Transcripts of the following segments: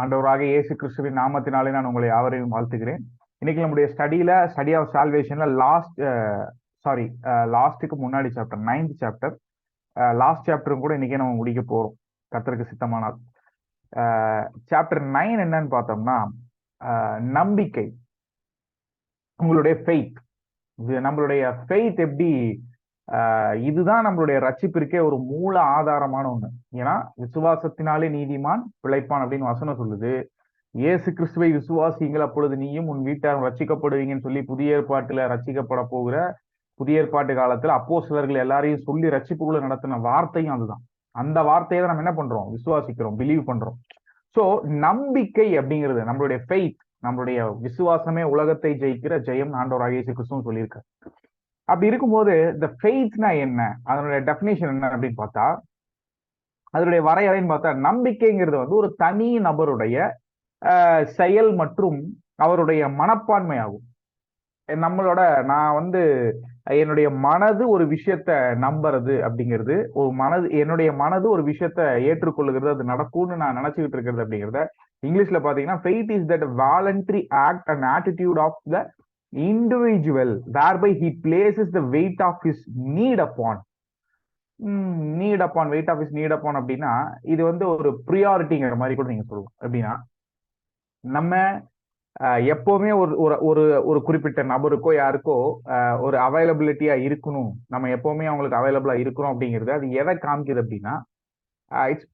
ஆண்டவராக இயேசு கிறிஸ்துவின் நாமத்தினாலே நான் உங்களை யாவரையும் வாழ்த்துகிறேன். இன்னைக்கு நம்முடைய ஸ்டடி ஆஃப் சால்வேஷன்ல லாஸ்ட்டுக்கு முன்னாடி சாப்டர் 9th சாப்டர், லாஸ்ட் சாப்டரும் கூட இன்னைக்கே நம்ம முடிக்க போறோம் கர்த்தருக்கு சித்தமானால். சாப்டர் 9 என்னன்னு பார்த்தோம்னா நம்பிக்கை, உங்களுடைய ஃபெய்த். நம்மளுடைய ஃபெய்த் எப்படி, இதுதான் நம்மளுடைய ரட்சிப்பிற்கே ஒரு மூல ஆதாரமான ஒண்ணு. ஏன்னா விசுவாசத்தினாலே நீதிமான் பிழைப்பான் அப்படின்னு வசனம் சொல்லுது. இயேசு கிறிஸ்துவை விசுவாசிங்கள், அப்பொழுது நீயும் உன் வீட்டாரும் ரட்சிக்கப்படுவீங்கன்னு சொல்லி புதிய ஏற்பாட்டுல ரட்சிக்கப்பட போகிற புதிய ஏற்பாட்டு காலத்துல அப்போஸ்தலர்கள் எல்லாரையும் சொல்லி ரட்சிப்புக்குள்ள நடத்தின வார்த்தையும் அதுதான். அந்த வார்த்தையை தான் நம்ம என்ன பண்றோம், விசுவாசிக்கிறோம், பிலீவ் பண்றோம். சோ நம்பிக்கை அப்படிங்கிறது நம்மளுடைய ஃபெய்த், நம்மளுடைய விசுவாசமே உலகத்தை ஜெயிக்கிற ஜெயம் ஆண்டவராக இயேசு கிறிஸ்துவும் சொல்லியிருக்காரு. அப்படி இருக்கும்போது இந்த ஃபெய்த்னா என்ன, அதனுடைய டெஃபினேஷன் என்ன அப்படின்னு பார்த்தா, அதனுடைய வரையறைன்னு பார்த்தா, நம்பிக்கைங்கிறது வந்து ஒரு தனி நபருடைய செயல் மற்றும் அவருடைய மனப்பான்மை ஆகும். நான் என்னுடைய மனது ஒரு விஷயத்த நம்புறது அப்படிங்கிறது, என்னுடைய மனது ஒரு விஷயத்த ஏற்றுக்கொள்ளுகிறது, அது நடக்கும்னு நான் நினைச்சுக்கிட்டு இருக்கிறது அப்படிங்கிறத இங்கிலீஷ்ல பாத்தீங்கன்னா faith is that voluntary act and attitude of the individual whereby he places the weight of his need upon weight of his need upon அப்படின்னா இது வந்து ஒரு ப்ரியாரிட்டிங்கிற மாதிரி கூட நீங்க சொல்லலாம். எப்படின்னா நம்ம எப்பவுமே ஒரு குறிப்பிட்ட நபருக்கோ யாருக்கோ ஒரு அவைலபிலிட்டியா இருக்கணும், நம்ம எப்பவுமே அவங்களுக்கு அவைலபிளா இருக்கணும் அப்படிங்கிறது அது எதை காமிக்குது அப்படின்னா இட்ஸ்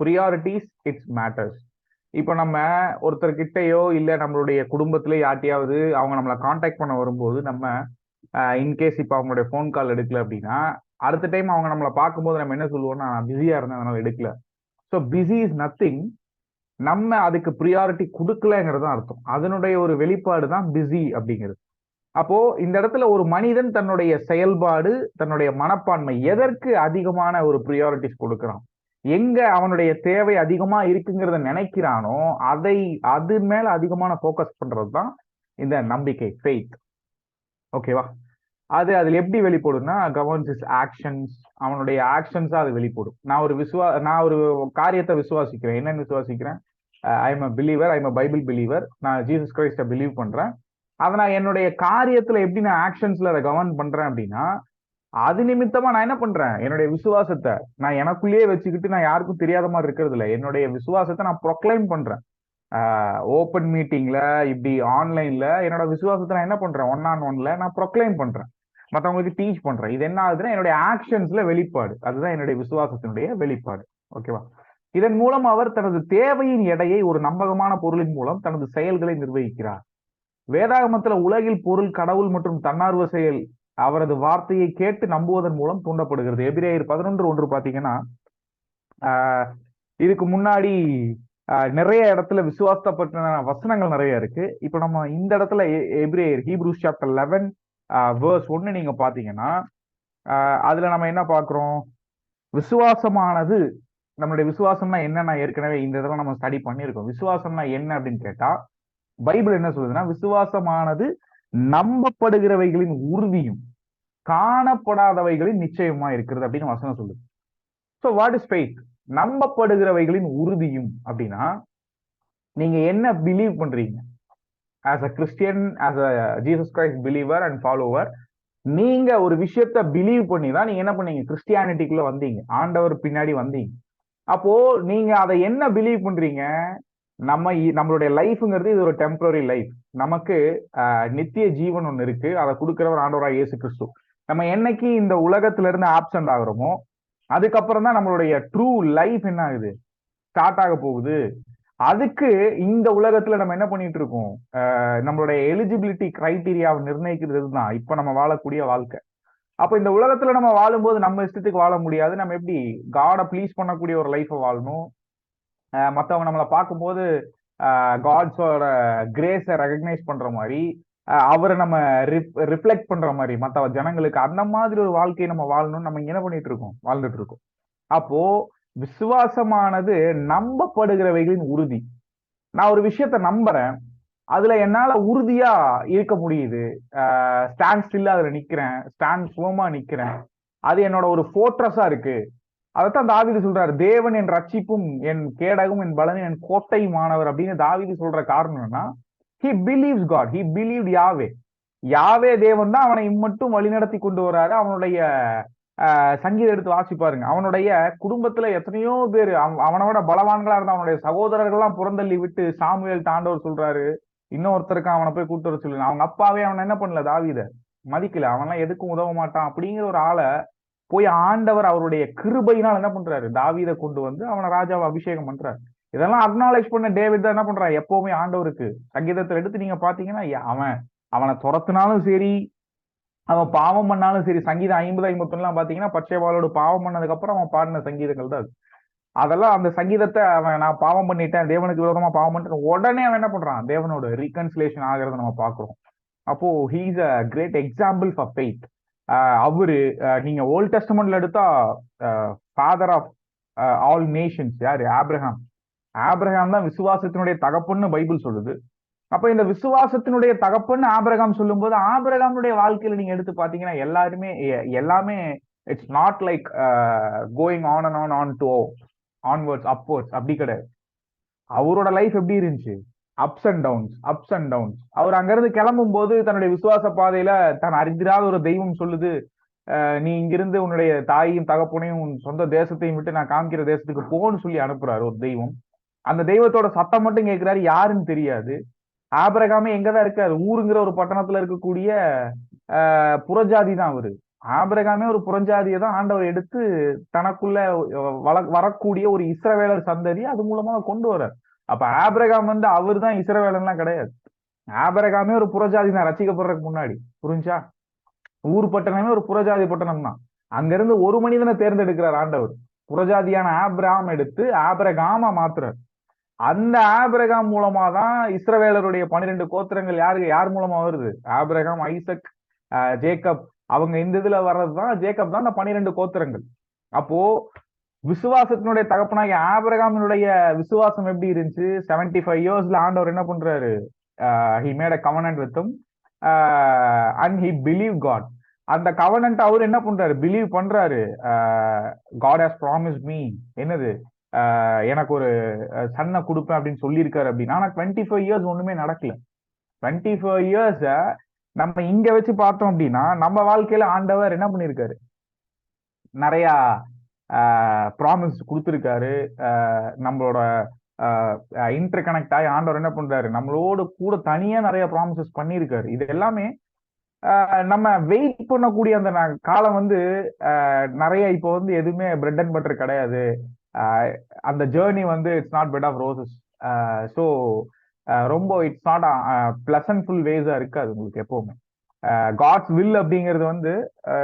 ப்ரியாரிட்டிஸ் இட்ஸ் மேட்டர்ஸ். இப்போ நம்ம ஒருத்தர்கிட்டயோ இல்லை நம்மளுடைய குடும்பத்திலே யார்ட்டையாவது அவங்க நம்மளை காண்டாக்ட் பண்ண வரும்போது நம்ம இன்கேஸ் இப்போ அவங்களுடைய ஃபோன் கால் எடுக்கல அப்படின்னா அடுத்த டைம் அவங்க நம்மளை பார்க்கும்போது நம்ம என்ன சொல்லுவோம்னா, நான் பிஸியா இருந்தேன் அதனால எடுக்கல. ஸோ பிஸி இஸ் நத்திங், நம்ம அதுக்கு ப்ரியாரிட்டி கொடுக்கலங்கிறது அர்த்தம். அதனுடைய ஒரு வெளிப்பாடு தான் பிஸி அப்படிங்கிறது. அப்போ இந்த இடத்துல ஒரு மனிதன் தன்னுடைய செயல்பாடு, தன்னுடைய மனப்பான்மை எதற்கு அதிகமான ஒரு ப்ரியாரிட்டிஸ் கொடுக்குறான், எங்க அவனுடைய தேவை அதிகமா இருக்குங்கிறத நினைக்கிறானோ அது மேல அதிகமான போக்கஸ் பண்றது தான் இந்த நம்பிக்கை, ஃபெய்த். ஓகேவா? அதுல எப்படி வெளிப்படும்னா கவர்ன்ஸ் இஸ் ஆக்ஷன்ஸ், அவனுடைய ஆக்ஷன்ஸா அது வெளிப்படும். நான் ஒரு காரியத்தை விசுவாசிக்கிறேன். என்னன்னு விசுவாசிக்கிறேன்? I am a believer, I am a Bible believer. நான் ஜீசஸ் கிரைஸ்ட பிலீவ் பண்றேன். அதை நான் என்னுடைய காரியத்துல எப்படி நான் ஆக்ஷன்ஸ்ல அதை கவர்ன் பண்றேன் அப்படின்னா, அது நிமித்தமா நான் என்ன பண்றேன், என்னுடைய விசுவாசத்தை நான் எனக்குள்ளேயே வச்சுக்கிட்டு நான் யாருக்கும் தெரியாத மாதிரி இருக்கிறது இல்லை, என்னுடைய விசுவாசத்தை நான் ப்ரொக்ளைம் பண்றேன். ஓப்பன் மீட்டிங்ல, இப்படி ஆன்லைன்ல என்னோட விசுவாசத்தை நான் என்ன பண்றேன், 1-on-1ல நான் ப்ரொக்ளைம் பண்றேன், மற்றவங்களுக்கு டீச் பண்றேன். இது என்ன ஆகுதுன்னா என்னுடைய ஆக்ஷன்ஸ்ல வெளிப்பாடு, அதுதான் என்னுடைய விசுவாசத்தினுடைய வெளிப்பாடு. ஓகேவா? இதன் மூலம் அவர் தனது தேவையின் எடையை ஒரு நம்பகமான பொருளின் மூலம் தனது செயல்களை நிர்வகிக்கிறார். வேதாகமத்துல உலகில் பொருள், கடவுள் மற்றும் தன்னார்வ செயல் அவரது வார்த்தையை கேட்டு நம்புவதன் மூலம் தூண்டப்படுகிறது. எபிரேயர் 11:1 பாத்தீங்கன்னா இதுக்கு முன்னாடி நிறைய இடத்துல விசுவாசத்தை பற்றின வசனங்கள் நிறைய இருக்கு. இப்ப நம்ம இந்த இடத்துல ஹீப்ரூஸ் சாப்டர் 11 verse 1 நீங்க பாத்தீங்கன்னா அதுல நம்ம என்ன பாக்குறோம், விசுவாசமானது, நம்மளுடைய விசுவாசம்னா என்ன, நான் ஏற்கனவே இந்த இதெல்லாம் நம்ம ஸ்டடி பண்ணியிருக்கோம். விசுவாசம்னா என்ன அப்படின்னு கேட்டா பைபிள் என்ன சொல்லுதுன்னா, விசுவாசமானது நம்பப்படுகிறவைகளின் உறுதியும் காணப்படாதவைகளின் நிச்சயமா இருக்கிறது அப்படின்னு வசனம் சொல்லுது. So what is faith? நம்பப்படுகிறவைகளின் உறுதியும் அப்படின்னா நீங்க என்ன பிலீவ் பண்றீங்க as a Christian, as a Jesus Christ believer and follower. நீங்க ஒரு விஷயத்த பிலீவ் பண்ணி தான் நீங்க என்ன பண்ணீங்க, கிறிஸ்டியானிட்டிக்குள்ள வந்தீங்க, ஆண்டவர் பின்னாடி வந்தீங்க. அப்போ நீங்க அதை என்ன பிலீவ் பண்றீங்க, நம்மளுடைய லைஃப்ங்கிறது இது ஒரு டெம்பரரி லைஃப், நமக்கு நித்திய ஜீவன் ஒன்று இருக்கு, அதை கொடுக்கிறவர் ஆண்டவராக இயேசு கிறிஸ்து. நம்ம என்னைக்கு இந்த உலகத்துல இருந்து ஆப்சென்ட் ஆகுறோமோ அதுக்கப்புறம் தான் நம்மளுடைய ட்ரூ லைஃப் என்ன ஆகுது, ஸ்டார்ட் ஆக போகுது. அதுக்கு இந்த உலகத்துல நம்ம என்ன பண்ணிட்டு இருக்கோம், நம்மளுடைய எலிஜிபிலிட்டி கிரைட்டீரியாவை நிர்ணயிக்கிறது தான் இப்ப நம்ம வாழக்கூடிய வாழ்க்கை. அப்ப இந்த உலகத்துல நம்ம வாழும்போது நம்ம இஷ்டத்துக்கு வாழ முடியாது. நம்ம எப்படி காடை ப்ளீஸ் பண்ணக்கூடிய ஒரு லைஃபை வாழணும், மற்றவங்க நம்மளை பார்க்கும்போது காட்ஸோட கிரேஸை ரெகக்னைஸ் பண்ற மாதிரி, அவரை நம்ம ரிஃப்ளெக்ட் பண்ற மாதிரி மற்ற ஜனங்களுக்கு, அந்த மாதிரி ஒரு வாழ்க்கையை நம்ம வாழணும்னு நம்ம என்ன பண்ணிட்டு இருக்கோம், வாழ்ந்துட்டு இருக்கோம். அப்போ விசுவாசமானது நம்பப்படுகிறவைகளின் உறுதி. நான் ஒரு விஷயத்த நம்புறேன், அதுல என்னால உறுதியா இருக்க முடியுது, ஸ்டாண்ட் ஸ்டில்லா அதுல நிக்கிறேன், ஸ்டாண்ட் ஃபோமா நிக்கிறேன், அது என்னோட ஒரு ஃபோர்ட்ரஸா இருக்கு. அதைத்தான் தாவீது சொல்றாரு, தேவன் என் ரட்சிப்பும் என் கேடகும் என் பலனும் என் கோட்டையுமானவர் அப்படின்னு தாவீது சொல்ற காரணம் என்னன்னா, he believes God, he believed யாவே. யாவே தேவன் தான் அவனை இம்மட்டும் வழிநடத்தி கொண்டு வராரு. அவனுடைய சங்கீதம் எடுத்து வாசிப்பாருங்க. அவனுடைய குடும்பத்துல எத்தனையோ பேர் அவனோட பலவான்களா இருந்த அவனுடைய சகோதரர்கள்லாம் புறந்தள்ளி விட்டு சாமுவேல் தாண்டவர் சொல்றாரு, இன்னொருத்தருக்கு அவனை போய் கூட்டு வர சொல்லுங்க. அவங்க அப்பாவே அவனை என்ன பண்ணல, தாவீத மதிக்கல, அவன்லாம் எதுக்கும் உதவ மாட்டான் அப்படிங்கிற ஒரு ஆளை போய் ஆண்டவர் அவருடைய கிருபையினால் என்ன பண்றாரு, தாவீதை கொண்டு வந்து அவனை ராஜாவை அபிஷேகம் பண்றாரு. இதெல்லாம் அக்னாலேஜ் பண்ண டேவிட் தான் என்ன பண்றாரு எப்பவுமே ஆண்டவருக்கு. சங்கீதத்தை எடுத்து நீங்க பாத்தீங்கன்னா அவனை துரத்துனாலும் சரி, அவன் பாவம் பண்ணாலும் சரி, சங்கீதம் 50-51 பாத்தீங்கன்னா பச்சைவாளோடு பாவம் பண்ணதுக்கு அப்புறம் அவன் பாடின சங்கீதங்கள் தான் அது. அதெல்லாம் அந்த சங்கீதத்தை அவன் நான் பாவம் பண்ணிட்டேன், தேவனுக்கு விரோதமா பாவம் பண்ணிட்டேன், உடனே அவன் என்ன பண்றான், தேவனோட ரீகன்சிலேஷன் ஆகிறத நம்ம பாக்குறோம். அப்போ he is a great example for faith. அவரு நீங்க ஓல்ட் டெஸ்டமெண்ட்ல எடுத்தா ஃபாதர் ஆஃப் ஆல் நேஷன்ஸ் யாரு, ஆபிரகாம். ஆபிரகாம் தான் விசுவாசத்தினுடைய தகப்பன்னு பைபிள் சொல்லுது. அப்ப இந்த விசுவாசத்தினுடைய தகப்பன்னு ஆபிரகாம் சொல்லும் போது ஆபிரகாமுடைய வாழ்க்கையில நீங்க எடுத்து பாத்தீங்கன்னா எல்லாமே it's not like going on and on to onwards upwards, அப்படி கிடையாது. அவரோட லைஃப் எப்படி இருந்துச்சு, அப்ஸ் அண்ட் டவுன்ஸ். அவர் அங்கிருந்து கிளம்பும் போது தன்னுடைய விசுவாச பாதையில தான் அறிந்திராத ஒரு தெய்வம் சொல்லுது, நீ இங்கிருந்து உன்னுடைய தாயையும் தகப்பனையும் உன் சொந்த தேசத்தையும் விட்டு நான் காமிக்கிற தேசத்துக்கு போன்னு சொல்லி அனுப்புறாரு ஒரு தெய்வம். அந்த தெய்வத்தோட சத்தம் மட்டும் கேட்கிறாரு, யாருன்னு தெரியாது. ஆபிரகாமே எங்கதான் இருக்காரு, ஊருங்கிற ஒரு பட்டணத்துல இருக்கக்கூடிய புறஜாதி தான் அவரு. ஆபிரகாமே ஒரு புறஞ்சாதியை தான் ஆண்டவர் எடுத்து தனக்குள்ள வரக்கூடிய ஒரு இஸ்ரவேலர் சந்ததி அது மூலமா கொண்டு வர்றார். அப்ப ஆபிரகாம் வந்து அவர் தான் இஸ்ரவேலன்லாம் கிடையாது. ஆபிரகாமே ஒரு புறஜாதி தான் ரசிக்கப்படுறதுக்கு முன்னாடி, புரிஞ்சா? ஊர் பட்டணமே ஒரு புறஜாதி பட்டணம் தான். அங்கிருந்து ஒரு மனிதனை தேர்ந்தெடுக்கிறார் ஆண்டவர், புறஜாதியான ஆபிரகாம் எடுத்து ஆபிரகாமா மாத்துறார். அந்த ஆபிரகாம் மூலமா தான் இஸ்ரவேலருடைய 12 கோத்திரங்கள் யார் மூலமா வருது, ஆபிரகாம், ஐசக், ஜேக்கப். அவங்க இந்த இதுல வர்றதுதான் ஜேக்கப் தான் அந்த 12 கோத்திரங்கள். அப்போ விசுவாசத்தினுடைய தகப்பனாகிய ஆபிரகாமினுடைய விசுவாசம் எப்படி இருந்துச்சு, 75 இயர்ஸ்ல ஆண்டவர் என்ன பண்றாரு, he made a covenant with him and he believed God. அந்த கவனன்ட் அவர் என்ன பண்றாரு, பிலீவ் பண்றாரு. God has promised me, என்னது, எனக்கு ஒரு சன்னை கொடுப்பேன் அப்படின்னு சொல்லியிருக்காரு அப்படின்னா. ஆனா 25 இயர்ஸ் ஒண்ணுமே நடக்கல. 25 இயர்ஸ் நம்ம இங்க வச்சு பார்த்தோம் அப்படின்னா நம்ம வாழ்க்கையில ஆண்டவர் என்ன பண்ணிருக்காரு, நிறைய ப்ராமிஸ் கொடுத்துருக்காரு. நம்மளோட இன்டர் கனெக்ட் ஆகி ஆண்டவர் என்ன பண்றாரு, நம்மளோட கூட தனியா நிறைய ப்ராமிசஸ் பண்ணியிருக்காரு. இது எல்லாமே நம்ம வெயிட் பண்ணக்கூடிய அந்த காலம் வந்து நிறைய இப்போ வந்து எதுவுமே பிரெட் அண்ட் பட்டர் கிடையாது. அந்த ஜேர்னி வந்து it's not bed of roses. So ரொம்ப இட்ஸ் நாட் பிளசன்ட்ஃபுல் வேஸா இருக்காது உங்களுக்கு எப்பவுமே. காட்ஸ் வில் அப்படிங்கிறது வந்து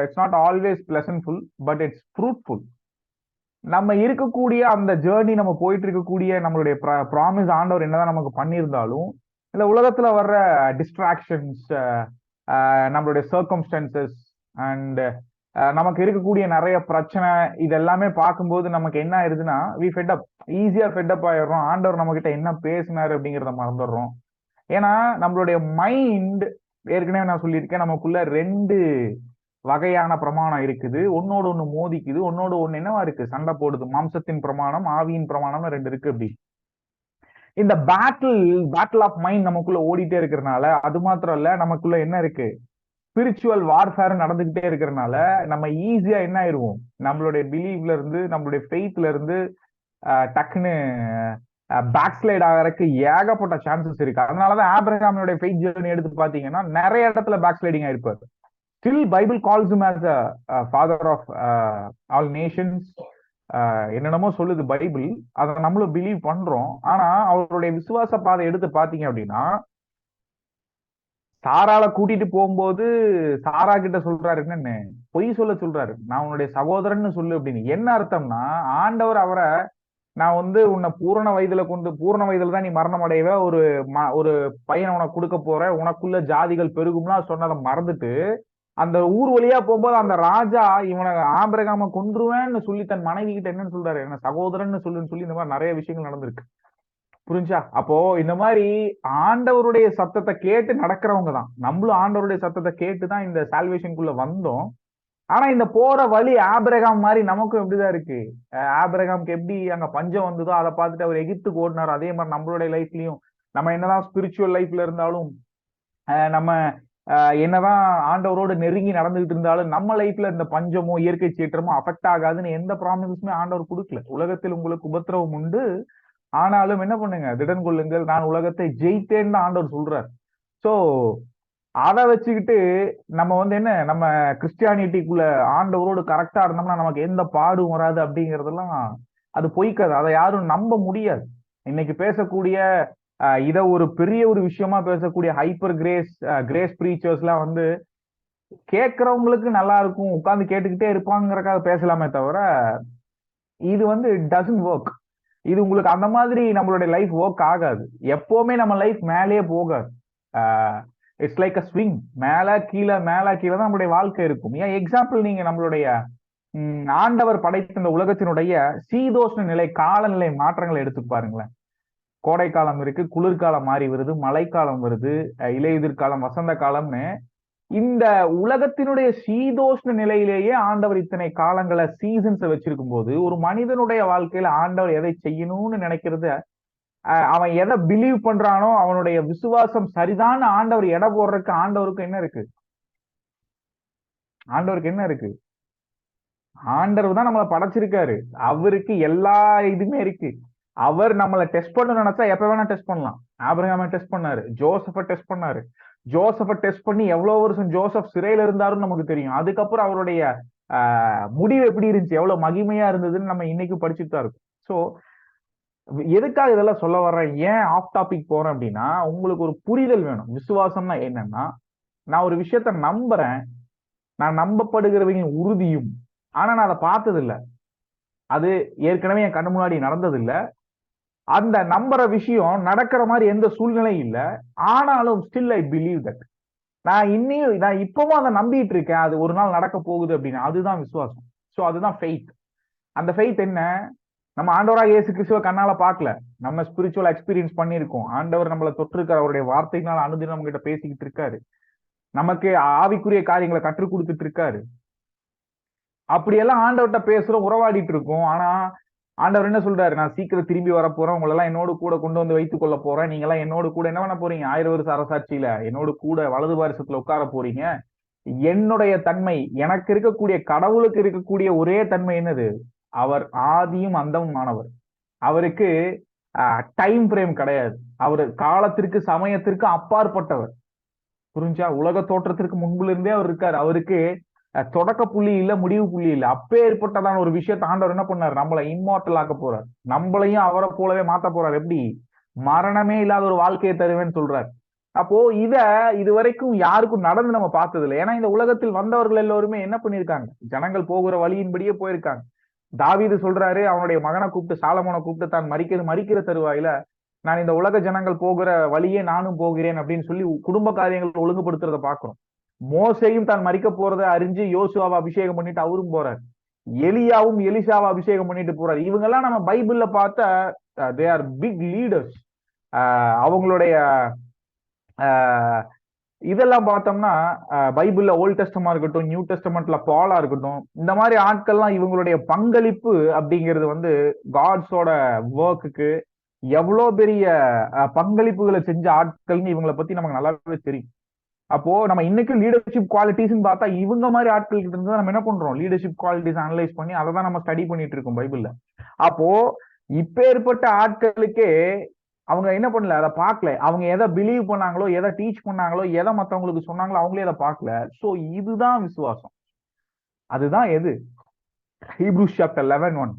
it's not always pleasantful, but it's fruitful. நம்ம இருக்கக்கூடிய அந்த ஜேர்னி, நம்ம போயிட்டு இருக்கக்கூடிய நம்மளுடைய ப்ராமிஸ் ஆண்டவர் என்னதான் நமக்கு பண்ணியிருந்தாலும், இந்த உலகத்துல வர்ற டிஸ்ட்ராக்ஷன்ஸ், நம்மளுடைய சர்க்கம்ஸ்டன்சஸ் அண்ட் நமக்கு இருக்கக்கூடிய நிறைய பிரச்சனை, இது எல்லாமே பார்க்கும்போது நமக்கு என்ன ஆயிருதுன்னா ஈஸியா ஃபெட்டப் ஆயிடுறோம். ஆண்டவர் நம்ம கிட்ட என்ன பேசினாரு அப்படிங்கிறத மறந்துடுறோம். ஏன்னா நம்மளுடைய மைண்ட், ஏற்கனவே நான் சொல்லியிருக்கேன், நமக்குள்ள 2 வகையான பிரமாணம் இருக்குது. ஒன்னோடு ஒண்ணு மோதிக்குது, ஒன்னோடு ஒண்ணு என்னவா இருக்கு, சண்டை போடுது. மாம்சத்தின் பிரமாணம், ஆவியின் பிரமாணம்னு 2 இருக்கு. அப்படி இந்த பேட்டில் ஆஃப் மைண்ட் நமக்குள்ள ஓடிட்டே இருக்கிறதுனால, அது மாத்திரம் இல்ல, நமக்குள்ள என்ன இருக்கு, ஸ்பிரிச்சுவல் வார்ஃபேர் நடந்துகிட்டே இருக்கிறதுனால நம்ம ஈஸியா என்ன ஆயிடுவோம், நம்மளுடைய பிலீவ்ல இருந்து, நம்மளுடைய ஃபெய்த்ல இருந்து டக்குன்னு பேக் ஸ்லைட் ஆகிறதுக்கு ஏகப்பட்ட சான்சஸ் இருக்கு. அதனாலதான் ஆபிரகாமினுடைய ஃபெய்த் ஜர்னி எடுத்து பாத்தீங்கன்னா நிறைய இடத்துல பேக் ஸ்லைடிங் ஆயிருப்பாரு. Still Bible calls him as a father of all nations. என்னென்னமோ சொல்லுது பைபிள், அதை நம்மளும் பிலீவ் பண்றோம். ஆனா அவருடைய விசுவாச பாதை எடுத்து பாத்தீங்க அப்படின்னா, சாரால கூட்டிட்டு போகும்போது சாரா கிட்ட சொல்றாரு, என்னன்னு பொய் சொல்றாரு, நான் உன்னுடைய சகோதரன்னு சொல்லு அப்படின்னு. என்ன அர்த்தம்னா, ஆண்டவர் அவரை நான் வந்து உன்னை பூரண வயதுல தான் நீ மரணம் அடையவ, ஒரு பையனை உனக்கு கொடுக்க போற, உனக்குள்ள ஜாதிகள் பெருகும்னா சொன்னதை மறந்துட்டு அந்த ஊர் வழியா போகும்போது அந்த ராஜா இவனை ஆபிரகாம கொன்றுவேன்னு சொல்லி தன் மனைவி கிட்ட என்னன்னு சொல்றாரு, என்ன சகோதரன்னு சொல்லுன்னு சொல்லி இந்த மாதிரி நிறைய விஷயங்கள் நடந்திருக்கு. புரிஞ்சா? அப்போ இந்த மாதிரி ஆண்டவருடைய சத்தத்தை கேட்டு நடக்கிறவங்க தான் நம்மளும். ஆண்டவருடைய சத்தத்தை கேட்டுதான் இந்த சால்வேஷனுக்குள்ள வந்தோம். ஆனா இந்த போற வழி ஆபிரகாம் மாதிரி நமக்கும் எப்படிதான் இருக்கு. ஆபிரகாம்க்கு எப்படி அங்க பஞ்சம் வந்ததோ அதை பார்த்துட்டு அவர் எகிப்துக்கு ஓடினார், அதே மாதிரி நம்மளுடைய லைஃப்லயும் நம்ம என்னதான் ஸ்பிரிச்சுவல் லைஃப்ல இருந்தாலும் நம்ம என்னதான் ஆண்டவரோடு நெருங்கி நடந்துகிட்டு இருந்தாலும் நம்ம லைஃப்ல இந்த பஞ்சமோ இயற்கை சீற்றமோ அஃபெக்ட் ஆகாதுன்னு எந்த ப்ராமிஸுமே ஆண்டவர் கொடுக்கல. உலகத்தில் உங்களுக்கு உபத்திரவம் உண்டு, ஆனாலும் என்ன பண்ணுங்க, திடன் கொள்ளுங்கள், நான் உலகத்தை ஜெயித்தேன்னு ஆண்டவர் சொல்றார். சோ அதை வச்சுக்கிட்டு நம்ம என்ன நம்ம கிறிஸ்டியானிட்டிக்குள்ள ஆண்டவரோடு கரெக்டா இருந்தோம்னா நமக்கு எந்த பாடும் வராது அப்படிங்கறதெல்லாம் அது பொய்க்காது. அதை யாரும் நம்ப முடியாது. இன்னைக்கு பேசக்கூடிய இத ஒரு பெரிய ஒரு விஷயமா பேசக்கூடிய ஹைப்பர் கிரேஸ் ப்ரீச்சர்ஸ் எல்லாம் கேட்கறவங்களுக்கு நல்லா இருக்கும், உட்கார்ந்து கேட்டுக்கிட்டே இருப்பாங்கிறக்காக பேசலாமே தவிர இது டசன்ட் ஒர்க். இது உங்களுக்கு அந்த மாதிரி நம்மளுடைய லைஃப் ஒர்க் ஆகாது. எப்பவுமே நம்ம லைஃப் மேலேயே போகாது. இட்ஸ் லைக் அ ஸ்விங், மேல கீழே தான் நம்மளுடைய வாழ்க்கை இருக்கும். ஏன் எக்ஸாம்பிள் நீங்க நம்மளுடைய ஆண்டவர் படைத்த இந்த உலகத்தினுடைய சீதோஷ்ண நிலை காலநிலை மாற்றங்களை எடுத்து பாருங்களேன். கோடைக்காலம் இருக்கு, குளிர்காலம் மாறி வருது, மழைக்காலம் வருது, இலையுதிர்காலம், வசந்த காலம்னு இந்த உலகத்தினுடைய சீதோஷ்ண நிலையிலேயே ஆண்டவர் இத்தனை காலங்களை சீசன்ஸை வச்சிருக்கும் போது ஒரு மனிதனுடைய வாழ்க்கையில ஆண்டவர் எதை செய்யணும்னு நினைக்கிறத அவன் எதை பிலீவ் பண்றானோ அவனுடைய விசுவாசம் சரிதான் ஆண்டவர் எடை போடுறதுக்கு ஆண்டவருக்கு என்ன இருக்கு? ஆண்டவருக்கு என்ன இருக்கு? ஆண்டவர் தான் நம்மளை படைச்சிருக்காரு, அவருக்கு எல்லா இதுமே இருக்கு. அவர் நம்மளை டெஸ்ட் பண்ண நினைச்சா எப்ப வேணா டெஸ்ட் பண்ணலாம். ஆபிரகாமை டெஸ்ட் பண்ணாரு, ஜோசப்பை டெஸ்ட் பண்ணாரு. ஜோசப்பை டெஸ்ட் பண்ணி எவ்வளவு வருஷம் ஜோசப் சிறையில இருந்தாருன்னு நமக்கு தெரியும். அதுக்கப்புறம் அவருடைய முடிவு எப்படி இருந்துச்சு, எவ்வளவு மகிமையா இருந்ததுன்னு நம்ம இன்னைக்கு படிச்சுட்டு தான் இருக்கும். ஸோ எதுக்காக இதெல்லாம் சொல்ல வர்றேன், ஏன் ஆஃப் டாபிக் போறேன் அப்படின்னா, உங்களுக்கு ஒரு புரிதல் வேணும். விசுவாசம்னா என்னன்னா, நான் ஒரு விஷயத்த நம்புறேன், நான் நம்பப்படுகிறவங்க உறுதியும், ஆனா நான் அதை பார்த்தது இல்லை, அது ஏற்கனவே என் கண்ணு முன்னாடி நடந்தது இல்லை, அந்த நம்புற விஷயம் நடக்கிற மாதிரி எந்த சூழ்நிலையும் இல்லை, ஆனாலும் ஸ்டில் ஐ பிலீவ் தட். நான் இப்பவும் அதை நம்பிட்டு இருக்கேன், அது ஒரு நாள் நடக்க போகுது அப்படின்னா அதுதான் விசுவாசம். ஸோ அதுதான் ஃபெய்த். அந்த ஃபெய்த் என்ன, நம்ம ஆண்டவராக இயேசு கிறிஸ்துவ கண்ணால பார்க்கல, நம்ம ஸ்பிரிச்சுவல் எக்ஸ்பீரியன்ஸ் பண்ணியிருக்கோம். ஆண்டவர் நம்மளை தொற்றுக்கார், அவருடைய வார்த்தையினால அனுதினம் நம்ம கிட்ட பேசிக்கிட்டு இருக்காரு, நமக்கு ஆவிக்குரிய காரியங்களை கற்றுக் கொடுத்துட்டு இருக்காரு. அப்படியெல்லாம் ஆண்டவர்கிட்ட பேசுறோம், உறவாடிட்டு இருக்கோம். ஆனா ஆண்டவர் என்ன சொல்றாரு, நான் சீக்கிரம் திரும்பி வர போறேன், உங்களெல்லாம் என்னோடு கூட கொண்டு வந்து வைத்துக் கொள்ள போறேன், நீங்க எல்லாம் என்னோடு கூட என்ன பண்ண போறீங்க, 1000 வருஷ அரசாட்சியில என்னோடு கூட வலது பாரிசத்துல உட்கார போறீங்க. என்னுடைய தன்மை, எனக்கு இருக்கக்கூடிய கடவுளுக்கு இருக்கக்கூடிய ஒரே தன்மை என்னது, அவர் ஆதியும் அந்தமும் ஆனவர். அவருக்கு டைம் பிரேம் கிடையாது, அவர் காலத்திற்கு சமயத்திற்கு அப்பாற்பட்டவர். புரிஞ்சா, உலக தோற்றத்திற்கு முன்புல இருந்தே அவர் இருக்காரு. அவருக்கு தொடக்க புள்ளி இல்ல, முடிவு புள்ளி இல்ல. அப்பேற்பட்டதான ஒரு விஷயத்தை ஆண்டவர் என்ன பண்ணார், நம்மளை இம்மார்டல் ஆக்க போறார், நம்மளையும் அவரை போலவே மாத்த போறார். எப்படி, மரணமே இல்லாத ஒரு வாழ்க்கையை தருவேன்னு சொல்றார். அப்போ இது வரைக்கும் யாருக்கும் நடந்து நம்ம பார்த்தது இல்லை. ஏன்னா இந்த உலகத்தில் வந்தவர்கள் எல்லோருமே என்ன பண்ணிருக்காங்க, ஜனங்கள் போகிற வழியின்படியே போயிருக்காங்க. தாவீது சொல்றாரு, அவனுடைய மகனை கூப்பிட்டு, சாலமோனை கூப்பிட்டு, தான் மறிக்கிற தருவாயில, நான் இந்த உலக ஜனங்கள் போகிற வழியே நானும் போகிறேன் அப்படின்னு சொல்லி குடும்ப காரியங்கள் ஒழுங்குபடுத்துறத பாக்குறோம். மோசையும் தான் மறிக்க போறதை அறிஞ்சு யோசுவாவை அபிஷேகம் பண்ணிட்டு அவரும் போறார். எலியாவும் எலிசாவை அபிஷேகம் பண்ணிட்டு போறாரு. இவங்கெல்லாம் நம்ம பைபிள்ல பார்த்தா தே ஆர் பிக் லீடர்ஸ். அவங்களுடைய இதெல்லாம் பார்த்தோம்னா பைபிள்ல ஓல்ட் டெஸ்டமா இருக்கட்டும், நியூ டெஸ்டமெண்ட்ல பாலா இருக்கட்டும், இந்த மாதிரி ஆட்கள்லாம் இவங்களுடைய பங்களிப்பு அப்படிங்கிறது காட்ஸோட ஒர்க்குக்கு எவ்வளவு பெரிய பங்களிப்புகளை செஞ்ச ஆட்கள்னு இவங்களை பத்தி நமக்கு நல்லாவே தெரியும். அப்போ நம்ம இன்னைக்கு லீடர்ஷிப் குவாலிட்டிஸ் பார்த்தா இவங்க மாதிரி ஆட்கள் கிட்ட இருந்து நம்ம என்ன பண்றோம், லீடர்ஷிப் குவாலிட்டிஸ் அனலைஸ் பண்ணி அதை தான் நம்ம ஸ்டடி பண்ணிட்டு இருக்கோம் பைபிள்ல. அப்போ இப்பேற்பட்ட ஆட்களுக்கே அவங்க என்ன பண்ணல, அதை பார்க்கல. அவங்க எதை பிலீவ் பண்ணாங்களோ, எதை டீச் பண்ணாங்களோ, எதை மற்றவங்களுக்கு சொன்னாங்களோ, அவங்களே அதை பார்க்கல. சோ இதுதான் விசுவாசம். அதுதான் எது, ஹீப்ரூஸ் சாப்டர் 11:1,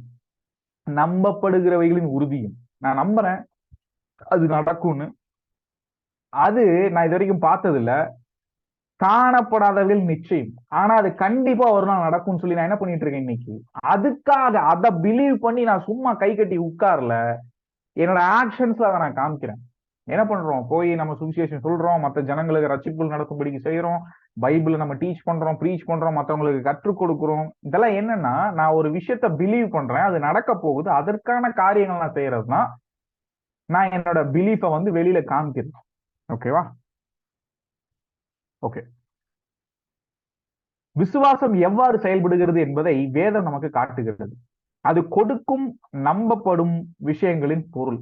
நம்பப்படுகிறவைகளின் உறுதியும். நான் நம்புறேன் அது நடக்கும்னு. அது நான் இது வரைக்கும் பார்த்தது இல்ல. காணப்படாதவர்கள் நிச்சயம், ஆனா அது கண்டிப்பா ஒரு நாள் நடக்கும்னு சொல்லி நான் என்ன பண்ணிட்டு இருக்கேன் இன்னைக்கு. அதுக்காக அதை பிலீவ் பண்ணி நான் சும்மா கை கட்டி உட்கார்ல, என்னோட ஆக்ஷன்ஸ்ல அதை நான் காமிக்கிறேன். என்ன பண்றோம், போய் நம்ம சுவிசேஷன் சொல்றோம், மற்ற ஜனங்களுக்கு ரட்சிப்புகள் நடக்கும்படிக்கு செய்யறோம், பைபிளை நம்ம டீச் பண்றோம், ப்ரீச் பண்றோம், மற்றவங்களுக்கு கற்றுக் கொடுக்குறோம். இதெல்லாம் என்னன்னா, நான் ஒரு விஷயத்த பிலீவ் பண்றேன், அது நடக்க போகுது, அதற்கான காரியங்கள் நான் செய்யறதுனா நான் என்னோட பிலீஃபை வெளியில காமிக்கிறேன். ஓகேவா? ஓகே. விசுவாசம் எவ்வாறு செயல்படுகிறது என்பதை வேதம் நமக்கு காட்டுகிறது. அது கொடுக்கும் நம்பப்படும் விஷயங்களின் பொருள்.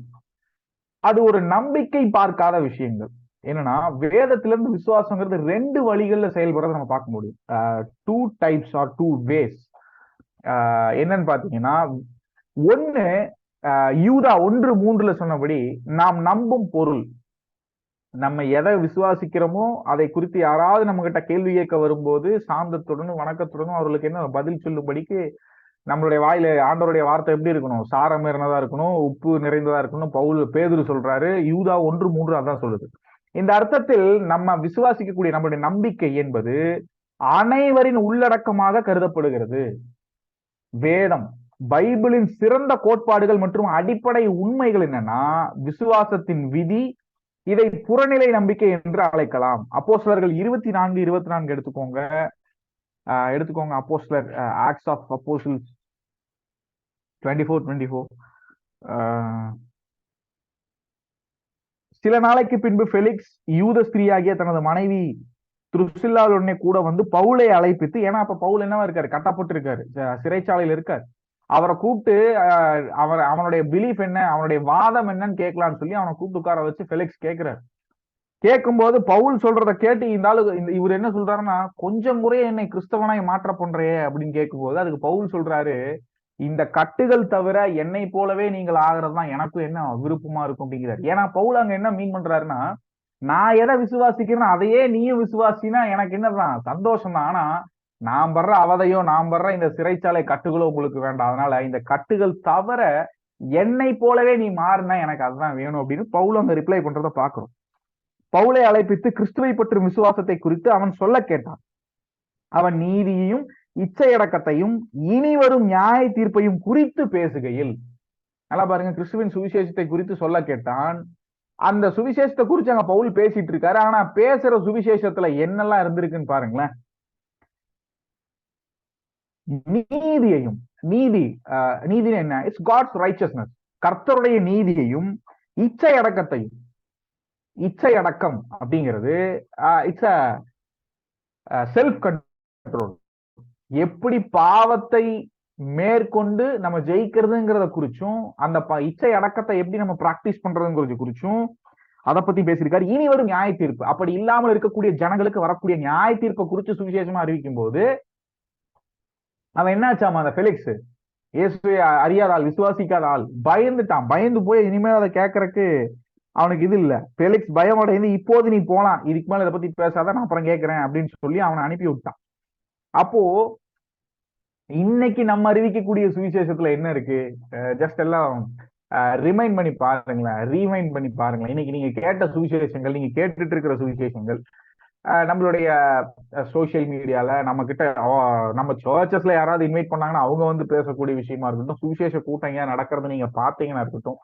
அது ஒரு நம்பிக்கை பார்க்காத விஷயங்கள். என்னன்னா வேதத்திலிருந்து விசுவாசங்கிறது 2 வழிகள்ல செயல்படுறத நம்ம பார்க்க முடியும். 2 டைப்ஸ் ஆர் 2 வேஸ். என்னன்னு பாத்தீங்கன்னா, ஒண்ணு யூதா 1:3 சொன்னபடி நாம் நம்பும் பொருள். நம்ம எதை விசுவாசிக்கிறோமோ அதை குறித்து யாராவது நம்ம கிட்ட கேள்வி கேட்க வரும்போது சாந்தத்துடனும் வணக்கத்துடனும் அவர்களுக்கு என்ன பதில் சொல்லும்படிக்கு நம்மளுடைய வாயில ஆண்டவருடைய வார்த்தை எப்படி இருக்கணும்? சாரம் நிறைந்ததா இருக்கணும், உப்பு நிறைந்ததா இருக்கணும். பேதுரு சொல்றாரு. யூதா 1:3 அதான் சொல்லுது. இந்த அர்த்தத்தில் நம்ம விசுவாசிக்கக்கூடிய நம்மளுடைய நம்பிக்கை என்பது அனைவரின் உள்ளடக்கமாக கருதப்படுகிறது. வேதம், பைபிளின் சிறந்த கோட்பாடுகள் மற்றும் அடிப்படை உண்மைகள் என்னன்னா விசுவாசத்தின் விதி. இதை புறநிலை நம்பிக்கை என்று அழைக்கலாம். அப்போஸ்தலர்கள் 24:24 எடுத்துக்கோங்க. அப்போஸ்தலர் ஆக்ட்ஸ் ஆஃப் அப்போஸ்டல்ஸ் 24:24. சில நாளைக்கு பின்பு ஃபெலிக்ஸ் யூத ஸ்திரீயாகிய தனது மனைவி துருசில்லாவுடனே கூட வந்து பவுலை அழைப்பித்து, ஏன்னா அப்ப பவுல் என்னவா இருக்காரு? கட்டப்பட்டு இருக்காரு, சிறைச்சாலையில் இருக்காரு. அவரை கூப்பிட்டு அவனுடைய பிலீஃப் என்ன, அவனுடைய வாதம் என்னன்னு கேட்கலான்னு சொல்லி அவனை கூப்பிட்டு உட்கார வச்சு ஃபெலிக்ஸ் கேட்கிறாரு. கேட்கும்போது பவுல் சொல்றதை கேட்டு இவர் என்ன சொல்றாருன்னா, கொஞ்சம் குறைய என்னை கிறிஸ்தவனாய் மாற்ற பண்றையே அப்படின்னு கேட்கும்போது அதுக்கு பவுல் சொல்றாரு, இந்த கட்டுகள் தவிர என்னை போலவே நீங்கள் ஆகிறது தான் எனக்கும் என்ன விருப்பமா இருக்கும் அப்படிங்கிறாரு. ஏன்னா பவுல் அங்க என்ன மீன் பண்றாருன்னா, நான் எதை விசுவாசிக்கிறேன் அதையே நீயும் விசுவாசினா எனக்கு என்னதான் சந்தோஷம் தான். ஆனா நான் படுற அவதையோ நான் படுற இந்த சிறைச்சாலை கட்டுகளோ உங்களுக்கு வேண்டாம். அதனால இந்த கட்டுகள் தவிர என்னை போலவே நீ மாறினா எனக்கு அதுதான் வேணும் அப்படின்னு பவுல் அங்க ரிப்ளை பண்றதை பாக்குறோம். பவுலை அழைப்பித்து கிறிஸ்துவை பற்றும் விசுவாசத்தை குறித்து அவன் சொல்ல கேட்டான். அவன் நீதியையும் இச்சையடக்கத்தையும் இனி வரும் நியாய தீர்ப்பையும் குறித்து பேசுகையில், நல்லா பாருங்க, கிறிஸ்துவின் சுவிசேஷத்தை குறித்து சொல்ல கேட்டான். அந்த சுவிசேஷத்தை குறித்து அங்க பவுல் பேசிட்டு இருக்காரு. ஆனா பேசுற சுவிசேஷத்துல என்னெல்லாம் இருந்திருக்குன்னு பாருங்களேன். நீதியையும், நீதி என்ன? இட்ஸ் காட்ஸ் ரைச்சஸ்னஸ், கர்த்தருடைய நீதியையும் இச்சை அடக்கத்தையும். இச்சை அடக்கம் அப்படிங்கிறது இட்ஸ் செல்ஃப் கண்ட்ரோல். எப்படி பாவத்தை மேற்கொண்டு நம்ம ஜெயிக்கிறதுங்கிறத குறிச்சும், அந்த இச்சை அடக்கத்தை எப்படி நம்ம பிராக்டிஸ் பண்றதுங்கிறது குறிச்சும் அதை பத்தி பேசியிருக்காரு. இனி வரும் நியாய தீர்ப்பு, அப்படி இல்லாமல் இருக்கக்கூடிய ஜனங்களுக்கு வரக்கூடிய நியாய தீர்ப்பை குறித்து சுவிசேஷமா அறிவிக்கும் போது அவன் என்னாச்சாமா, அந்த ஃபெலிக்ஸ் இயேசுவை அறியாத ஆள், விசுவாசிக்காத ஆள், பயந்துட்டான். பயந்து போய் இனிமேல் அதை கேட்கறக்கு அவனுக்கு இது இல்ல. ஃபெலிக்ஸ் பயமடைந்து, இப்போது நீ போலாம், இதுக்கு மேல இதை பத்தி பேசாத, நான் அப்புறம் கேட்கிறேன் அப்படின்னு சொல்லி அவனை அனுப்பி விட்டான். அப்போ இன்னைக்கு நம்ம அறிவிக்கக்கூடிய சுவிசேஷத்துல என்ன இருக்கு? ஜஸ்ட் எல்லாம் ரிமைண்ட் பண்ணி பாருங்களேன், ரீமைண்ட் பண்ணி பாருங்களேன். இன்னைக்கு நீங்க கேட்ட சுவிசேஷங்கள், நீங்க கேட்டுட்டு இருக்கிற சுவிசேஷங்கள் நம்மளுடைய சோசியல் மீடியால நம்ம கிட்ட, நம்ம சர்ச்சஸ்ல யாராவது இன்வைட் பண்ணாங்கன்னா அவங்க வந்து பேசக்கூடிய விஷயமா இருக்கட்டும், சுவிசேஷ கூட்டம் ஏன் நடக்கிறது நீங்க பாத்தீங்கன்னா இருக்கட்டும்,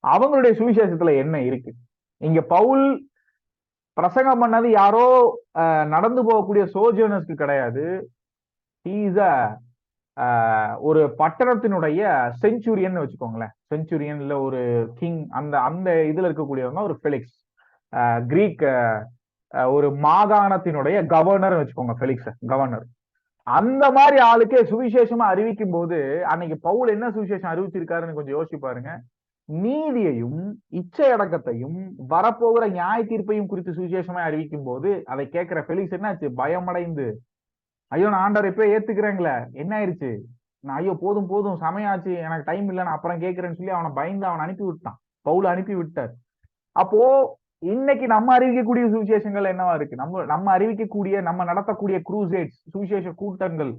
அவங்களுடைய சுவிசேஷத்துல என்ன இருக்கு? இங்க பவுல் பிரசங்கம் பண்ணது யாரோ நடந்து போகக்கூடிய சோஜனர்ஸ்க்கு கிடையாது. ஒரு பட்டணத்தினுடைய செஞ்சுரியன் வச்சுக்கோங்களேன். செஞ்சுரியன்ல ஒரு கிங், அந்த அந்த இதுல இருக்கக்கூடியவங்க ஒரு ஃபெலிக்ஸ், கிரீக் ஒரு மாகாணத்தினுடைய கவர்னர் வச்சுக்கோங்க, ஃபெலிக்ஸ் கவர்னர். அந்த மாதிரி ஆளுக்கே சுவிசேஷமா அறிவிக்கும் போது அன்னைக்கு பவுல் என்ன சுவிசேஷம் அறிவிச்சிருக்காருன்னு கொஞ்சம் யோசிச்சு பாருங்க. நீதியையும் இச்சை அடக்கத்தையும் வரப்போகிற நியாய தீர்ப்பையும் குறித்து சுவிசேஷமா அறிவிக்கும் போது அதை கேட்கிற ஃபெலிக்ஸ் என்னாச்சு? பயமடைந்து, ஐயோ நான் ஆண்டவர் எப்ப ஏத்துக்கிறேங்களே, என்ன ஆயிடுச்சு, நான் ஐயோ போதும் போதும் சமயாச்சு, எனக்கு டைம் இல்லை, நான் அப்புறம் கேட்கிறேன்னு சொல்லி அவனை பயந்து அவனை அனுப்பி விட்டான். பவுல் அனுப்பி விட்டார். அப்போ இன்னைக்கு நம்ம அறிவிக்கக்கூடிய சுவிசேஷங்கள் என்னவா இருக்கு? நம்ம அறிவிக்கக்கூடிய, நம்ம நடத்தக்கூடிய குரூசேட்ஸ், சுவிசேஷ கூட்டங்கள்,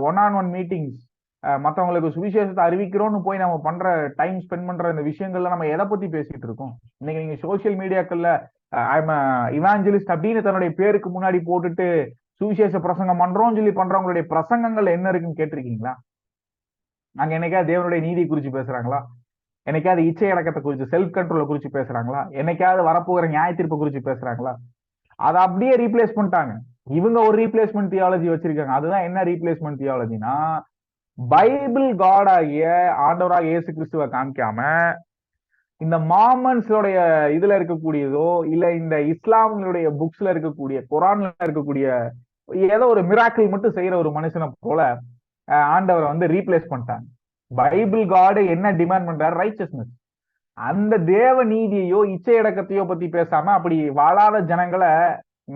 1-on-1 மீட்டிங்ஸ், மற்றவங்களுக்கு சுவிசேஷத்தை அறிவிக்கிறோம்னு போய் நம்ம பண்ற டைம் ஸ்பெண்ட் பண்ற இந்த விஷயங்கள்ல நம்ம எதை பத்தி பேசிட்டு இருக்கோம்? இன்னைக்கு நீங்க சோசியல் மீடியாக்கள்ல ஐம் இவாஞ்சலிஸ்ட் அப்படின்னு தன்னுடைய பேருக்கு முன்னாடி போட்டுட்டு சுவிசேஷ பிரசங்கம் பண்றோம்னு சொல்லி பண்றவங்களுடைய பிரசங்கங்கள் என்ன இருக்குன்னு கேட்டிருக்கீங்களா? நாங்க என்னைக்காவது தேவனுடைய நீதியை குறிச்சு பேசுறாங்களா? என்னைக்காவது இச்சை அடக்கத்தை குறிச்சு, செல்ஃப் கண்ட்ரோலை குறிச்சு பேசுறாங்களா? என்னைக்காவது வரப்போகிற நியாய தீர்ப்பை குறிச்சு பேசுறாங்களா? அதை அப்படியே ரீப்ளேஸ் பண்ணிட்டாங்க. இவங்க ஒரு ரீப்ளேஸ்மெண்ட் தியாலஜி வச்சிருக்காங்க. அதுதான் என்ன ரீப்ளேஸ்மெண்ட் தியாலஜினா, பைபிள் காட் ஆகிய ஆண்டவராக இயேசு கிறிஸ்துவை காமிக்காம இந்த மாமன்ஸோடைய இதுல இருக்கக்கூடியதோ இல்ல இந்த இஸ்லாமினுடைய புக்ஸ்ல இருக்கக்கூடிய, குரான்ல இருக்கக்கூடிய ஏதோ ஒரு மிராக்கிள் மட்டும் செய்யற ஒரு மனுஷனை போல ஆண்டவரை வந்து ரீப்ளேஸ் பண்ணிட்டாங்க. பைபிள் காடு என்ன டிமாண்ட் பண்றாரு? ரைச்சஸ்னஸ். அந்த தேவ நீதியையோ இச்சையடக்கத்தையோ பத்தி பேசாம அப்படி வாழாத ஜனங்களை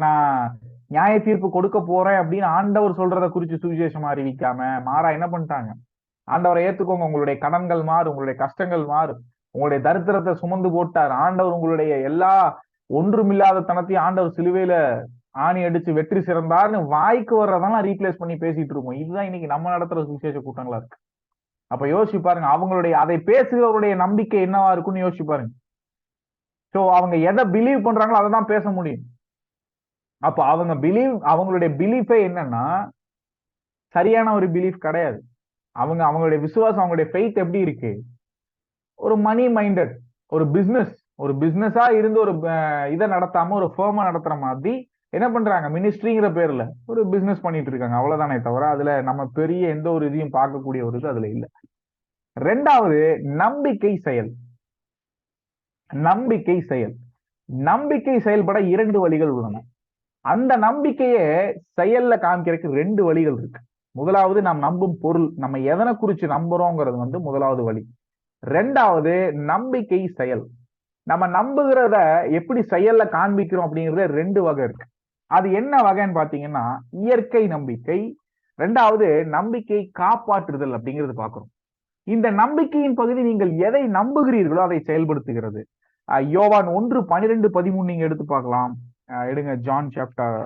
நான் நியாய தீர்ப்பு கொடுக்க போறேன் அப்படின்னு ஆண்டவர் சொல்றதை குறித்து சுவிசேஷமா அறிவிக்காம மாறா என்ன பண்ணிட்டாங்க? ஆண்டவரை ஏத்துக்கோங்க, உங்களுடைய கடன்கள் மாறு, உங்களுடைய கஷ்டங்கள் மாறு, உங்களுடைய தரித்திரத்தை சுமந்து போட்டார் ஆண்டவர், உங்களுடைய எல்லா ஒன்றுமில்லாத தனத்தையும் ஆண்டவர் சிலுவையில ஆணி அடிச்சு வெற்றி சிறந்தார்னு வாய்க்கு வர்றதெல்லாம் ரீப்ளேஸ் பண்ணி பேசிட்டு இருக்கோம். இதுதான் இன்னைக்கு நம்ம நடத்துற சுவிசேஷ கூட்டங்களா இருக்கு. அப்ப யோசிச்சு பாருங்க, அவங்களுடைய அதை பேசுகிறவருடைய நம்பிக்கை என்னவா இருக்கும்னு யோசிச்சு பாருங்க. சோ அவங்க எதை பிலீவ் பண்றாங்களோ அதை தான் பேச முடியும். அப்ப அவங்களுடைய பிலீஃபே என்னன்னா சரியான ஒரு பிலீஃப் கிடையாது. அவங்களுடைய விசுவாசம், அவங்களுடைய ஃபெய்த் எப்படி இருக்கு? ஒரு மணி மைண்டட், ஒரு பிசினஸா இருந்து ஒரு இதை நடத்தாம ஒரு ஃபேமா நடத்துற மாதிரி என்ன பண்றாங்க? மினிஸ்ட்ரிங்கிற பேர்ல ஒரு பிசினஸ் பண்ணிட்டு இருக்காங்க. அவ்வளவுதானே தவிர அதுல நம்ம பெரிய எந்த ஒரு இதையும் பார்க்கக்கூடிய ஒரு இது அதுல இல்ல. ரெண்டாவது, நம்பிக்கை செயல். நம்பிக்கை செயல்பட 2 வழிகள் உள்ளன. அந்த நம்பிக்கையை செயல்ல காமிக்கிறதுக்கு 2 வழிகள் இருக்கு. முதலாவது, நாம் நம்பும் பொருள், நம்ம எதனை குறிச்சு நம்புறோங்கிறது வந்து முதலாவது வழி. ரெண்டாவது, நம்பிக்கை செயல். நம்ம நம்புகிறத எப்படி செயல்ல காண்பிக்கிறோம் அப்படிங்கிறது 2 வகை இருக்கு. அது என்ன வகைன்னு பாத்தீங்கன்னா, இயற்கை நம்பிக்கை, ரெண்டாவது நம்பிக்கை காப்பாற்றுதல் அப்படிங்கிறது பாக்குறோம். இந்த நம்பிக்கையின் பகுதி நீங்கள் எதை நம்புகிறீர்களோ அதை செயல்படுத்துகிறது. யோவான் 1:12-13 நீங்க எடுத்து பார்க்கலாம். எடுங்க, ஜான் சாப்டர்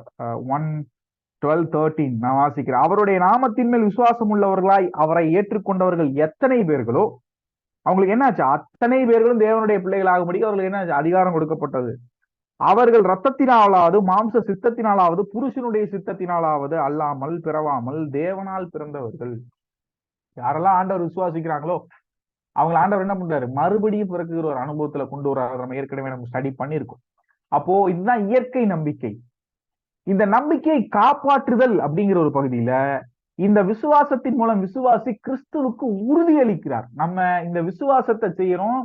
1:12-13 நான் வாசிக்கிறேன். அவருடைய நாமத்தின் மேல் விசுவாசம் உள்ளவர்களாய் அவரை ஏற்றுக்கொண்டவர்கள் எத்தனை பேர்களோ அவங்களுக்கு என்னாச்சு? அத்தனை பேர்களும் தேவனுடைய பிள்ளைகளாகும்படி அவர்களுக்கு என்ன அதிகாரம் கொடுக்கப்பட்டது. அவர்கள் ரத்தத்தினாலாவது மாம்ச சித்தத்தினாலாவது புருஷனுடைய சித்தத்தினாலாவது அல்லாமல் பிறவாமல் தேவனால் பிறந்தவர்கள். யாரெல்லாம் ஆண்டவர் விசுவாசிக்கிறாங்களோ அவங்களை ஆண்டவர் என்ன பண்றாரு? மறுபடியும் பிறக்குகிற ஒரு அனுபவத்துல கொண்டு வர்றாரு. நம்ம ஏற்கனவே நம்ம ஸ்டடி பண்ணியிருக்கோம். அப்போ இதுதான் இயற்கை நம்பிக்கை. இந்த நம்பிக்கையை காப்பாற்றுதல் அப்படிங்கிற ஒரு பகுதியில இந்த விசுவாசத்தின் மூலம் விசுவாசி கிறிஸ்துவுக்கு உறுதியளிக்கிறார். நம்ம இந்த விசுவாசத்தை செய்யறோம்,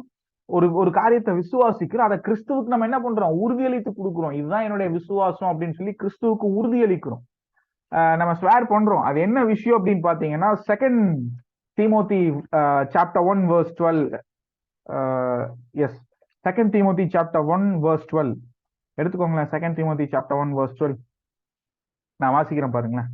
ஒரு காரியத்தை விசுவாசிக்கிறோம், அதை கிறிஸ்துவுக்கு நம்ம என்ன பண்றோம்? உறுதியளித்து கொடுக்குறோம். இதுதான் என்னுடைய விசுவாசம் அப்படின்னு சொல்லி கிறிஸ்துவுக்கு உறுதியளிக்கிறோம். நம்ம ஸ்வேர் பண்றோம். அது என்ன விஷயம் அப்படின்னு பாத்தீங்கன்னா, 2 Timothy chapter 1:12. Yes, 2 Timothy chapter 1:12 எடுத்துக்கோங்களேன். 2 தீமோத்தி சாப்டர் 1:12 நான் வாசிக்கிறேன் பாருங்களேன்.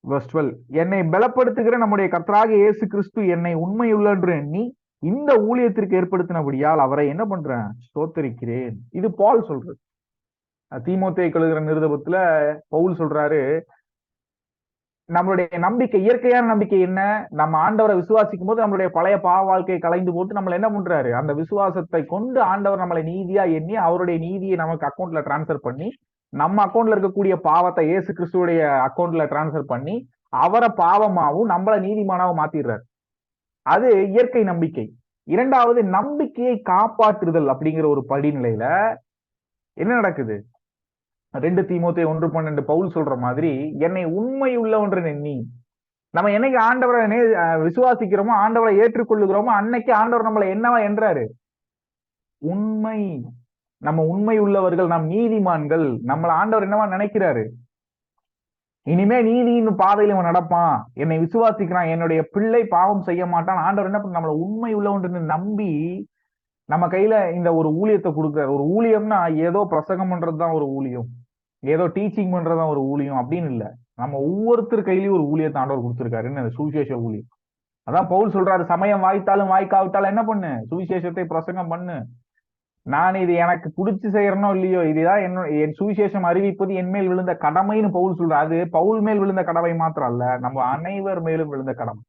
verse 12, என்னை பலப்படுத்துகிற நம்முடைய கர்த்தராகிய இயேசு கிறிஸ்து என்னை உண்மையுள்ள என்று எண்ணி இந்த ஊழியத்திற்கு ஏற்படுத்தினபடியால் அவரை என்ன பண்றேன்? ஸ்தோத்தரிக்கிறேன். இது பால் சொல்றது. தீமோத்தேயுக்கு எழுதுகிற நிருபத்துல பவுல் சொல்றாரு, நம்மளுடைய நம்பிக்கை, இயற்கையான நம்பிக்கை என்ன? நம்ம ஆண்டவரை விசுவாசிக்கும் போது நம்மளுடைய பழைய பாவ வாழ்க்கையை கலைந்து போட்டு நம்மளை என்ன பண்றாரு? அந்த விசுவாசத்தை கொண்டு ஆண்டவர் நம்மளை நீதியா எண்ணி அவருடைய நீதியை நமக்கு அக்கௌண்ட்ல டிரான்ஸ்பர் பண்ணி நம்ம அக்கௌண்ட்ல இருக்கக்கூடிய பாவத்தை இயேசு கிறிஸ்துடைய அக்கௌண்ட்ல டிரான்ஸ்பர் பண்ணி அவரை பாவமாவும் நம்மள நீதிமானாவும் மாத்திடுறாரு. அது இயற்கை நம்பிக்கை. இரண்டாவது, நம்பிக்கையை காப்பாற்றுதல் அப்படிங்கிற ஒரு படிநிலையில என்ன நடக்குது? 2 தீமோத்தேயு 1:12 பவுல் சொல்ற மாதிரி, என்னை உண்மை உள்ளவன்று எண்ணி, நம்ம என்னைக்கு ஆண்டவரை விசுவாசிக்கிறோமோ, ஆண்டவரை ஏற்றுக்கொள்ளுகிறோமோ, அன்னைக்கு ஆண்டவர் நம்மளை என்னவா என்றாரு? உண்மை. நம்ம உண்மை உள்ளவர்கள், நம் நீதிமான்கள். நம்மள ஆண்டவர் என்னவா நினைக்கிறாரு? இனிமே நீதியின் பாதையில இவன் நடப்பான், என்னை விசுவாசிக்கிறான், என்னுடைய பிள்ளை பாவம் செய்ய மாட்டான். ஆண்டவர் என்ன பண்ண? நம்மள உண்மை உள்ளவன்று நம்பி நம்ம கையில இந்த ஒரு ஊழியத்தை கொடுக்குறாரு. ஒரு ஊழியம்னா ஏதோ பிரசங்கம் பண்றதுதான் ஒரு ஊழியம், ஏதோ டீச்சிங் பண்றதுதான் ஒரு ஊழியம் அப்படின்னு இல்ல. நம்ம ஒவ்வொருத்தர் கையிலயும் ஒரு ஊழியத்தை ஆண்டவர் கொடுத்திருக்காரு. என்ன? சுவிசேஷ ஊழியம். அதான் பவுல் சொல்றாரு, சமயம் வாய்த்தாலும் வாய்க்காவிட்டாலும் என்ன பண்ணு? சுவிசேஷத்தை பிரசங்கம் பண்ணு. நான் இது எனக்கு பிடிச்சு செய்யறனோ இல்லையோ, இதுதான் என் சுவிசேஷம் அறிவிப்பது என் மேல் விழுந்த கடமைன்னு பவுல் சொல்றாரு. அது பவுல் மேல் விழுந்த கடமை மாத்திரம் அல்ல, நம்ம அனைவர் மேலும் விழுந்த கடமை.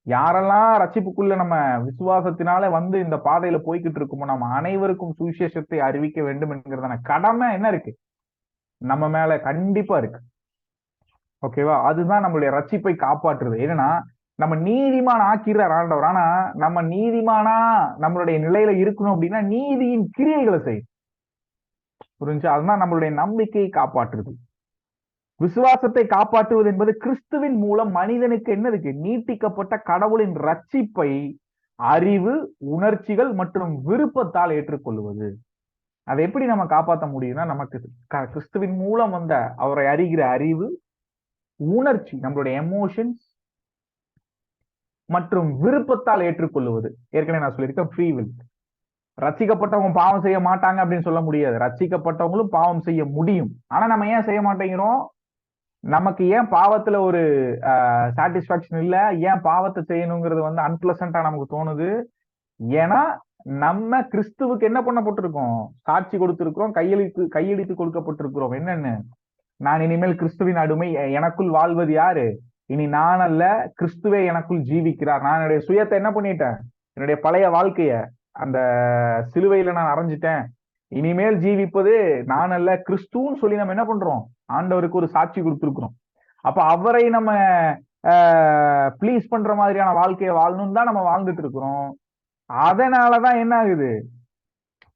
யாரெல்லாம் ரட்சிப்புக்குள்ள நம்ம விசுவாசத்தினால வந்து இந்த பாதையில போய்கிட்டு இருக்குமோ, நம்ம அனைவருக்கும் சுவிசேஷத்தை அறிவிக்க வேண்டும் என்கிறதான கடமை என்ன இருக்கு? நம்ம மேல கண்டிப்பா இருக்கு. ஓகேவா? அதுதான் நம்மளுடைய ரட்சிப்பை காப்பாற்றுறது. என்னன்னா, நம்ம நீதிமான் ஆக்கிறார் ஆண்டவர். ஆனா நம்ம நீதிமானா நம்மளுடைய நிலையில இருக்கணும் அப்படின்னா நீதியின் கிரியைகளை செய்யும். புரிஞ்சு? அதுதான் நம்மளுடைய நம்பிக்கையை காப்பாற்றுறது. விசுவாசத்தை காப்பாற்றுவது என்பது கிறிஸ்துவின் மூலம் மனிதனுக்கு என்ன இருக்கு? நீட்டிக்கப்பட்ட கடவுளின் ரட்சிப்பை அறிவு, உணர்ச்சிகள் மற்றும் விருப்பத்தால் ஏற்றுக்கொள்வது. அதை எப்படி நம்ம காப்பாற்ற முடியும்னா, நமக்கு கிறிஸ்துவின் மூலம் வந்த அவரை அறிகிற அறிவு, உணர்ச்சி, நம்மளுடைய எமோஷன்ஸ் மற்றும் விருப்பத்தால் ஏற்றுக்கொள்வது. ஏற்கனவே நான் சொல்லியிருக்கேன் ஃப்ரீ வில். ரட்சிக்கப்பட்டவங்க பாவம் செய்ய மாட்டாங்க அப்படின்னு சொல்ல முடியாது. ரட்சிக்கப்பட்டவங்களும் பாவம் செய்ய முடியும். ஆனா நம்ம ஏன் செய்ய மாட்டேங்கிறோம்? நமக்கு ஏன் பாவத்துல ஒரு சாட்டிஸ்பாக்சன் இல்ல, ஏன் பாவத்தை செய்யணுங்கிறது வந்து அன்பிளசண்டா நமக்கு தோணுது? ஏன்னா நம்ம கிறிஸ்துவுக்கு என்ன பண்ணப்பட்டிருக்கோம்? சாட்சி கொடுத்திருக்கிறோம், கையெழுத்து கொடுக்கப்பட்டிருக்கிறோம். என்னன்னு? நான் இனிமேல் கிறிஸ்துவின் அடிமை, எனக்குள் வாழ்வது யாரு? இனி நான் அல்ல, கிறிஸ்துவே எனக்குள் ஜீவிக்கிறார். நான் என்னுடைய சுயத்தை என்ன பண்ணிட்டேன்? என்னுடைய பழைய வாழ்க்கைய அந்த சிலுவையில நான் அரைஞ்சிட்டேன். இனிமேல் ஜீவிப்பது நான் அல்ல, கிறிஸ்துன்னு சொல்லி நம்ம என்ன பண்றோம்? ஆண்டவருக்கு ஒரு சாட்சி கொடுத்திருக்கிறோம். அப்ப அவரை நம்ம ப்ளீஸ் பண்ற மாதிரியான வாழ்க்கையை வாழணும் தான் நம்ம வாழ்ந்துட்டு இருக்கிறோம். அதனாலதான் என்ன ஆகுது?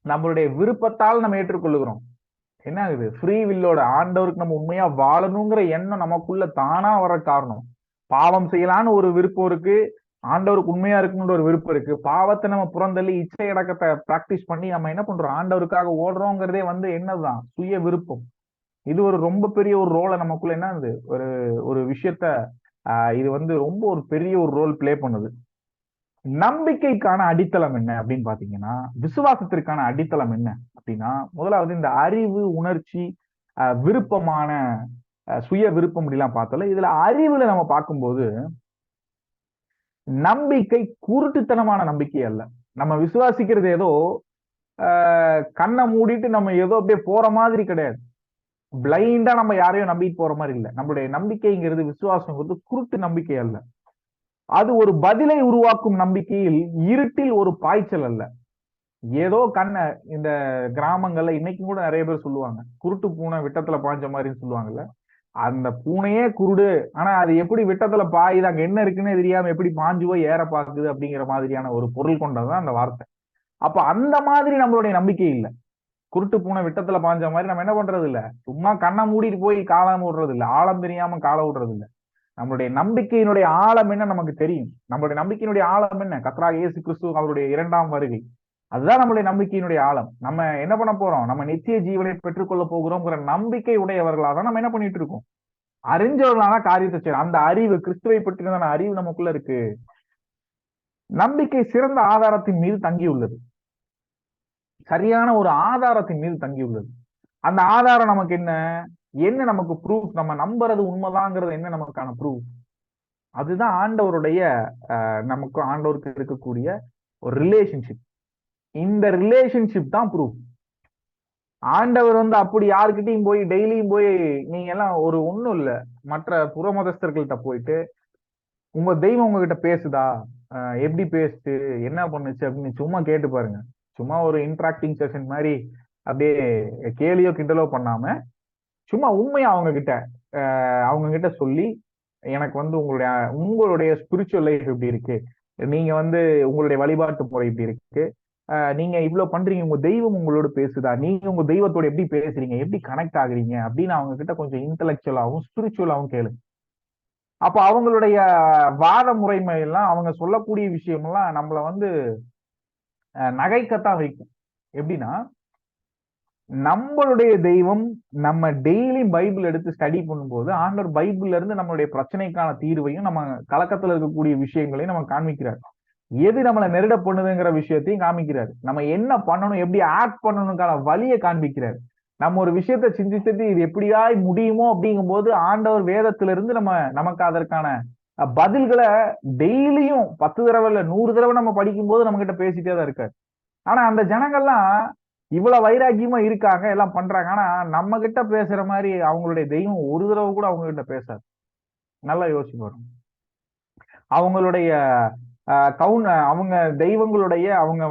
நம்மளுடைய விருப்பத்தால் நம்ம ஏற்றுக்கொள்ளுகிறோம். என்ன ஆகுது? ஃப்ரீ வில்லோட ஆண்டவருக்கு நம்ம உண்மையா வாழணுங்கிற எண்ணம் நமக்குள்ள தானா வர காரணம். பாவம் செய்யலான்னு ஒரு விருப்பம் இருக்கு, ஆண்டவருக்கு உண்மையா இருக்கணும்ன்ற ஒரு விருப்பம் இருக்கு. பாவத்தை நம்ம புறந்தள்ளி இச்சை அடக்கத்தை பிராக்டிஸ் பண்ணி நம்ம என்ன பண்றோம்? ஆண்டவருக்காக ஓடுறோங்கிறதே வந்து என்னதான்? சுய விருப்பம். இது ஒரு ரொம்ப பெரிய ஒரு ரோலை நமக்குள்ள என்ன ஆகுது? ஒரு ஒரு விஷயத்த இது வந்து ரொம்ப ஒரு பெரிய ஒரு ரோல் பிளே பண்ணுது. நம்பிக்கைக்கான அடித்தளம் என்ன அப்படின்னு பாத்தீங்கன்னா, விசுவாசத்திற்கான அடித்தளம் என்ன அப்படின்னா, முதலாவது இந்த அறிவு, உணர்ச்சி, விருப்பமான சுய விருப்பம் அப்படிலாம் பார்த்தோம்ல. இதுல அறிவுல நம்ம பார்க்கும்போது நம்பிக்கை குருட்டுத்தனமான நம்பிக்கை அல்ல. நம்ம விசுவாசிக்கிறது ஏதோ கண்ணை மூடிட்டு நம்ம ஏதோ அப்படியே போற மாதிரி கிடையாது. பிளைண்டா நம்ம யாரையும் நம்பிட்டு போற மாதிரி இல்லை. நம்மளுடைய நம்பிக்கைங்கிறது, விசுவாசங்கிறது குருட்டு நம்பிக்கை அல்ல. அது ஒரு பதிலை உருவாக்கும் நம்பிக்கையில் இருட்டில் ஒரு பாய்ச்சல் அல்ல. ஏதோ கண்ணை இந்த கிராமங்கள்ல இன்னைக்கும் கூட நிறைய பேர் சொல்லுவாங்க, குருட்டு பூனை விட்டத்துல பாய்ஞ்ச மாதிரின்னு சொல்லுவாங்கல்ல. அந்த பூனையே குருடு, ஆனா அது எப்படி விட்டத்துல பாயுது, அங்க என்ன இருக்குன்னு தெரியாம எப்படி பாஞ்சு போய் ஏற பாக்குது அப்படிங்கிற மாதிரியான ஒரு பொருள் கொண்டதுதான் அந்த வார்த்தை. அப்ப அந்த மாதிரி நம்மளுடைய நம்பிக்கை இல்லை. குருட்டு பூனை விட்டத்துல பாஞ்ச மாதிரி நம்ம என்ன பண்றது இல்ல, சும்மா கண்ணை மூடிட்டு போய் காலம் விடுறது இல்ல, ஆழம் தெரியாம காலை விடுறது இல்ல. நம்மளுடைய நம்பிக்கையினுடைய ஆழம் என்ன நமக்கு தெரியும். நம்மளுடைய நம்பிக்கையினுடைய ஆழம் என்ன? கர்த்தராகிய இயேசு கிறிஸ்து அவருடைய 2ஆம் வருகை. அதுதான் நம்மளுடைய நம்பிக்கையினுடைய ஆழம். நம்ம என்ன பண்ண போறோம்? நம்ம நித்திய ஜீவனை பெற்றுக்கொள்ள போகிறோம்ங்கிற நம்பிக்கை உடையவர்களாக தான் நம்ம என்ன பண்ணிட்டு இருக்கோம்? அறிஞ்சவர்களான காரியத்தை செய்யணும். அந்த அறிவு, கிறிஸ்துவை பற்றின அறிவு நமக்குள்ள இருக்கு. நம்பிக்கை சிறந்த ஆதாரத்தின் மீது தங்கியுள்ளது. சரியான ஒரு ஆதாரத்தின் மீது தங்கியுள்ளது. அந்த ஆதாரம் நமக்கு என்ன? என்ன நமக்கு ப்ரூஃப்? நம்ம நம்புறது உண்மைதாங்கிறது என்ன நமக்கான ப்ரூஃப்? அதுதான் ஆண்டவருடைய நமக்கு ஆண்டவருக்கு இருக்கக்கூடிய ஒரு ரிலேஷன்ஷிப். இந்த ரிலேஷன்ஷிப் தான் ப்ரூஃப். ஆண்டவர் வந்து அப்படி யாருக்கிட்டையும் போய் டெய்லியும் போய் நீங்க எல்லாம் ஒரு ஒண்ணும் இல்ல, மற்ற புறமதஸ்தர்கள்ட்ட போயிட்டு உங்க தெய்வம் உங்ககிட்ட பேசுதா, எப்படி பேசுச்சு, என்ன பண்ணுச்சு அப்படின்னு சும்மா கேட்டு பாருங்க. சும்மா ஒரு இன்ட்ராக்டிங் செஷன் மாதிரி அப்படியே கேலியோ கிண்டலோ பண்ணாம சும்மா உண்மையா அவங்க கிட்ட சொல்லி, எனக்கு வந்து உங்களுடைய ஸ்பிரிச்சுவல் லைஃப் எப்படி இருக்கு, நீங்க வந்து உங்களுடைய வழிபாட்டு முறை எப்படி இருக்கு, நீங்க இவ்வளவு பண்றீங்க, உங்க தெய்வம் உங்களோட பேசுதா, நீங்க உங்க தெய்வத்தோட எப்படி பேசுறீங்க, எப்படி கனெக்ட் ஆகுறீங்க அப்படின்னு அவங்க கிட்ட கொஞ்சம் இன்டலெக்சுவலாவும் ஸ்பிரிச்சுவலாவும் கேளுங்க. அப்ப அவங்களுடைய வாத முறைமை எல்லாம், அவங்க சொல்லக்கூடிய விஷயம் எல்லாம் நம்மள வந்து நகைக்கத்தான் வைக்கும். எப்படின்னா, நம்மளுடைய தெய்வம் நம்ம டெய்லி பைபிள் எடுத்து ஸ்டடி பண்ணும்போது ஆண்டவர் பைபிள்ல இருந்து நம்மளுடைய பிரச்சனைக்கான தீர்வையும், நம்ம கலக்கத்துல இருக்கக்கூடிய விஷயங்களையும் நம்ம காண்பிக்கிறார். எது நம்மளை நெருட பண்ணுதுங்கிற விஷயத்தையும் காமிக்கிறாரு. நம்ம என்ன பண்ணணும், எப்படி ஆக்ட் பண்ணணும்கான வழியை காண்பிக்கிறாரு. நம்ம ஒரு விஷயத்த சிந்திச்சுட்டு இது எப்படியாய் முடியுமோ அப்படிங்கும் போது ஆண்டவர் வேதத்திலிருந்து நமக்கு அதற்கான பதில்களை டெய்லியும் 10 தடவை இல்ல 100 தடவை நம்ம படிக்கும் போது நம்ம கிட்ட பேசிட்டே தான் இருக்காரு. ஆனா அந்த ஜனங்கள்லாம் இவ்வளவு வைராக்கியமா இருக்காங்க, எல்லாம் பண்றாங்க. ஆனா நம்ம கிட்ட பேசுற மாதிரி அவங்களுடைய தெய்வம் ஒரு தடவை கூட அவங்க கிட்ட பேசாது. நல்லா யோசிச்சு பாருங்க. அவங்களுடைய அவங்க தெய்வங்களுடைய அவங்க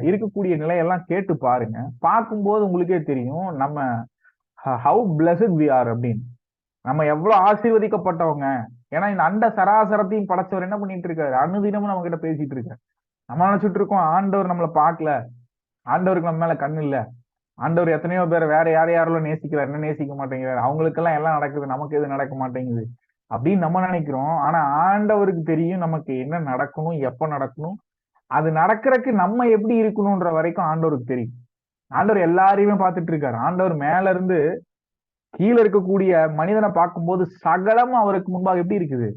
இருக்கக்கூடிய நிலையெல்லாம் கேட்டு பாருங்க. பார்க்கும்போது உங்களுக்கே தெரியும் நம்ம ஹவு பிளஸட் வி ஆர் அப்படின்னு. நம்ம எவ்வளவு ஆசீர்வதிக்கப்பட்டவங்க. ஏன்னா இந்த அண்ட சராசரத்தையும் படைச்சவர் என்ன பண்ணிட்டு இருக்காரு? அனுதினமும் நம்ம கிட்ட பேசிட்டு இருக்காரு. நம்ம நினைச்சிட்டு இருக்கோம் ஆண்டவர் நம்மளை பார்க்கல, ஆண்டவருக்கு நம்ம மேல கண்ணு இல்ல, ஆண்டவர் எத்தனையோ பேர் வேற யாரெல்லாம் நேசிக்கிறார், என்ன நேசிக்க மாட்டேங்கிறார், அவங்களுக்கெல்லாம் எல்லாம் நடக்குது, நமக்கு எது நடக்க மாட்டேங்குது அப்படின்னு நம்ம நினைக்கிறோம். ஆனா ஆண்டவருக்கு தெரியும் நமக்கு என்ன நடக்கணும், எப்ப நடக்கணும், அது நடக்கிறதுக்கு நம்ம எப்படி இருக்கணும்ன்ற வரைக்கும் ஆண்டவருக்கு தெரியும். ஆண்டவர் எல்லாரையுமே பார்த்துட்டு இருக்காரு. ஆண்டவர் மேல இருந்து கீழே இருக்கக்கூடிய மனிதனை பார்க்கும்போது சகலமும் அவருக்கு முன்பாக எப்படி இருக்குது?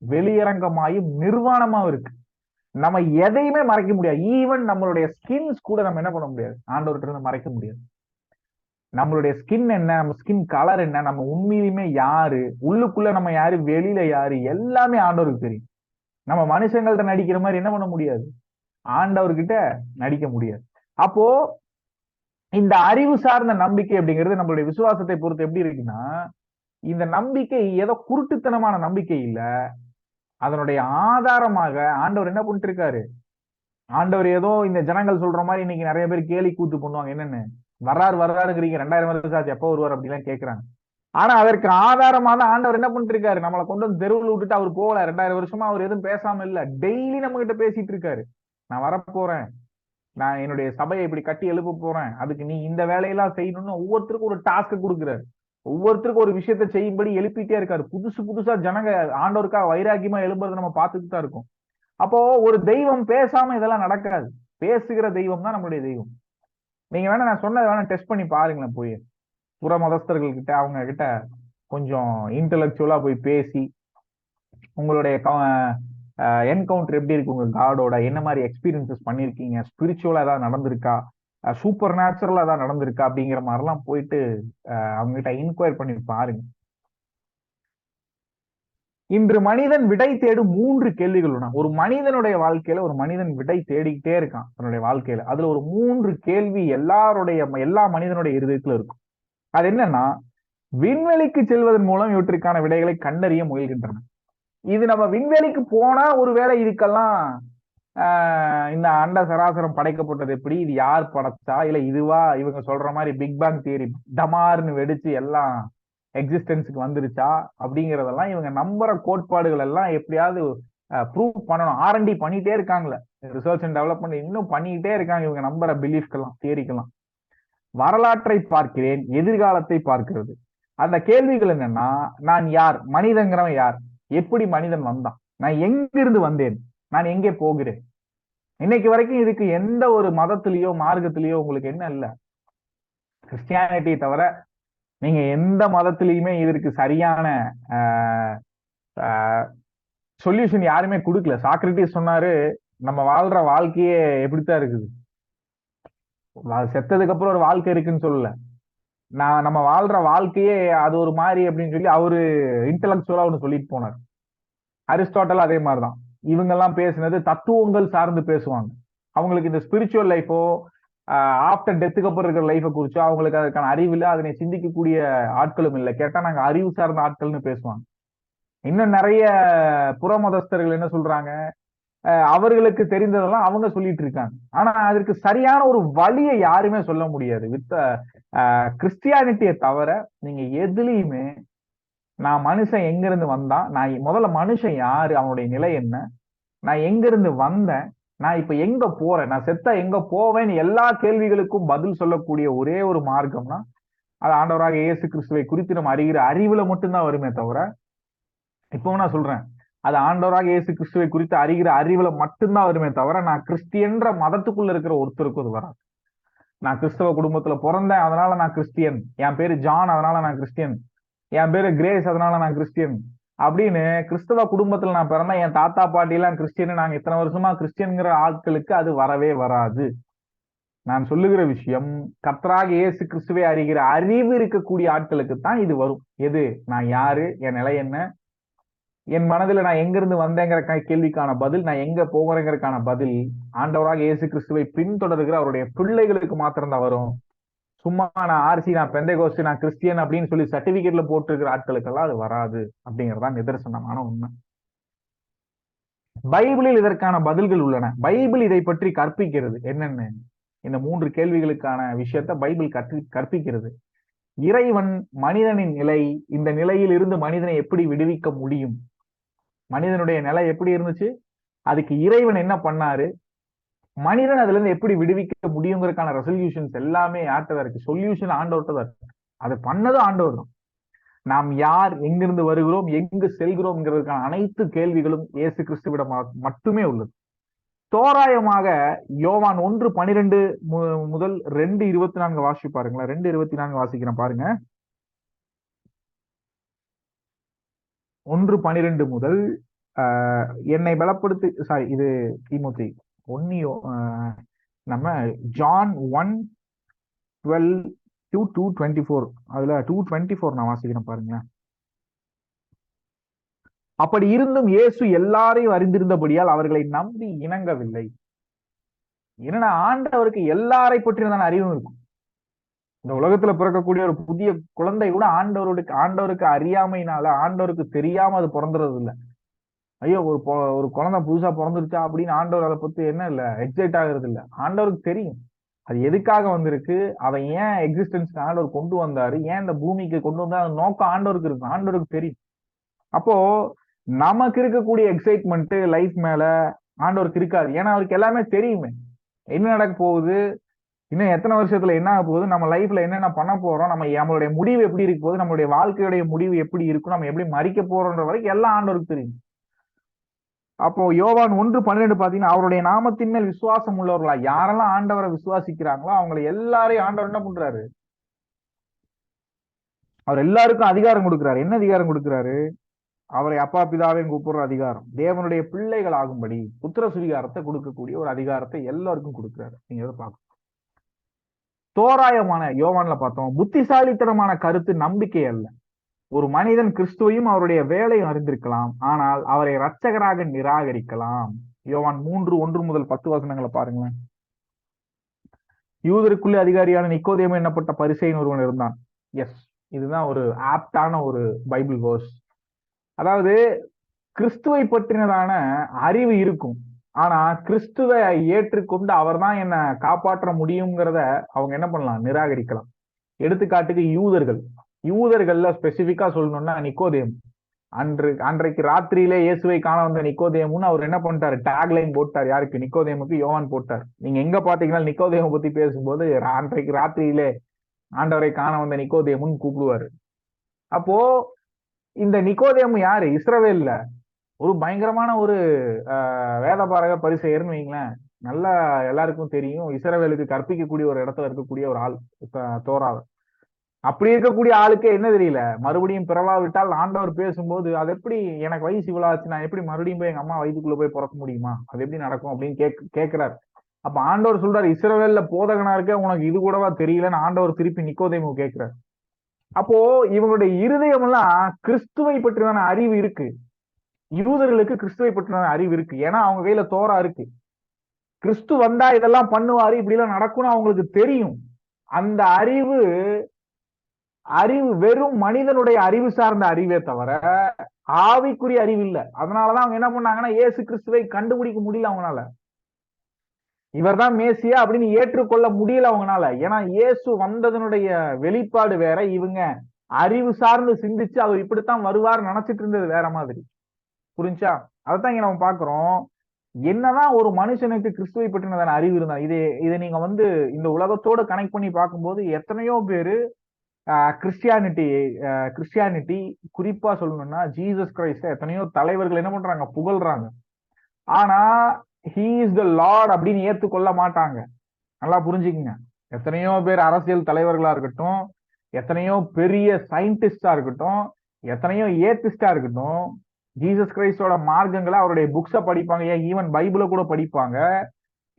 வெளியரங்கமாயும் நிர்வாணமாவும் இருக்கு. நம்ம எதையுமே மறைக்க முடியாது. ஈவன் நம்மளுடைய ஸ்கின்ஸ் கூட நம்ம என்ன பண்ண முடியாது, ஆண்டவர்கிட்ட இருந்து மறைக்க முடியாது. நம்மளுடைய ஸ்கின் என்ன, நம்ம ஸ்கின் கலர் என்ன, நம்ம உண்மையிலுமே யாரு, உள்ளுக்குள்ள நம்ம யாரு, வெளியில யாரு, எல்லாமே ஆண்டவருக்கு தெரியும். நம்ம மனுஷங்கள்ட்ட நடிக்கிற மாதிரி என்ன பண்ண முடியாது, ஆண்டவர்கிட்ட நடிக்க முடியாது. அப்போ இந்த அறிவு சார்ந்த நம்பிக்கை அப்படிங்கிறது நம்மளுடைய விசுவாசத்தை பொறுத்து எப்படி இருக்குன்னா, இந்த நம்பிக்கை ஏதோ குருட்டுத்தனமான நம்பிக்கை இல்ல, அதனுடைய ஆதாரமாக ஆண்டவர் என்ன பண்ணிட்டு இருக்காரு. ஆண்டவர் ஏதோ இந்த ஜனங்கள் சொல்ற மாதிரி இன்னைக்கு நிறைய பேர் கேலி கூத்து பண்ணுவாங்க. என்னன்னு, வர்றாருங்கிறீங்க, 2000 வருஷம் ஆச்சு, எப்போ வருவார் அப்படிலாம் கேட்கறாங்க. ஆனா அதற்கு ஆதாரமா தான் ஆண்டவர் என்ன பண்ணிட்டு இருக்காரு, நம்மளை கொண்டு வந்து தெருவில் விட்டுட்டு அவர் போகல. 2000 வருஷமா அவர் எதுவும் பேசாம இல்ல, டெய்லி நம்ம கிட்ட பேசிட்டு இருக்காரு. நான் வரப்போறேன், நான் என்னுடைய சபையை இப்படி கட்டி எழுப்ப போறேன், அதுக்கு நீ இந்த வேலையெல்லாம் செய்யணும்னு ஒவ்வொருத்தருக்கும் ஒரு டாஸ்க் கொடுக்குறாரு. ஒவ்வொருத்தருக்கும் ஒரு விஷயத்த செய்யும்படி எழுப்பிட்டே இருக்காரு. புதுசு புதுசா ஜனங்க ஆண்டவருக்காக வைராக்கியமா எழும்புறதை நம்ம பார்த்துட்டு தான் இருக்கோம். அப்போ ஒரு தெய்வம் பேசாம இதெல்லாம் நடக்காது. பேசுகிற தெய்வம் தான் நம்மளுடைய தெய்வம். நீங்க வேணா நான் சொன்னதை வேணா டெஸ்ட் பண்ணி பாருங்களேன். போய் புற மதஸ்தர்கள் கிட்ட, அவங்க கிட்ட கொஞ்சம் இன்டெலெக்சுவலா போய் பேசி, உங்களுடைய என்கவுண்டர் எப்படி இருக்கு, உங்க காடோட என்ன மாதிரி எக்ஸ்பீரியன்சஸ் பண்ணிருக்கீங்க, ஸ்பிரிச்சுவலா ஏதாவது நடந்திருக்கா, சூப்பர் நேச்சுரலா ஏதாவது நடந்திருக்கா அப்படிங்கிற மாதிரிலாம் போயிட்டு அவங்க கிட்ட இன்கொயர் பண்ணி பாருங்க. இன்று மனிதன் விடை தேடும் 3 கேள்விகள் உண்டு. ஒரு மனிதனுடைய வாழ்க்கையில ஒரு மனிதன் விடை தேடிக்கிட்டே இருக்கான் தன்னுடைய வாழ்க்கையில. அதுல ஒரு 3 கேள்வி எல்லா மனிதனுடைய இருதயத்துல இருக்கும். அது என்னன்னா, விண்வெளிக்கு செல்வதன் மூலம் இவற்றுக்கான விடைகளை கண்டறிய முயல்கின்றன. இது நம்ம விண்வெளிக்கு போனா ஒருவேளை இதுக்கெல்லாம் இந்த அண்ட சராசரம் படைக்கப்பட்டது எப்படி, இது யார் படைச்சா, இல்ல இதுவா இவங்க சொல்ற மாதிரி பிக் பேங் தியரி டமார்னு வெடிச்சு எல்லாம் எக்ஸிஸ்டன்ஸுக்கு வந்துருச்சா அப்படிங்கறதெல்லாம் இவங்க நம்புற கோட்பாடுகள் எல்லாம் எப்படியாவது ப்ரூவ் பண்ணணும். ஆர்என்டி பண்ணிட்டே இருக்காங்களே, ரிசர்ச் அண்ட் டெவலப்மெண்ட் இன்னும் பண்ணிக்கிட்டே இருக்காங்க இவங்க நம்புற பிலீஃப்கெல்லாம், தியரிக்கெல்லாம். வரலாற்றை பார்க்கிறேன், எதிர்காலத்தை பார்க்கிறது. அந்த கேள்விகள் என்னன்னா, நான் யார், மனிதங்கிறவன் யார், எப்படி மனிதன் வந்தான், நான் எங்கிருந்து வந்தேன், நான் எங்கே போகிறேன். இன்னைக்கு வரைக்கும் இதுக்கு எந்த ஒரு மதத்திலேயோ மார்க்கத்திலேயோ உங்களுக்கு என்ன இல்ல, கிறிஸ்டியானிட்டி தவிர நீங்க எந்த மதத்திலையுமே இதற்கு சரியான சொல்யூஷன் யாருமே கொடுக்கல. சாக்ரட்டிஸ் சொன்னாரு, நம்ம வாழ்ற வாழ்க்கையே எப்படித்தான் இருக்குது, செத்ததுக்கு அப்புறம் ஒரு வாழ்க்கை இருக்குன்னு சொல்லல, நம்ம வாழ்ற வாழ்க்கையே அது ஒரு மாதிரி அப்படின்னு சொல்லி அவரு இன்டெலக்சுவலா ஒண்ணு சொல்லிட்டு போனார். அரிஸ்டாட்டல் அதே மாதிரிதான். இவங்க எல்லாம் பேசுனது தத்துவங்கள் சார்ந்து பேசுவாங்க. அவங்களுக்கு இந்த ஸ்பிரிச்சுவல் லைஃபோ ஆஃப்டர் டெத்துக்கு அப்புறம் இருக்கிற லைஃபை குறிச்சோ அவங்களுக்கு அதுக்கான அறிவு இல்லை, அதனை சிந்திக்கக்கூடிய ஆட்களும் இல்லை. கேட்டா நாங்க அறிவு சார்ந்த ஆட்கள்னு பேசுவாங்க. இன்னும் நிறைய புற மதஸ்தர்கள் என்ன சொல்றாங்க, அவர்களுக்கு தெரிந்ததெல்லாம் அவங்க சொல்லிட்டு இருக்காங்க. ஆனா அதற்கு சரியான ஒரு வழியை யாருமே சொல்ல முடியாது. வித் கிறிஸ்டியானிட்டியை தவிர நீங்க எதுலையுமே நான் மனுஷன் எங்க இருந்து வந்தான், நான் முதல்ல மனுஷன் யாரு, அவனுடைய நிலை என்ன, நான் எங்க இருந்து வந்தேன், நான் இப்ப எங்க போறேன், நான் செத்தா எங்க போவேன், எல்லா கேள்விகளுக்கும் பதில் சொல்லக்கூடிய ஒரே ஒரு மார்க்கம்னா அது ஆண்டவராக இயேசு கிறிஸ்துவை குறித்து நம்ம அறிகிற அறிவுல மட்டும்தான் வருமே தவிர, இப்பவும் நான் சொல்றேன், அது ஆண்டவராக இயேசு கிறிஸ்துவை குறித்து அறிகிற அறிவுல மட்டும்தான் வருமே தவிர, நான் கிறிஸ்டியன்ற மதத்துக்குள்ள இருக்கிற ஒருத்தருக்கும் அது வராது. நான் கிறிஸ்தவ குடும்பத்துல பிறந்தேன் அதனால நான் கிறிஸ்டியன், என் பேரு ஜான் அதனால நான் கிறிஸ்டியன், என் பேரு கிரேஸ் அதனால நான் கிறிஸ்டியன் அப்படின்னு கிறிஸ்தவ குடும்பத்துல நான் பிறந்தேன், என் தாத்தா பாட்டி எல்லாம் கிறிஸ்டியன், நாங்க இத்தனை வருஷமா கிறிஸ்டியன்கிற ஆட்களுக்கு அது வரவே வராது. நான் சொல்லுகிற விஷயம், கர்த்தராக இயேசு கிறிஸ்துவை அறிகிற அறிவு இருக்கக்கூடிய ஆட்களுக்கு தான் இது வரும். எது, நான் யாரு, என் நிலை என்ன, என் மனதில் நான் எங்கிருந்து வந்தேங்கிற கேள்விக்கான பதில், நான் எங்க போகிறேங்கிறதுக்கான பதில் ஆண்டவராக இயேசு கிறிஸ்துவை பின்தொடர்கிற அவருடைய பிள்ளைகளுக்கு மாத்திரம்தான் வரும். சும்மா நான் ஆர்சி, நான் பெந்தைகோஸ்து, நான் கிறிஸ்டியன் அப்படின்னு சொல்லி சர்டிபிகேட்ல போட்டிருக்கிற ஆட்களுக்கெல்லாம் அது வராது அப்படிங்கறதான் நிதர்சனமான உண்மை. பைபிளில் இதற்கான பதில்கள் உள்ளன. பைபிள் இதை பற்றி கற்பிக்கிறது. என்னென்ன, இந்த 3 கேள்விகளுக்கான விஷயத்த பைபிள் கற்பிக்கிறது. இறைவன் மனிதனின் நிலை, இந்த நிலையில் இருந்து மனிதனை எப்படி விடுவிக்க முடியும், மனிதனுடைய நிலை எப்படி இருந்துச்சு, அதுக்கு இறைவன் என்ன பண்ணாரு, மனிதன் அதுல இருந்து எப்படி விடுவிக்க முடியுங்கிறதுக்கான ரெசல்யூஷன்ஸ் எல்லாமே யார்கிட்ட இருக்கு, சொல்யூஷன் ஆண்டவர்கிட்ட தான் இருக்கு. அது பண்ணதும் ஆண்டவர் தான். நாம் யார், எங்கிருந்து வருகிறோம், எங்கு செல்கிறோம்ங்கிறதுக்கான அனைத்து கேள்விகளும் இயேசு கிறிஸ்துவிடம் மட்டுமே உள்ளது. தோராயமாக யோவான் 1:12 முதல் 2:24 வாசி பாருங்களேன். 2:24 வாசிக்கிறேன் பாருங்க. 1:12 முதல் என்னை பலப்படுத்தி, சாரி இது தீமோத்தி ஒன்னியோ, நம்ம ஜான் 1:12-2:24, அதுல 2:24 நான் வாசிக்கிறேன் பாருங்க. அப்படி இருந்தும் இயேசு எல்லாரையும் அறிந்திருந்தபடியால் அவர்களை நம்பி இணங்கவில்லை. என்னன்னா, ஆண்டவருக்கு எல்லாரை பற்றினதான அறிவும் இருக்கும். இந்த உலகத்துல பிறக்கக்கூடிய ஒரு புதிய குழந்தை கூட ஆண்டவருக்கு அறியாமையினால, ஆண்டவருக்கு தெரியாம அது பிறந்துறது இல்ல. ஐயோ, ஒரு குழந்தை புதுசா பிறந்துருச்சா அப்படின்னு ஆண்டவர் அதை பத்தி என்ன இல்ல எக்ஸைட் ஆகுறது இல்ல. ஆண்டவருக்கு தெரியும் அது எதுக்காக வந்திருக்கு, அதை ஏன் எக்ஸிஸ்டன்ஸ் ஆண்டவர் கொண்டு வந்தாரு, ஏன் இந்த பூமிக்கு கொண்டு வந்தா, அந்த நோக்கம் ஆண்டவருக்கு இருக்கு, ஆண்டவருக்கு தெரியும். அப்போ நமக்கு இருக்கக்கூடிய எக்ஸைட்மெண்ட் லைஃப் மேல ஆண்டவருக்கு இருக்காது. ஏன்னா அவருக்கு எல்லாமே தெரியுமே. என்ன நடக்க போகுது, இன்னும் எத்தனை வருஷத்துல என்ன ஆக போகுது, நம்ம லைஃப்ல என்னென்ன பண்ண போறோம், நம்மளுடைய முடிவு எப்படி இருக்க போகுது, நம்மளுடைய வாழ்க்கையுடைய முடிவு எப்படி இருக்கும், நம்ம எப்படி மறிக்க போறோம்ன்ற வரைக்கும் எல்லாம் ஆண்டவருக்கு தெரியும். அப்போ யோவான் 1:12 பாத்தீங்கன்னா, அவருடைய நாமத்தின் மேல் விசுவாசம் உள்ளவர்களா யாரெல்லாம் ஆண்டவரை விசுவாசிக்கிறாங்களோ அவங்களை எல்லாரையும் ஆண்டவர் என்ன பண்றாரு, அவர் எல்லாருக்கும் அதிகாரம் கொடுக்கிறாரு. என்ன அதிகாரம் கொடுக்கிறாரு? அவரை அப்பா பிதாவையும் கூப்பிடுற அதிகாரம், தேவனுடைய பிள்ளைகள் ஆகும்படி புத்திர சுவிகாரத்தை கொடுக்கக்கூடிய ஒரு அதிகாரத்தை எல்லாருக்கும் கொடுக்கிறாரு. நீங்க எதை பார்க்கணும். தோராயமான யோவான்ல பார்த்தோம், புத்திசாலித்தனமான கருத்து நம்பிக்கை அல்ல. ஒரு மனிதன் கிறிஸ்துவையும் அவருடைய வேலையும் அறிந்திருக்கலாம், ஆனால் அவரை இரட்சகராக நிராகரிக்கலாம். யோவான் 3:1-10 பாருங்களேன். யூதருக்குள்ளே அதிகாரியான நிக்கோதேமு என்னப்பட்ட பரிசேயன் ஒருவன் இருந்தான். எஸ், இதுதான் ஒரு ஆப்டான ஒரு பைபிள் வேர்ஸ். அதாவது கிறிஸ்துவை பற்றினதான அறிவு இருக்கும், ஆனா கிறிஸ்துவை ஏற்றுக்கொண்டு அவர் தான் என்ன காப்பாற்ற முடியுங்கிறத அவங்க என்ன பண்ணலாம், நிராகரிக்கலாம். எடுத்துக்காட்டுக்கு யூதர்கள்ல ஸ்பெசிபிக்கா சொல்லணும்னா நிக்கோதேம். அன்றைக்கு ராத்திரியிலே இயேசுவை காண வந்த நிக்கோதேமுன்னு அவர் என்ன பண்ணிட்டாரு, டேக்லைன் போட்டார். யாருக்கு? நிக்கோதேமுக்கு யோவான் போட்டார். நீங்க எங்க பாத்தீங்கன்னா நிக்கோதேமு பத்தி பேசும்போது அன்றைக்கு ராத்திரியிலே ஆண்டவரை காண வந்த நிக்கோதேமுன்னு கூப்பிடுவாரு. அப்போ இந்த நிக்கோதேமு யாரு? இஸ்ரவேல்ல ஒரு பயங்கரமான ஒரு வேதபாரக பரிசேயர்னு வைங்களேன். நல்லா எல்லாருக்கும் தெரியும், இஸ்ரவேலுக்கு கற்பிக்கக்கூடிய ஒரு இடத்துல இருக்கக்கூடிய ஒரு ஆள் தோராவை. அப்படி இருக்கக்கூடிய ஆளுக்கு என்ன தெரியல, மறுபடியும் பிறவாவிட்டால் ஆண்டவர் பேசும்போது அது எப்படி, எனக்கு வயசு இவ்வளவு ஆச்சு, நான் எப்படி மறுபடியும் போய் எங்க அம்மா வயிற்றுக்குள்ள போய் பிறக்க முடியுமா, அது எப்படி நடக்கும் அப்படின்னு கேட்கிறாரு. அப்ப ஆண்டவர் சொல்றாரு, இஸ்ரவேல்ல போதகனா இருக்க உனக்கு இது கூடவா தெரியலன்னு ஆண்டவர் திருப்பி நிக்கோதேமு கேட்கிறார். அப்போ இவங்களுடைய இருதயம் எல்லாம் கிறிஸ்துவை பற்றின அறிவு இருக்கு. யூதர்களுக்கு கிறிஸ்துவை பற்றின அறிவு இருக்கு, ஏன்னா அவங்க கையில தோரா இருக்கு. கிறிஸ்து வந்தா இதெல்லாம் பண்ணுவாரு, இப்படி எல்லாம் நடக்கும்னு அவங்களுக்கு தெரியும். அந்த அறிவு வெறும் மனிதனுடைய அறிவு சார்ந்த அறிவே தவிர ஆவிக்குரிய அறிவு இல்ல. அதனாலதான் அவங்க என்ன பண்ணாங்கன்னா, இயேசு கிறிஸ்துவை கண்டுபிடிக்க முடியல அவங்களால. இவர்தான் மேசியா அப்படின்னு ஏற்றுக்கொள்ள முடியல அவங்களால. ஏன்னா இயேசு வந்ததனுடைய வெளிப்பாடு வேற, இவங்க அறிவு சார்ந்து சிந்திச்சு அவர் இப்படித்தான் வருவார் நினைச்சிட்டு இருந்தது வேற மாதிரி. புரிஞ்சா? அதைத்தான் இங்க நம்ம பாக்குறோம். என்னதான் ஒரு மனுஷனுக்கு கிறிஸ்துவை பற்றினதான அறிவு இருந்தா, இதை நீங்க இந்த உலகத்தோட கனெக்ட் பண்ணி பார்க்கும்போது எத்தனையோ பேரு கிறிஸ்டியானிட்டி குறிப்பா சொல்லணும்னா ஜீசஸ் கிரைஸ்ட் எத்தனையோ தலைவர்கள் என்ன பண்றாங்க, புகழ்றாங்க. ஆனா ஹீ இஸ் த லார்ட் அப்படின்னு ஏத்துக்கொள்ள மாட்டாங்க. நல்லா புரிஞ்சுக்குங்க. எத்தனையோ பேர் அரசியல் தலைவர்களா இருக்கட்டும், எத்தனையோ பெரிய சயின்டிஸ்டா இருக்கட்டும், எத்தனையோ ஏத்திஸ்டா இருக்கட்டும், ஜீசஸ் கிரைஸ்டோட மார்க்கங்களை அவருடைய புக்ஸை படிப்பாங்க, ஏன் ஈவன் பைபிளை கூட படிப்பாங்க.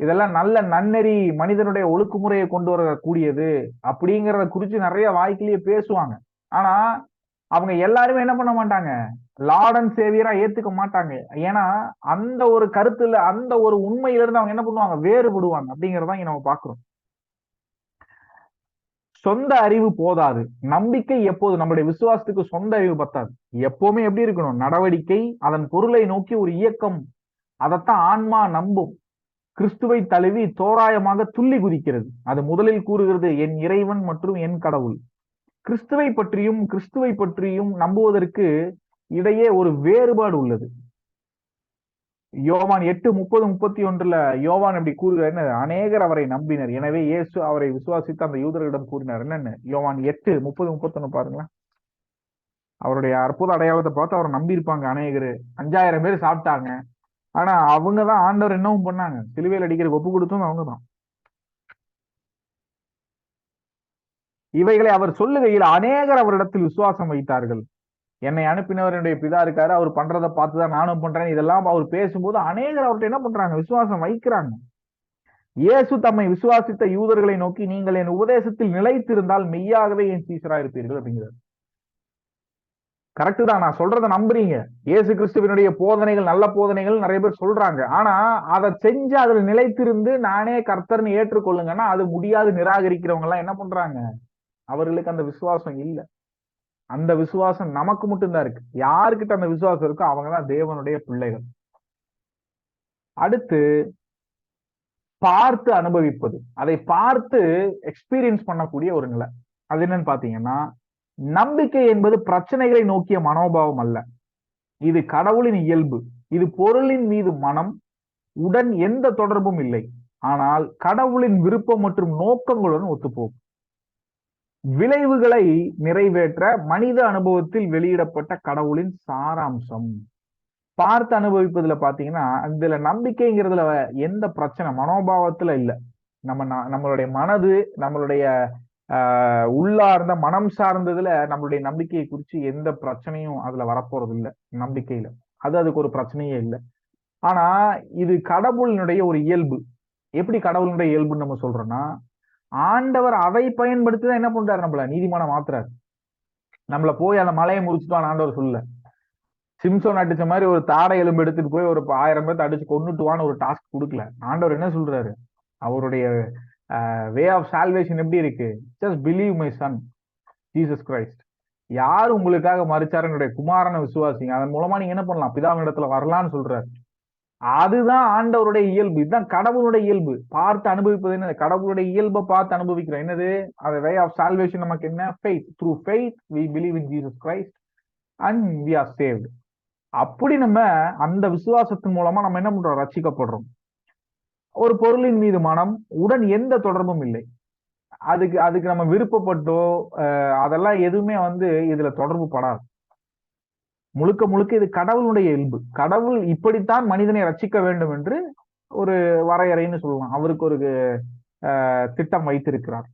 இதெல்லாம் நல்ல நன்னெறி, மனிதனுடைய ஒழுக்குமுறையை கொண்டு வரக்கூடியது அப்படிங்கிறத குறிச்சு நிறைய வாய்க்கிலேயே பேசுவாங்க. ஆனா அவங்க எல்லாருமே என்ன பண்ண மாட்டாங்க, லார்ட் அண்ட் சேவியரா ஏத்துக்க மாட்டாங்க. ஏன்னா அந்த ஒரு கருத்துல, அந்த ஒரு உண்மையில இருந்து அவங்க என்ன பண்ணுவாங்க, வேறுபடுவாங்க. அப்படிங்கறதான் நம்ம பாக்குறோம். சொந்த அறிவு போதாது, நம்பிக்கை எப்போது, நம்முடைய விசுவாசத்துக்கு சொந்த அறிவு பத்தாது. எப்பவுமே எப்படி இருக்கணும், நடவடிக்கை, அதன் பொருளை நோக்கி ஒரு இயக்கம். அதைத்தான் ஆன்மா நம்பும். கிறிஸ்துவை தழுவி தோராயமாக துள்ளி குதிக்கிறது. அது முதலில் கூறுகிறது, என் இறைவன் மற்றும் என் கடவுள். கிறிஸ்துவை பற்றியும் நம்புவதற்கு இடையே ஒரு வேறுபாடு உள்ளது. யோவான் 8:30-31 யோவான் எப்படி கூறுகிறார், அநேகர் அவரை நம்பினர், எனவே இயேசு அவரை விசுவாசித்து அந்த யூதர்களிடம் கூறினார். என்னன்னு யோவான் 8:30-31 பாருங்களேன். அவருடைய அற்புத அடையாளத்தை பார்த்து அவரை நம்பி இருப்பாங்க அநேகர். 5000 பேர் சாப்பிட்டாங்க. ஆனா அவங்கதான் ஆண்டவர் என்னவும் பண்ணாங்க, சிலுவையில் அடிக்கிற ஒப்பு கொடுத்தும் அவங்கதான். இவைகளை அவர் சொல்லுகையில் அநேகர் அவரிடத்தில் விசுவாசம் வைத்தார்கள். என்னை அனுப்பினவருடைய பிதா இருக்காரு, அவர் பண்றதை பார்த்துதான் நானும் பண்றேன். இதெல்லாம் அவர் பேசும்போது அநேகர் அவர்கிட்ட என்ன பண்றாங்க? விசுவாசம் வைக்கிறாங்க. இயேசு தம்மை விசுவாசித்த யூதர்களை நோக்கி, நீங்கள் என் உபதேசத்தில் நிலைத்திருந்தால் மெய்யாகவே என் சீஷரா இருப்பீர்கள் அப்படிங்கிறார். கரெக்ட் தான், நான் சொல்றதை நம்புறீங்க. இயேசு கிறிஸ்துவனுடைய போதனைகள் நல்ல போதனைகள் நிறைய பேர் சொல்றாங்க. ஆனா அதை செஞ்சு அதுல நிலைத்திருந்து நானே கர்த்தர்னு ஏற்றுக்கொள்ளுங்கன்னா அது முடியாது. நிராகரிக்கிறவங்க எல்லாம் என்ன பண்றாங்க? அவர்களுக்கு அந்த விசுவாசம் இல்லை. அந்த விசுவாசம் நமக்கு மட்டும்தான் இருக்கு. யாருக்கிட்ட அந்த விசுவாசம் இருக்கோ அவங்கதான் தேவனுடைய பிள்ளைகள். அடுத்து பார்த்து அனுபவிப்பது, அதை பார்த்து எக்ஸ்பீரியன்ஸ் பண்ணக்கூடிய ஒரு நிலை. அது என்னன்னு பாத்தீங்கன்னா, நம்பிக்கை என்பது பிரச்சனைகளை நோக்கிய மனோபாவம் அல்ல, இது கடவுளின் இயல்பு. இது பொருளின் மீது மனம் உடன் எந்த தொடர்பும் இல்லை, ஆனால் கடவுளின் விருப்பம் மற்றும் நோக்கங்களுடன் ஒத்துப்போகும். விளைவுகளை நிறைவேற்ற மனித அனுபவத்தில் வெளியிடப்பட்ட கடவுளின் சாராம்சம். பார்த்து அனுபவிப்பதுல பாத்தீங்கன்னா, இதுல நம்பிக்கைங்கிறதுல எந்த பிரச்சனை மனோபாவத்துல இல்ல. நம்மளுடைய மனது, நம்மளுடைய உள்ளார்ந்த மனம் சார்ந்ததுல நம்மளுடைய நம்பிக்கையை குறித்து எந்த பிரச்சனையும் அதுல வரப்போறது இல்லை. நம்பிக்கையில அதுக்கு ஒரு பிரச்சனையே இல்லை. ஆனா இது கடவுளினுடைய ஒரு இயல்பு. எப்படி கடவுளுடைய இயல்புன்னு நம்ம சொல்றோம்னா, ஆண்டவர் அதை பயன்படுத்திதான் என்ன பண்றாரு? நம்மள நீதிமானம் மாத்துறாரு. நம்மள போய் அந்த மலையை முறிச்சுட்டு ஆண்டவர் சொல்லல. சிம்சோன் அடிச்ச மாதிரி ஒரு தாடை எலும்பு எடுத்துட்டு போய் ஒரு 1000 பேர்த்து அடிச்சு கொன்னுட்டுவான்னு ஒரு டாஸ்க் கொடுக்கல. ஆண்டவர் என்ன சொல்றாரு? அவருடைய வே ஆஃப் சால்வேஷன் எப்படி இருக்கு? Just believe my son Jesus Christ. யார் உங்களுக்காக மறிச்சாரு? என்னுடைய குமாரனை விசுவாசிங்க, அதன் மூலமா நீங்க என்ன பண்ணலாம்? பிதாவின் இடத்துல வரலான்னு சொல்றாரு. அதுதான் ஆண்டவருடைய இயல்பு. இதுதான் கடவுளுடைய இயல்பு. பார்த்து அனுபவிப்பது என்ன? கடவுளுடைய இயல்பை பார்த்து அனுபவிக்கிறோம். என்னது அது? வே ஆஃப் சால்வேஷன் நமக்கு என்ன? Faith. Through faith we believe in Jesus Christ and we are saved. அப்படி நம்ம அந்த விசுவாசத்தின் மூலமா நம்ம என்ன பண்றோம்? ரட்சிக்கப்படுறோம். ஒரு பொருளின் மீது மனம் உடன் எந்த தொடர்பும் இல்லை. அதுக்கு நம்ம விருப்பப்பட்டோ அதெல்லாம் எதுவுமே இதுல தொடர்பு படாது. முழுக்க முழுக்க இது கடவுளுடைய இயல்பு. கடவுள் இப்படித்தான் மனிதனை ரட்சிக்க வேண்டும் என்று ஒரு வரையறைன்னு சொல்லலாம். அவருக்கு ஒரு திட்டம் வைத்திருக்கிறார்.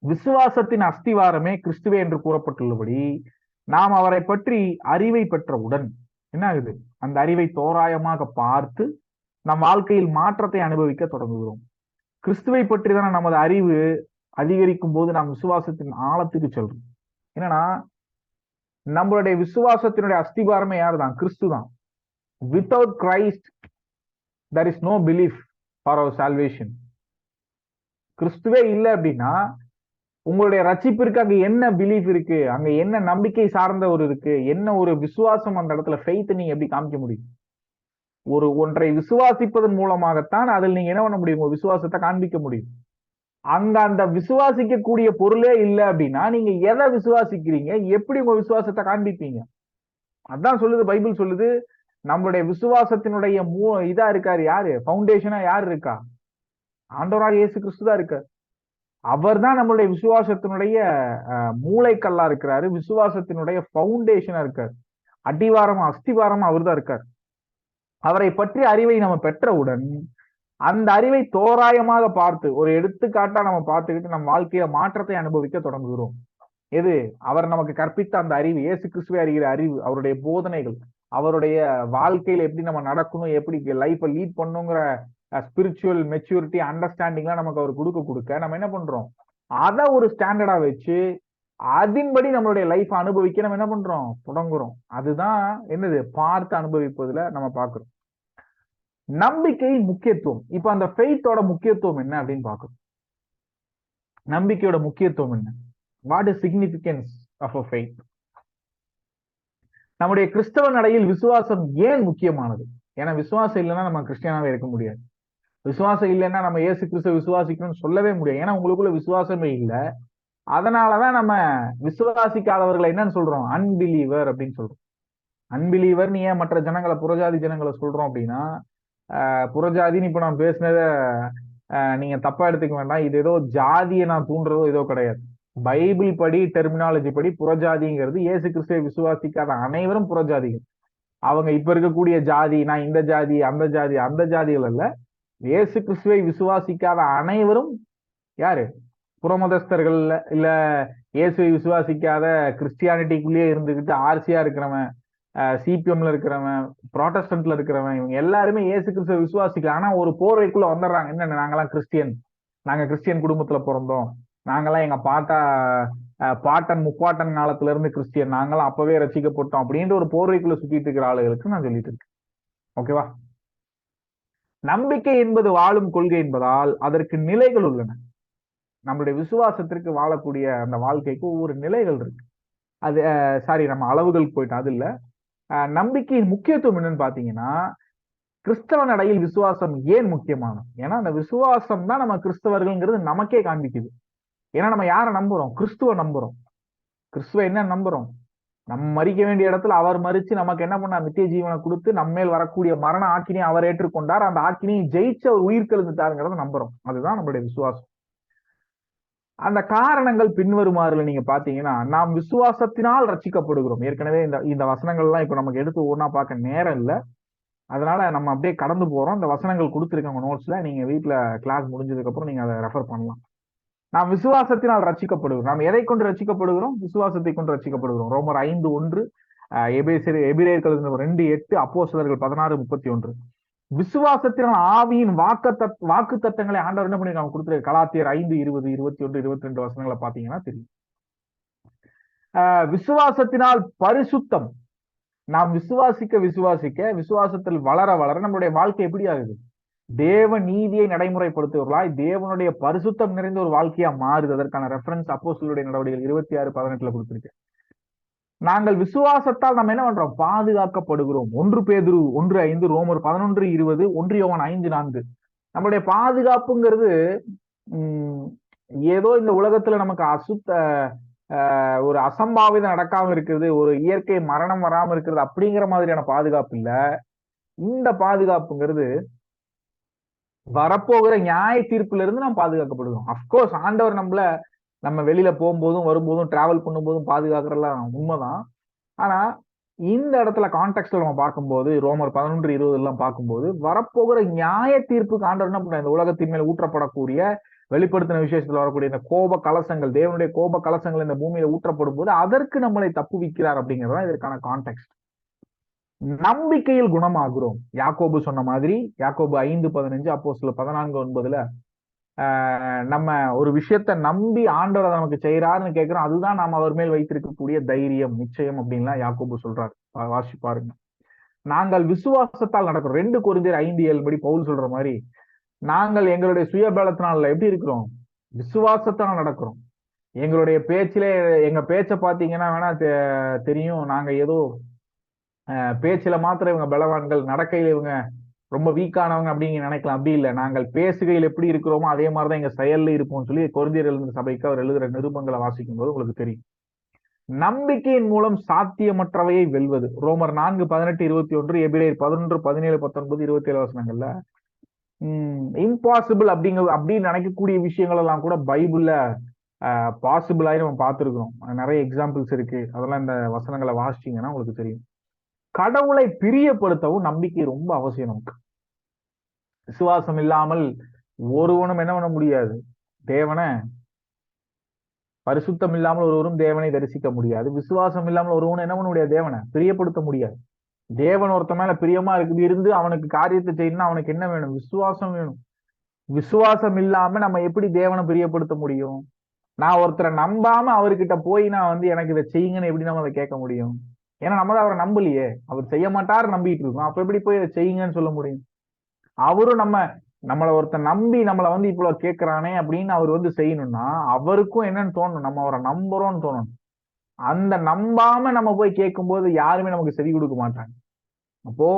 விசுவாசத்தின் அஸ்திவாரமே கிறிஸ்துவே என்று கூறப்பட்டுள்ளபடி நாம் அவரை பற்றி அறிவை பெற்றவுடன் என்ன ஆகுது? அந்த அறிவை தோராயமாக பார்த்து நம் வாழ்க்கையில் மாற்றத்தை அனுபவிக்க தொடங்குகிறோம். கிறிஸ்துவை பற்றி தானே நமது அறிவு அதிகரிக்கும் போது நாம் விசுவாசத்தின் ஆழத்துக்கு செல்றோம். என்னன்னா, நம்மளுடைய விசுவாசத்தினுடைய அஸ்திபாரமே யார் தான்? கிறிஸ்து தான். Without Christ there is no belief for our salvation. கிறிஸ்துவே இல்லை அப்படின்னா உங்களுடைய ரட்சிப்பிற்கு அங்க என்ன பிலீஃப் இருக்கு? அங்க என்ன நம்பிக்கை சார்ந்த ஒரு இருக்கு? என்ன ஒரு விசுவாசம் அந்த இடத்துல? ஃபெய்த் நீங்க எப்படி காமிக்க முடியும்? ஒன்றை விசுவாசிப்பதன் மூலமாகத்தான் அதில் நீங்க என்ன பண்ண முடியும்? விசுவாசத்தை காண்பிக்க முடியும். அங்க அந்த விசுவாசிக்கக்கூடிய பொருளே இல்லை அப்படின்னா நீங்க எதை விசுவாசிக்கிறீங்க? எப்படி உங்க விசுவாசத்தை காண்பிப்பீங்க? அதான் சொல்லுது, பைபிள் சொல்லுது, நம்மளுடைய விசுவாசத்தினுடைய இதா இருக்காரு யாரு? பவுண்டேஷனா யாரு இருக்கா? ஆண்டவராக இயேசு கிறிஸ்து தான் இருக்காரு. அவர் தான் நம்மளுடைய விசுவாசத்தினுடைய மூளைக்கல்லா இருக்கிறாரு. விசுவாசத்தினுடைய பவுண்டேஷனா இருக்காரு. அடிவாரமா அஸ்திவாரமா அவர் தான் இருக்காரு. அவரை பற்றிய அறிவை நம்ம பெற்றவுடன் அந்த அறிவை தோராயமாக பார்த்து ஒரு எடுத்துக்காட்டா நம்ம பார்த்துக்கிட்டு நம்ம வாழ்க்கையில மாற்றத்தை அனுபவிக்க தொடங்குகிறோம். எது? அவர் நமக்கு கற்பித்த அந்த அறிவு, இயேசு கிறிஸ்துவை அறிகிற அறிவு, அவருடைய போதனைகள், அவருடைய வாழ்க்கையில எப்படி நம்ம நடக்கணும், எப்படி லைஃபை லீட் பண்ணுங்கிற ஸ்பிரிச்சுவல் மெச்சூரிட்டி அண்டர்ஸ்டாண்டிங்லாம் நமக்கு அவர் கொடுக்க நம்ம என்ன பண்றோம்? அதை ஒரு ஸ்டாண்டர்டா வச்சு அதன்படி நம்மளுடைய லைஃப் அனுபவிக்க நம்ம என்ன பண்றோம்? தொடங்குறோம். அதுதான் என்னது? பார்த்து அனுபவிப்பதுல நம்ம பார்க்கிறோம். நம்பிக்கையின் முக்கியத்துவம். இப்ப அந்த ஃபெய்த்தோட முக்கியத்துவம் என்ன அப்படின்னு பார்க்கிறோம். நம்பிக்கையோட முக்கியத்துவம் என்ன? What is significance of a faith? நம்முடைய கிறிஸ்தவ நடையில் விசுவாசம் ஏன் முக்கியமானது? ஏன்னா விசுவாசம் இல்லைன்னா நம்ம கிறிஸ்டியனாவே இருக்க முடியாது. விசுவாசம் இல்லைன்னா நம்ம இயேசு கிறிஸ்துவ விசுவாசிக்கணும்னு சொல்லவே முடியாது. ஏன்னா உங்களுக்குள்ள விசுவாசமே இல்லை. அதனாலதான் நம்ம விசுவாசிக்காதவர்களை என்னன்னு சொல்றோம்? அன்பிலீவர் அப்படின்னு சொல்றோம். அன்பிலீவர் நீ ஏன் மற்ற ஜனங்களை, புறஜாதி ஜனங்களை சொல்றோம் அப்படின்னா, புறஜாதின்னு இப்ப நான் பேசினத நீங்க தப்பா எடுத்துக்க வேண்டாம். இது ஏதோ ஜாதியை நான் தூண்டுறதோ ஏதோ கிடையாது. பைபிள் படி, டெர்மினாலஜி படி புறஜாதிங்கிறது இயேசு கிறிஸ்துவை விசுவாசிக்காத அனைவரும் புறஜாதிகள். அவங்க இப்ப இருக்கக்கூடிய ஜாதி, நான் இந்த ஜாதி அந்த ஜாதிகள் அல்ல. இயேசு கிறிஸ்துவை விசுவாசிக்காத அனைவரும் யாரு? புறமதஸ்தர்கள் இல்ல இயேசுவை விசுவாசிக்காத கிறிஸ்டியானிட்டிக்குள்ளேயே இருந்துகிட்டு ஆர்சியா இருக்கிறவன், சிபிஎம்ல இருக்கிறவன், ப்ராட்டஸ்டன்ட்ல இருக்கிறவன், இவங்க எல்லாருமே இயேசு கிறிஸ்துவ விசுவாசிக்கலாம். ஆனா ஒரு போர்வைக்குள்ள வந்துடுறாங்க. என்ன, நாங்கெல்லாம் கிறிஸ்டியன், நாங்க கிறிஸ்டியன் குடும்பத்துல பிறந்தோம், நாங்கெல்லாம் எங்க பாட்டன் முப்பாட்டன் காலத்துல இருந்து கிறிஸ்டியன், நாங்கெல்லாம் அப்பவே ரசிக்கப்பட்டோம் அப்படின்ற ஒரு போர்வைக்குள்ள சுத்திட்டு இருக்கிற ஆளுகளுக்கு நான் சொல்லிட்டு இருக்கேன். ஓகேவா? நம்பிக்கை என்பது வாழும் கொள்கை என்பதால் அதற்கு நிலைகள் உள்ளன. நம்மளுடைய விசுவாசத்திற்கு வாழக்கூடிய அந்த வாழ்க்கைக்கு ஒவ்வொரு நிலைகள் இருக்கு. அது சாரி, நம்ம அளவுகளுக்கு போயிட்டோம். அது இல்ல, நம்பிக்கையின் முக்கியத்துவம் என்னன்னு பாத்தீங்கன்னா, கிறிஸ்தவ நடையில் விசுவாசம் ஏன் முக்கியமானது? ஏன்னா அந்த விசுவாசம் தான் நம்ம கிறிஸ்தவர்கள்ங்கிறது நமக்கே காண்பிக்குது. ஏன்னா நம்ம யாரை நம்புறோம்? கிறிஸ்துவ நம்புறோம். கிறிஸ்துவ என்ன நம்புறோம்? நம்ம மறிக்க வேண்டிய இடத்துல அவர் மறிச்சு நமக்கு என்ன பண்ணார்? நித்திய ஜீவனை கொடுத்து நம்ம மேல் வரக்கூடிய மரண ஆக்கினியை அவர் ஏற்றுக்கொண்டார். அந்த ஆக்கினியை ஜெயிச்சு அவர் உயிர் கெழுந்துட்டாருங்கிறத நம்புறோம். அதுதான் நம்மளுடைய விசுவாசம். அந்த காரணங்கள் பின்வருமாறுல நீங்க பாத்தீங்கன்னா, நாம் விசுவாசத்தினால் ரட்சிக்கப்படுகிறோம். ஏற்கனவே இந்த வசனங்கள் எல்லாம் இப்ப நமக்கு எடுத்து ஒன்னா பார்க்க நேரம் இல்லை, அதனால நம்ம அப்படியே கடந்து போறோம். இந்த வசனங்கள் கொடுத்துருக்காங்க நோட்ஸ்ல, நீங்க வீட்டுல கிளாஸ் முடிஞ்சதுக்கு அப்புறம் நீங்க அதை ரெஃபர் பண்ணலாம். நாம் விசுவாசத்தினால் ரட்சிக்கப்படுகிறோம். நாம் எதை கொண்டு ரட்சிக்கப்படுகிறோம்? விசுவாசத்தை கொண்டு ரட்சிக்கப்படுகிறோம். ரோமர் 5:1, எபிரேயர்கள் 2:8, அப்போஸ்தலர்கள் 16:31. விசுவாசத்தினால் ஆவியின் வாக்கு தத்தங்களை ஆண்டவர் என்ன பண்ணி கொடுத்துருக்காரு? கலாத்தியர் 5:20, 21, 22 வசனங்களை பாத்தீங்கன்னா தெரியும். விசுவாசத்தினால் பரிசுத்தம். நாம் விசுவாசிக்க விசுவாசத்தில் வளர வளர நம்மளுடைய வாழ்க்கை எப்படி ஆகுது? தேவ நீதியை நடைமுறைப்படுத்துவர்களாய் தேவனுடைய பரிசுத்தம் நிறைந்த ஒரு வாழ்க்கையா மாறுது. அதற்கான ரெஃபரன்ஸ் அப்போஸ்தலருடைய நடவடிக்கைகள் 26:18 கொடுத்திருக்கேன். நாங்கள் விசுவாசத்தால் நம்ம என்ன பண்றோம்? பாதுகாக்கப்படுகிறோம். 1 பேதுரு 1:5, ரோமர் 11:20, 1 யோவான் 5:4. நம்மளுடைய பாதுகாப்புங்கிறது ஏதோ இந்த உலகத்துல நமக்கு ஒரு அசம்பாவிதம் நடக்காம இருக்குது, ஒரு இயற்கை மரணம் வராம இருக்கிறது அப்படிங்கிற மாதிரியான பாதுகாப்பு இல்ல. இந்த பாதுகாப்புங்கிறது வரப்போகிற நியாய தீர்ப்புல இருந்து நாம் பாதுகாக்கப்படுகிறோம். அப்கோர்ஸ் ஆண்டவர் நம்ம வெளியில போகும்போதும் வரும்போதும் டிராவல் பண்ணும்போதும் பாதுகாக்கிறதெல்லாம் உண்மைதான். ஆனா இந்த இடத்துல கான்டெக்ட்ல நம்ம பார்க்கும்போது, ரோமர் 11:20 எல்லாம் பார்க்கும்போது, வரப்போகிற நியாய தீர்ப்புக்கு ஆண்டவர் என்ன பண்ற? இந்த உலகத்தின் மேல் ஊற்றப்படக்கூடிய வெளிப்படுத்தின விசேஷத்துல வரக்கூடிய இந்த கோப கலசங்கள், தேவனுடைய கோப கலசங்கள் இந்த பூமியில ஊற்றப்படும் போது அதற்கு நம்மளை தப்புவிக்கிறார் அப்படிங்கிறதான் இதற்கான கான்டெக்ட். நம்பிக்கையில் குணமாகிறோம். யாக்கோபு சொன்ன மாதிரி, யாக்கோபு 5:15, அப்போஸ்தலர் 14:9 நம்ம ஒரு விஷயத்த நம்பி ஆண்டவர் நமக்கு செய்யறாருன்னு கேட்கிறோம். அதுதான் நாம் அவர் மேல் வைத்திருக்கக்கூடிய தைரியம், நிச்சயம் அப்படின்லாம் யாக்கோபு சொல்றாரு. வாசி பாருங்க. நாங்கள் விசுவாசத்தால் நடக்கிறோம். 2 கொரிந்தியர் 5:7 படி பவுல் சொல்ற மாதிரி, நாங்கள் எங்களுடைய சுயபலத்தினால எப்படி இருக்கிறோம்? விசுவாசத்தால் நடக்கிறோம். எங்களுடைய பேச்சிலே, எங்க பேச்ச பாத்தீங்கன்னா வேணா தெரியும், நாங்க ஏதோ பேச்சுல மாத்திரம் இவங்க பலவான்கள், நடக்கையில இவங்க ரொம்ப வீக்கானவங்க அப்படின்னு நினைக்கலாம். அப்படி இல்லை. நாங்கள் பேசுகையில் எப்படி இருக்கிறோமோ அதே மாதிரிதான் எங்க செயல்ல இருப்போம்னு சொல்லி கொரிந்தியர் எழுதின சபைக்கு அவர் எழுதுற நிருபங்களை வாசிக்கும் போது உங்களுக்கு தெரியும். நம்பிக்கையின் மூலம் சாத்தியமற்றவையை வெல்வது. ரோமர் 4:18, 21, எபிரேயர் 11, 17, 19, 27 வசனங்கள்ல இம்பாசிபிள் அப்படின்னு நினைக்கக்கூடிய விஷயங்கள் எல்லாம் கூட பைபிள்ல பாசிபிளாய் நம்ம பார்த்துருக்கிறோம். நிறைய எக்ஸாம்பிள்ஸ் இருக்கு. அதெல்லாம் இந்த வசனங்களை வாசிச்சீங்கன்னா உங்களுக்கு தெரியும். கடவுளை பிரியப்படுத்தவும் நம்பிக்கை ரொம்ப அவசியம் நமக்கு. விசுவாசம் இல்லாமல் ஒருவனும் என்ன பண்ண முடியாது? தேவனை, பரிசுத்தம் இல்லாமல் ஒருவரும் தேவனை தரிசிக்க முடியாது. விசுவாசம் இல்லாமல் ஒருவனும் என்ன பண்ண முடியாது? தேவனை பிரியப்படுத்த முடியாது. தேவன் ஒருத்த மேல பிரியமா இருந்து அவனுக்கு காரியத்தை செய்யணும்னா அவனுக்கு என்ன வேணும்? விசுவாசம் வேணும். விசுவாசம் இல்லாம நம்ம எப்படி தேவனை பிரியப்படுத்த முடியும்? நான் ஒருத்தரை நம்பாம அவர்கிட்ட போய் நான் எனக்கு இதை செய்யுங்கன்னு எப்படி நம்ம அதை கேட்க முடியும்? ஏன்னா நம்ம தான் அவரை நம்பலையே. அவர் செய்ய மாட்டாரு நம்பிட்டு இருக்கோம். அப்ப எப்படி போய் இதை செய்யுங்கன்னு சொல்ல முடியும்? அவரும் நம்மளை ஒருத்தர் நம்பி நம்மளை இவ்வளவு கேட்கிறானே அப்படின்னு அவர் செய்யணும்னா அவருக்கும் என்னன்னு தோணும்? நம்ம அவரை நம்புறோம்னு தோணணும். அந்த நம்பாம நம்ம போய் கேட்கும் போது யாருமே நமக்கு செவி கொடுக்க மாட்டாங்க. அப்போ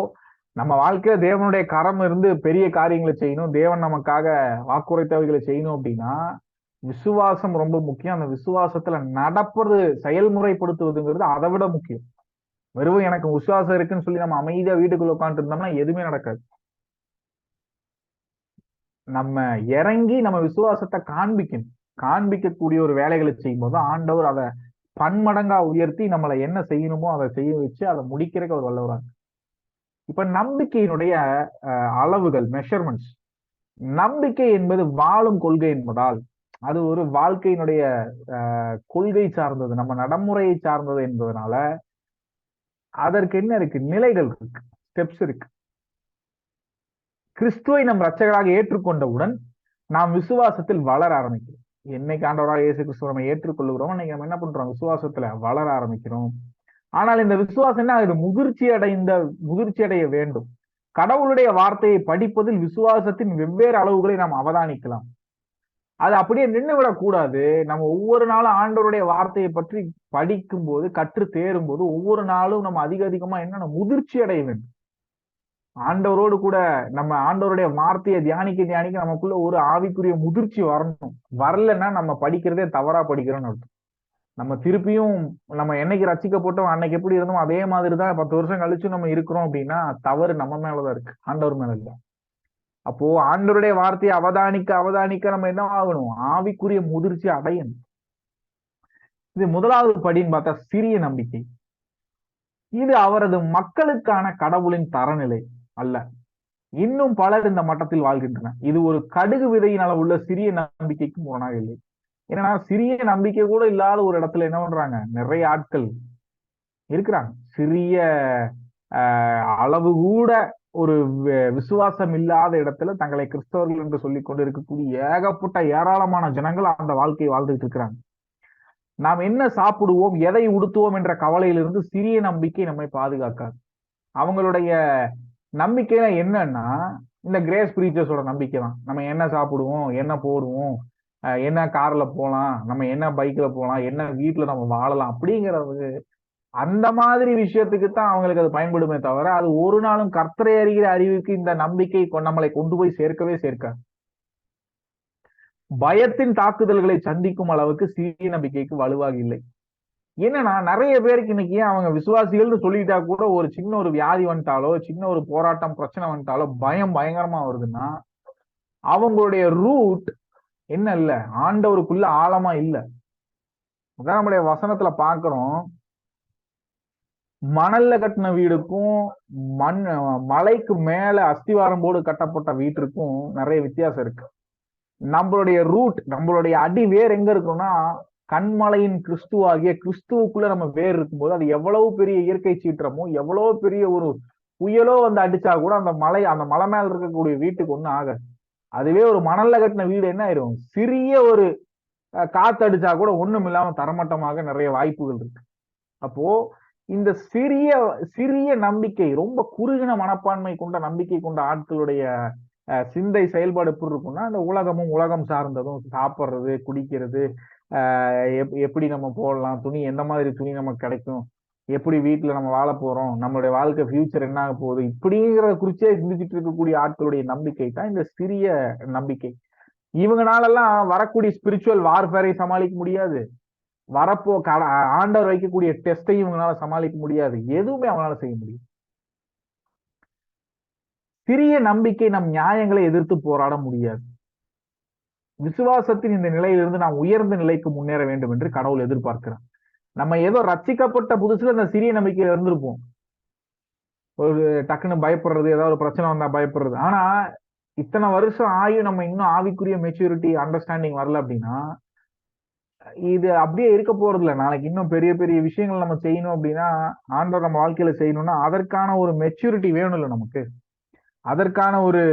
நம்ம வாழ்க்கையில தேவனுடைய கரம் இருந்து பெரிய காரியங்களை செய்யணும், தேவன் நமக்காக வாக்குரைத்தவைகளை செய்யணும் அப்படின்னா விசுவாசம் ரொம்ப முக்கியம். அந்த விசுவாசத்துல நடப்பது, செயல்முறைப்படுத்துவதுங்கிறது அதை விட முக்கியம். வெறும் எனக்கு விசுவாசம் இருக்குன்னு சொல்லி நம்ம அமைதியா வீட்டுக்குள்ள உட்காந்துட்டு இருந்தோம்னா எதுவுமே நடக்காது. நம்ம இறங்கி நம்ம விசுவாசத்தை காண்பிக்கக்கூடிய ஒரு வேலைகளை செய்யும் போது ஆண்டவர் அதை பன்மடங்கா உயர்த்தி நம்மளை என்ன செய்யணுமோ அதை செய்ய வச்சு அதை முடிக்கிறதுக்கு அவர் வல்லவராங்க. இப்ப நம்பிக்கையினுடைய அளவுகள், மெஷர்மெண்ட்ஸ். நம்பிக்கை என்பது வாழும் கொள்கை என்பதால் அது ஒரு வாழ்க்கையினுடைய கொள்கை சார்ந்தது, நம்ம நடைமுறையை சார்ந்தது என்பதனால அதற்கு என்ன இருக்கு, நிலைகள் இருக்கு, ஸ்டெப்ஸ் இருக்கு. கிறிஸ்துவை நம் ரட்சகராக ஏற்றுக்கொண்டவுடன் நாம் விசுவாசத்தில் வளர ஆரம்பிக்கிறோம். என்னைக்கு ஆண்டவராக இயேசு கிறிஸ்துவ நம்ம ஏற்றுக்கொள்ளுகிறோம், இன்னைக்கு நம்ம என்ன பண்றோம், விசுவாசத்துல வளர ஆரம்பிக்கிறோம். ஆனால் இந்த விசுவாசம் என்ன, அது முதிர்ச்சி அடைய வேண்டும். கடவுளுடைய வார்த்தையை படிப்பதில் விசுவாசத்தின் வெவ்வேறு அளவுகளை நாம் அவதானிக்கலாம். அது அப்படியே நின்றுவிடக் கூடாது. நம்ம ஒவ்வொரு நாளும் ஆண்டவருடைய வார்த்தையை பற்றி படிக்கும் போது, கற்று தேரும் போது, ஒவ்வொரு நாளும் நம்ம அதிகமா என்னன்னா முதிர்ச்சி அடைய வேண்டும். ஆண்டவரோடு கூட நம்ம ஆண்டவருடைய வார்த்தையை தியானிக்க நமக்குள்ள ஒரு ஆவிக்குரிய முதிர்ச்சி வரணும். வரலன்னா நம்ம படிக்கிறதே தவறா படிக்கிறோம்னு அர்த்தம். நம்ம திருப்பியும் நம்ம என்னைக்கு ரசிக்கப்பட்டோம், அன்னைக்கு எப்படி இருந்தோம் அதே மாதிரிதான் 10 வருஷம் கழிச்சு நம்ம இருக்கிறோம் அப்படின்னா தவறு நம்ம மேலதான் இருக்கு, ஆண்டவர் மேல இல்ல. அப்போ ஆண்டவருடைய வார்த்தையை அவதானிக்க நம்ம என்ன ஆகணும், ஆவிக்குரிய முதிர்ச்சி அடையணும். இது முதலாவது படின்னு பார்த்தா சிறிய நம்பிக்கை. இது அவரது மக்களுக்கான கடவுளின் தரநிலை அல்ல. இன்னும் பலர் இந்த மட்டத்தில் வாழ்கின்றனர். இது ஒரு கடுகு விதையின் அளவுள்ள சிறிய நம்பிக்கைக்கு முரணாக இல்லை. ஏன்னா சிறிய நம்பிக்கை கூட இல்லாத ஒரு இடத்துல என்ன பண்றாங்க, நிறைய ஆட்கள் இருக்கிறாங்க. சிறிய அளவு கூட ஒரு விசுவாசம் இல்லாத இடத்துல தங்களை கிறிஸ்தவர்கள் என்று சொல்லிக் கொண்டு இருக்கக்கூடிய ஏகப்பட்ட ஏராளமான ஜனங்கள் அந்த வாழ்க்கையை வாழ்ந்துட்டு இருக்கிறாங்க. நாம் என்ன சாப்பிடுவோம், எதை உடுத்துவோம் என்ற கவலையிலிருந்து சிறிய நம்பிக்கை நம்மை பாதுகாக்காது. அவங்களுடைய நம்பிக்கைனா என்னன்னா, இந்த கிரேஸ் பிரீச்சர்ஸோட நம்பிக்கை தான். நம்ம என்ன சாப்பிடுவோம், என்ன போடுவோம், என்ன கார்ல போலாம், நம்ம என்ன பைக்ல போலாம், என்ன வீட்டுல நம்ம வாழலாம் அப்படிங்கிறது, அந்த மாதிரி விஷயத்துக்கு தான் அவங்களுக்கு அது பயன்படுமே தவிர அது ஒரு நாளும் கர்த்தரை அறிகிற அறிவுக்கு இந்த நம்பிக்கை நம்மளை கொண்டு போய் சேர்க்காது. பயத்தின் தாக்குதல்களை சந்திக்கும் அளவுக்கு சிறிய நம்பிக்கைக்கு வலுவாக இல்லை. என்னன்னா நிறைய பேருக்கு இன்னைக்கு அவங்க விசுவாசிகள்னு சொல்லிட்டா கூட ஒரு சின்ன ஒரு வியாதி வந்துட்டாலோ, சின்ன ஒரு போராட்டம் பிரச்சனை வந்துட்டாலோ பயம் பயங்கரமா வருதுன்னா அவங்களுடைய ரூட் என்ன இல்ல, ஆண்டவருக்குள்ள ஆழமா இல்ல. அதான் நம்முடைய வசனத்துல பாக்குறோம், மணல்ல கட்டின வீடுக்கும் மலைக்கு மேல அஸ்திவாரம் போடு கட்டப்பட்ட வீட்டிற்கும் நிறைய வித்தியாசம் இருக்கு. நம்மளுடைய ரூட், நம்மளுடைய அடி வேர் எங்க இருக்குன்னா கண்மலையின் கிறிஸ்துவாகிய கிறிஸ்துவுக்குள்ள நம்ம வேர் இருக்கும்போது அது எவ்வளவு பெரிய இயற்கை சீற்றமோ, எவ்வளவு பெரிய ஒரு புயலோ வந்து அடிச்சா கூட அந்த மலை மேல இருக்கக்கூடிய வீட்டுக்கு ஒண்ணும் ஆகாது. அதுவே ஒரு மணல்ல கட்டின வீடு என்ன ஆயிரும், சிறிய ஒரு காத்து அடிச்சா கூட ஒண்ணும் இல்லாம தரமட்டமாக நிறைய வாய்ப்புகள் இருக்கு. அப்போ இந்த சிறிய நம்பிக்கை, ரொம்ப குறுகின மனப்பான்மை கொண்ட நம்பிக்கை கொண்ட ஆட்களுடைய சிந்தை செயல்பாடு எப்படி இருக்கும்னா, இந்த உலகம் சார்ந்ததும், சாப்பிட்றது, குடிக்கிறது, எப்படி நம்ம போடலாம், துணி எந்த மாதிரி துணி நமக்கு கிடைக்கும், எப்படி வீட்டுல நம்ம வாழ போறோம், நம்மளுடைய வாழ்க்கை ஃபியூச்சர் என்ன ஆக போகுது, இப்படிங்கிற குறிச்சே சிந்திச்சுட்டு இருக்கக்கூடிய ஆட்களுடைய நம்பிக்கை தான் இந்த சிறிய நம்பிக்கை. இவங்கனாலெல்லாம் வரக்கூடிய ஸ்பிரிச்சுவல் வார்ஃபேரை சமாளிக்க முடியாது, ஆண்டவர் வைக்கக்கூடிய டெஸ்டையும் இவங்களால சமாளிக்க முடியாது, எதுவுமே அவங்களால செய்ய முடியும். சிறிய நம்பிக்கை நம் நியாயங்களை எதிர்த்து போராட முடியாது. விசுவாசத்தின் இந்த நிலையிலிருந்து நாம் உயர்ந்த நிலைக்கு முன்னேற வேண்டும் என்று கடவுள் எதிர்பார்க்கிறார். நம்ம ஏதோ ரட்சிக்கப்பட்ட புதுசுல இந்த சிறிய நம்பிக்கையில இருந்திருப்போம், ஒரு டக்குன்னு பயப்படுறது, ஏதாவது ஒரு பிரச்சனை வந்தா பயப்படுறது. ஆனா இத்தனை வருஷம் ஆயும் நம்ம இன்னும் ஆவிக்குரிய மெச்சூரிட்டி அண்டர்ஸ்டாண்டிங் வரல அப்படின்னா இது அப்படியே இருக்க போறது இல்லை. நாளைக்கு இன்னும் பெரிய பெரிய விஷயங்கள் நம்ம செய்யணும் அப்படின்னா, ஆண்டவர் நம்ம வாழ்க்கையில செய்யணும்னா அதற்கான ஒரு மெச்சூரிட்டி வேணும் இல்லை நமக்கு, அதற்கான ஒரு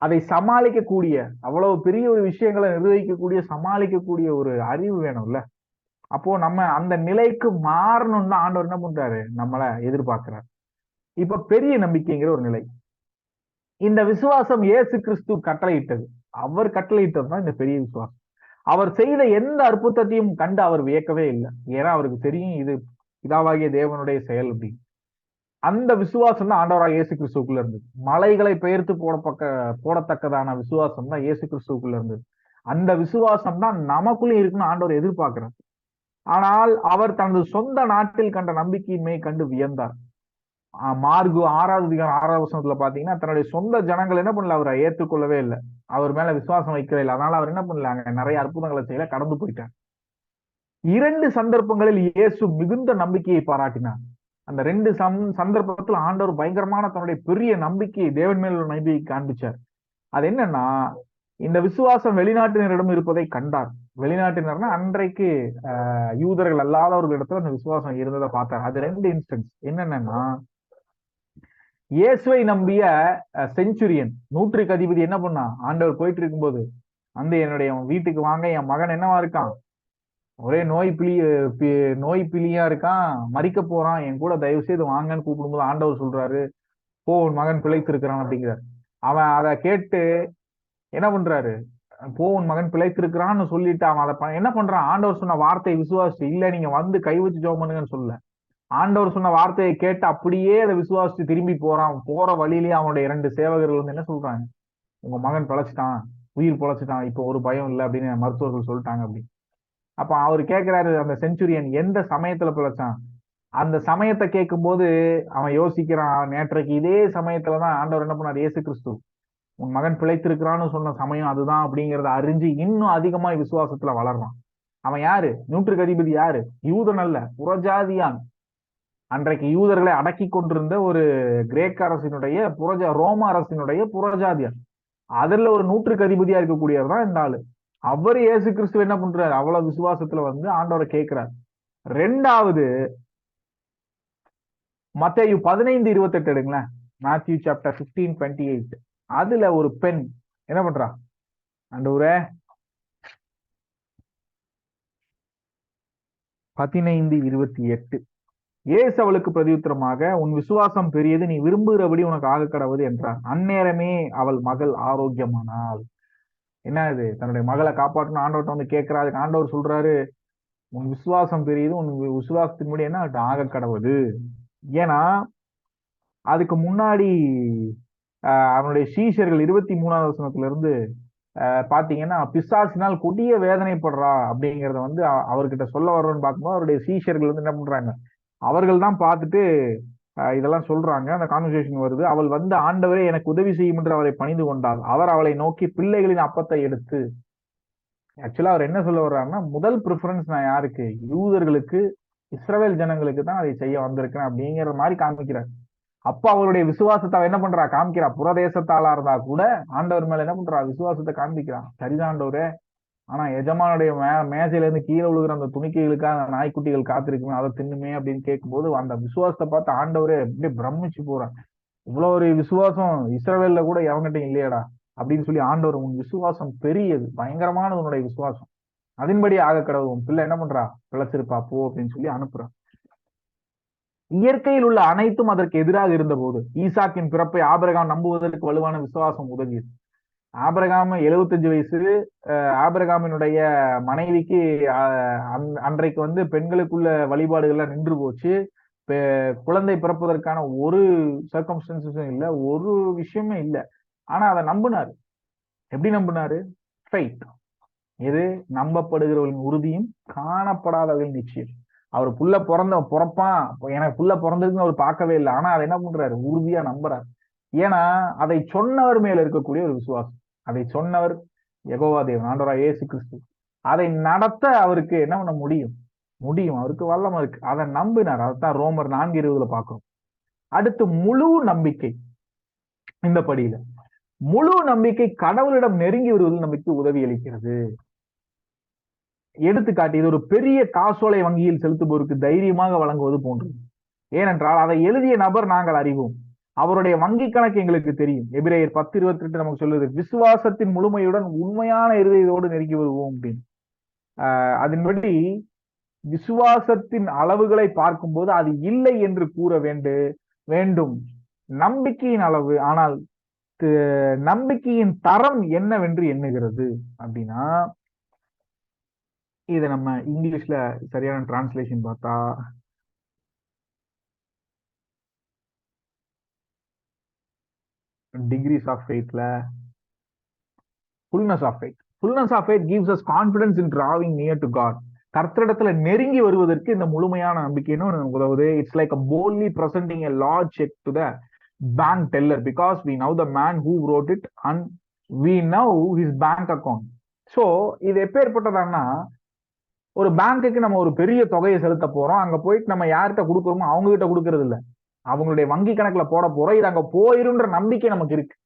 அதை சமாளிக்கக்கூடிய, அவ்வளவு பெரிய ஒரு விஷயங்களை நிர்வகிக்கக்கூடிய சமாளிக்கக்கூடிய ஒரு அறிவு வேணும்ல. அப்போ நம்ம அந்த நிலைக்கு மாறணும்னு ஆண்டவர் என்ன பண்றாரு, நம்மளை எதிர்பார்க்கிறார். இப்ப பெரிய நம்பிக்கைங்கிற ஒரு நிலை, இந்த விசுவாசம் இயேசு கிறிஸ்து கட்டளையிட்டது, அவர் கட்டளையிட்டது தான் இந்த பெரிய விசுவாசம். அவர் செய்த எந்த அற்புதத்தையும் கண்டு அவர் வியக்கவே இல்லை, ஏன்னா அவருக்கு தெரியும் இது பிதாவாகிய தேவனுடைய செயல் அப்படின்னு. அந்த விசுவாசம் தான் ஆண்டவராக இயேசு கிறிஸ்துக்குள்ள இருந்தது. மலைகளை பெயர்த்து போடத்தக்கதான விசுவாசம் தான் இயேசு கிறிஸ்துக்குள்ள இருந்தது. அந்த விசுவாசம் தான் நமக்குள்ளே இருக்குன்னு ஆண்டவர் எதிர்பார்க்கிறார். ஆனால் அவர் தனது சொந்த நாட்டில் கண்ட நம்பிக்கையின்மை கண்டு வியந்தார். மார்கு 6வது அதிகாரம் 6வது வசனத்துல பாத்தீங்கன்னா, தன்னுடைய சொந்த ஜனங்கள் என்ன பண்ணல, அவரை ஏற்றுக்கொள்ளவே இல்லை, அவர் மேல விசுவாசம் வைக்கவே இல்லை. அதனால அவர் என்ன பண்ணலாங்க, நிறைய அற்புதங்களை செய்யல, கடந்து போயிட்டார். 2 சந்தர்ப்பங்களில் இயேசு மிகுந்த நம்பிக்கையை பாராட்டினார். அந்த 2 சந்தர்ப்பத்தில் ஆண்டவர் பயங்கரமான தன்னுடைய பெரிய நம்பிக்கையை, தேவன் மேல் உள்ள நம்பிக்கையை காண்பிச்சார். அது என்னன்னா, இந்த விசுவாசம் வெளிநாட்டினரிடம் இருப்பதை கண்டார். வெளிநாட்டினர்னா அன்றைக்கு யூதர்கள் அல்லாதவர்களிடத்துல அந்த விசுவாசம் இருந்ததை பார்த்தார். அது 2 இன்ஸ்டன்ஸ். என்னன்னா, இயேசுவை நம்பிய செஞ்சுரியன், நூற்றுக்கு அதிபதி என்ன பண்ணா, ஆண்டவர் போயிட்டு இருக்கும்போது வந்து என்னுடைய வீட்டுக்கு வாங்க, என் மகன் என்னவா இருக்கான், ஒரே நோய் பிலியா இருக்கான், மறிக்க போறான், என் கூட தயவு செய்து வாங்கன்னு கூப்பிடும்போது ஆண்டவர் சொல்றாரு, போ உன் மகன் பிழைத்திருக்கிறான் அப்படிங்கிறார். அவன் அதை கேட்டு என்ன பண்றாரு, போ உன் மகன் பிழைத்திருக்கிறான்னு சொல்லிட்டு அவன் அதை என்ன பண்றான், ஆண்டவர் சொன்ன வார்த்தையை விசுவாசிச்சு, இல்ல நீங்க வந்து கை வச்சு ஜெபம் பண்ணுங்கன்னு சொல்ல, ஆண்டவர் சொன்ன வார்த்தையை கேட்டு அப்படியே அதை விசுவாசிச்சு திரும்பி போறான். போற வழியிலேயே அவனுடைய 2 சேவகர்கள் வந்து என்ன சொல்றாங்க, உங்க மகன் பிழைச்சிட்டான், உயிர் பிழைச்சிட்டான், இப்போ ஒரு பயம் இல்லை அப்படின்னு மருத்துவர்கள் சொல்லிட்டாங்க அப்படி. அப்ப அவர் கேட்கிறாரு அந்த செஞ்சுரியன், எந்த சமயத்துல பிழைச்சான்? அந்த சமயத்தை கேட்கும் போது அவன் யோசிக்கிறான், நேற்றைக்கு இதே சமயத்துலதான் ஆண்டவர் என்ன பண்ணார், இயேசு கிறிஸ்து உன் மகன் பிழைத்திருக்கிறான்னு சொன்ன சமயம் அதுதான் அப்படிங்கறத அறிஞ்சு இன்னும் அதிகமா விசுவாசத்துல வளர்றான். அவன் யாரு, நூற்றுக்கு அதிபதி யாரு, யூதன் அல்ல, புறஜாதியான். அன்றைக்கு யூதர்களை அடக்கி கொண்டிருந்த ஒரு கிரேக்க அரசினுடைய ரோம அரசினுடைய புறஜாதியான். அதுல ஒரு நூற்றுக்கு அதிபதியா இருக்கக்கூடியவர் தான் இந்த ஆளு. அவர் இயேசு கிறிஸ்து என்ன பண்றாரு, அவ்வளவு விசுவாசத்துல வந்து ஆண்டவரை கேட்கிறார். 2வது மத்தேயு 15:28 எடுங்களேன். Matthew chapter 15:28. அதுல ஒரு பெண் என்ன பண்றா, ஆண்டவரே 15:28, இயேசு அவளுக்கு பிரதியுத்தரமாக, உன் விசுவாசம் பெரியது, நீ விரும்புகிறபடி உனக்கு ஆக கடவுது என்றார். அந்நேரமே அவள் மகள் ஆரோக்கியமானாள். என்ன இது, தன்னுடைய மகளை காப்பாற்றணும் ஆண்டவர்கிட்ட வந்து கேட்கிறாரு. ஆண்டவர் சொல்றாரு, உன் விசுவாசம் பெரியது, உன் விசுவாசத்தின்படி என்ன ஆக கடவுது. ஏன்னா அதுக்கு முன்னாடி அவனுடைய சீஷர்கள் 23வது வசனத்துல இருந்து பாத்தீங்கன்னா, பிசாசினால் கொடிய வேதனைப்படுறா அப்படிங்கறத வந்து அவர்கிட்ட சொல்ல வர்றோம்னு பார்க்கும்போது அவருடைய சீஷர்கள் வந்து என்ன பண்றாங்க, அவர்கள் தான் பார்த்துட்டு இதெல்லாம் சொல்றாங்க. அந்த கான்வர்சேஷன் வருது. அவள் வந்து ஆண்டவரே எனக்கு உதவி செய்யும் என்று அவரை பணிந்து கொண்டாள். அவர் அவளை நோக்கி பிள்ளைகளின் அப்பத்தை எடுத்து, ஆக்சுவலா அவர் என்ன சொல்ல வர்றாருன்னா, முதல் ப்ரிஃபரன்ஸ் நான் யாருக்கு, யூதர்களுக்கு, இஸ்ரவேல் ஜனங்களுக்கு தான் அதை செய்ய வந்திருக்கிறேன் அப்படிங்கிற மாதிரி காமிக்கிறார். அப்ப அவருடைய விசுவாசத்தை அவ என்ன பண்றா, காமிக்கிறா. புறதேசத்தாளா இருந்தா கூட ஆண்டவர் மேல என்ன பண்றா, விசுவாசத்தை காண்பிக்கிறான். சரிதாண்டவரே, ஆனா எஜமானுடைய மேசையில இருந்து கீழே விழுகிற அந்த துணிக்கைகளுக்காக நாய்க்குட்டிகள் காத்திருக்குமே, அதை தின்னுமே அப்படின்னு கேட்கும்போது அந்த விசுவாசத்தை பார்த்து ஆண்டவரே அப்படியே பிரமிச்சு போறான். இவ்வளவு ஒரு விசுவாசம் இஸ்ரவேல்ல கூட எவங்கிட்ட இல்லையடா அப்படின்னு சொல்லி ஆண்டவர், உன் விசுவாசம் பெரியது, பயங்கரமானது உன்னுடைய விசுவாசம், அதன்படி ஆக கடவுள், உன் பிள்ளை என்ன பண்றா, பிழைச்சிருப்பா போ அப்படின்னு சொல்லி அனுப்புறான். இயற்கையில் உள்ள அனைத்தும் அதற்கு எதிராக இருந்த போது ஈசாக்கின் பிறப்பை ஆபிரகாம் நம்புவதற்கு வலுவான விசுவாசம் உதவியது. ஆபிரகாம் 75 வயசு, ஆபிரகாமினுடைய மனைவிக்கு அன்றைக்கு வந்து பெண்களுக்குள்ள வழிபாடுகள்லாம் நின்று போச்சு. குழந்தை பிறப்பதற்கான ஒரு சர்க்கம்ஸ்டன்சஸும் இல்லை, ஒரு விஷயமே இல்லை. ஆனா அதை நம்பினாரு. எப்படி நம்பினாரு, ஃபெய்த். எது, நம்பப்படுகிறவர்களின் உறுதியும் காணப்படாதவர்களின் நிச்சயம். அவர் புள்ள பிறப்பான், எனக்கு புள்ள பிறந்ததுன்னு அவர் பார்க்கவே இல்லை. ஆனா அதை என்ன பண்றாரு, உறுதியா நம்புறாரு. ஏன்னா அதை சொன்னவர் மேல இருக்கக்கூடிய ஒரு விசுவாசம். அதை சொன்னவர் யெகோவா தேவன், ஆண்டவராகிய இயேசு கிறிஸ்து. அதை நடத்த அவருக்கு என்ன பண்ண முடியும், அவருக்கு வல்லமை இருக்கு. அதை நம்பினார். அதைத்தான் ரோமர் 4:20 பார்க்கிறோம். அடுத்து முழு நம்பிக்கை. இந்த படியில முழு நம்பிக்கை கடவுளிடம் நெருங்கி வருவதில் நமக்கு உதவி அளிக்கிறது. எடுத்துக்காட்டு, இது ஒரு பெரிய காசோலை வங்கியில் செலுத்துபவருக்கு தைரியமாக வழங்குவது போன்றது. ஏனென்றால் அதை எழுதிய நபர் நாங்கள் அறிவோம், அவருடைய வங்கி கணக்கு எங்களுக்கு தெரியும். எபிரேயர் 10:28 நமக்கு சொல்லுது, விசுவாசத்தின் முழுமையுடன் உண்மையான இருதயத்தோடு நெருங்கி வருவோம் அப்படின்னு. அதன்படி விசுவாசத்தின் அளவுகளை பார்க்கும்போது அது இல்லை என்று கூற வேண்டும் நம்பிக்கையின் அளவு. ஆனால் நம்பிக்கையின் தரம் என்னவென்று எண்ணுகிறது அப்படின்னா, இதை நம்ம இங்கிலீஷ்ல சரியான டிரான்ஸ்லேஷன் பார்த்தா, degrees of faithல fullness of faith. Fullness of faith gives us confidence in drawing near to God. கர்த்தரிடத்துல நெருங்கி வருவதற்கு இந்த முழுமையான நம்பிக்கைன்னு உதவுது. It's like a boldly presenting a large check to the bank teller because we know the man who wrote it and we know his bank account. So இது எப்பேற்பட்டதான்னா, ஒரு பேங்க்குக்கு நம்ம ஒரு பெரிய தொகையை செலுத்த போறோம். அங்க போயிட்டு நம்ம யார்கிட்ட கொடுக்குறோமோ அவங்க கிட்ட கொடுக்கறது இல்லை, அவங்களுடைய வங்கி கணக்குல போட போறோம். இது அங்க போயிருன்ற நம்பிக்கை நமக்கு இருக்கு.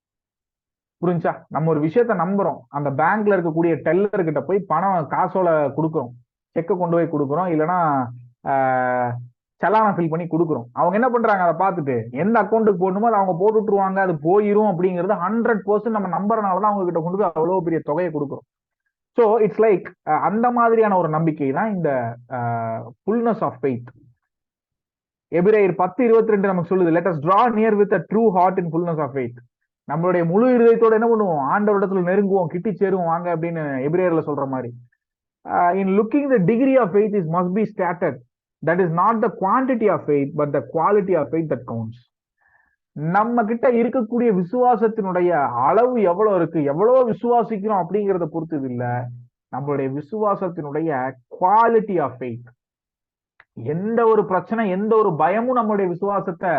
புரிஞ்சா? நம்ம ஒரு விஷயத்த நம்புறோம், அந்த பேங்க்ல இருக்கக்கூடிய டெல்லர் கிட்ட போய் பணம் காசோல கொடுக்குறோம், செக்கை கொண்டு போய் கொடுக்குறோம், இல்லைன்னா செலானை ஃபில் பண்ணி கொடுக்குறோம். அவங்க என்ன பண்றாங்க, அதை பார்த்துட்டு எந்த அக்கௌண்ட்டுக்கு போடணுமோ அதை அவங்க போட்டு விட்டுருவாங்க, அது போயிரும் அப்படிங்கிறது 100% நம்ம நம்புறதுனாலதான் அவங்க கிட்ட கொண்டு போய் அவ்வளவு பெரிய தொகையை கொடுக்குறோம். ஸோ இட்ஸ் லைக் அந்த மாதிரியான ஒரு நம்பிக்கை தான் இந்த ஃபுல்னஸ் ஆஃப் ஃபெய்த். எபிரேயர் 10:22 நமக்கு சொல்லுது, let us draw near with a true heart in fullness of faith. நம்மளுடைய முழு இருதயத்தோட என்ன பண்ணுவோம், ஆண்டவரிடத்துல நெருங்குவோம், கிட்டி சேருவோம் வாங்க அப்படின்னு எபிரேயர்ல சொல்ற மாதிரி. In looking the degree of faith is must be started. That is not the quantity of faith but the quality of faith that counts. நம்ம கிட்ட இருக்கக்கூடிய விசுவாசத்தினுடைய அளவு எவ்வளவு இருக்கு, எவ்வளவு விசுவாசிக்கிறோம் அப்படிங்கிறத பொறுத்தது இல்ல, நம்மளுடைய விசுவாசத்தினுடைய குவாலிட்டி ஆஃப் ஃபெய்த். எந்த ஒரு பிரச்சனை, எந்த ஒரு பயமும் நம்மளுடைய விசுவாசத்தை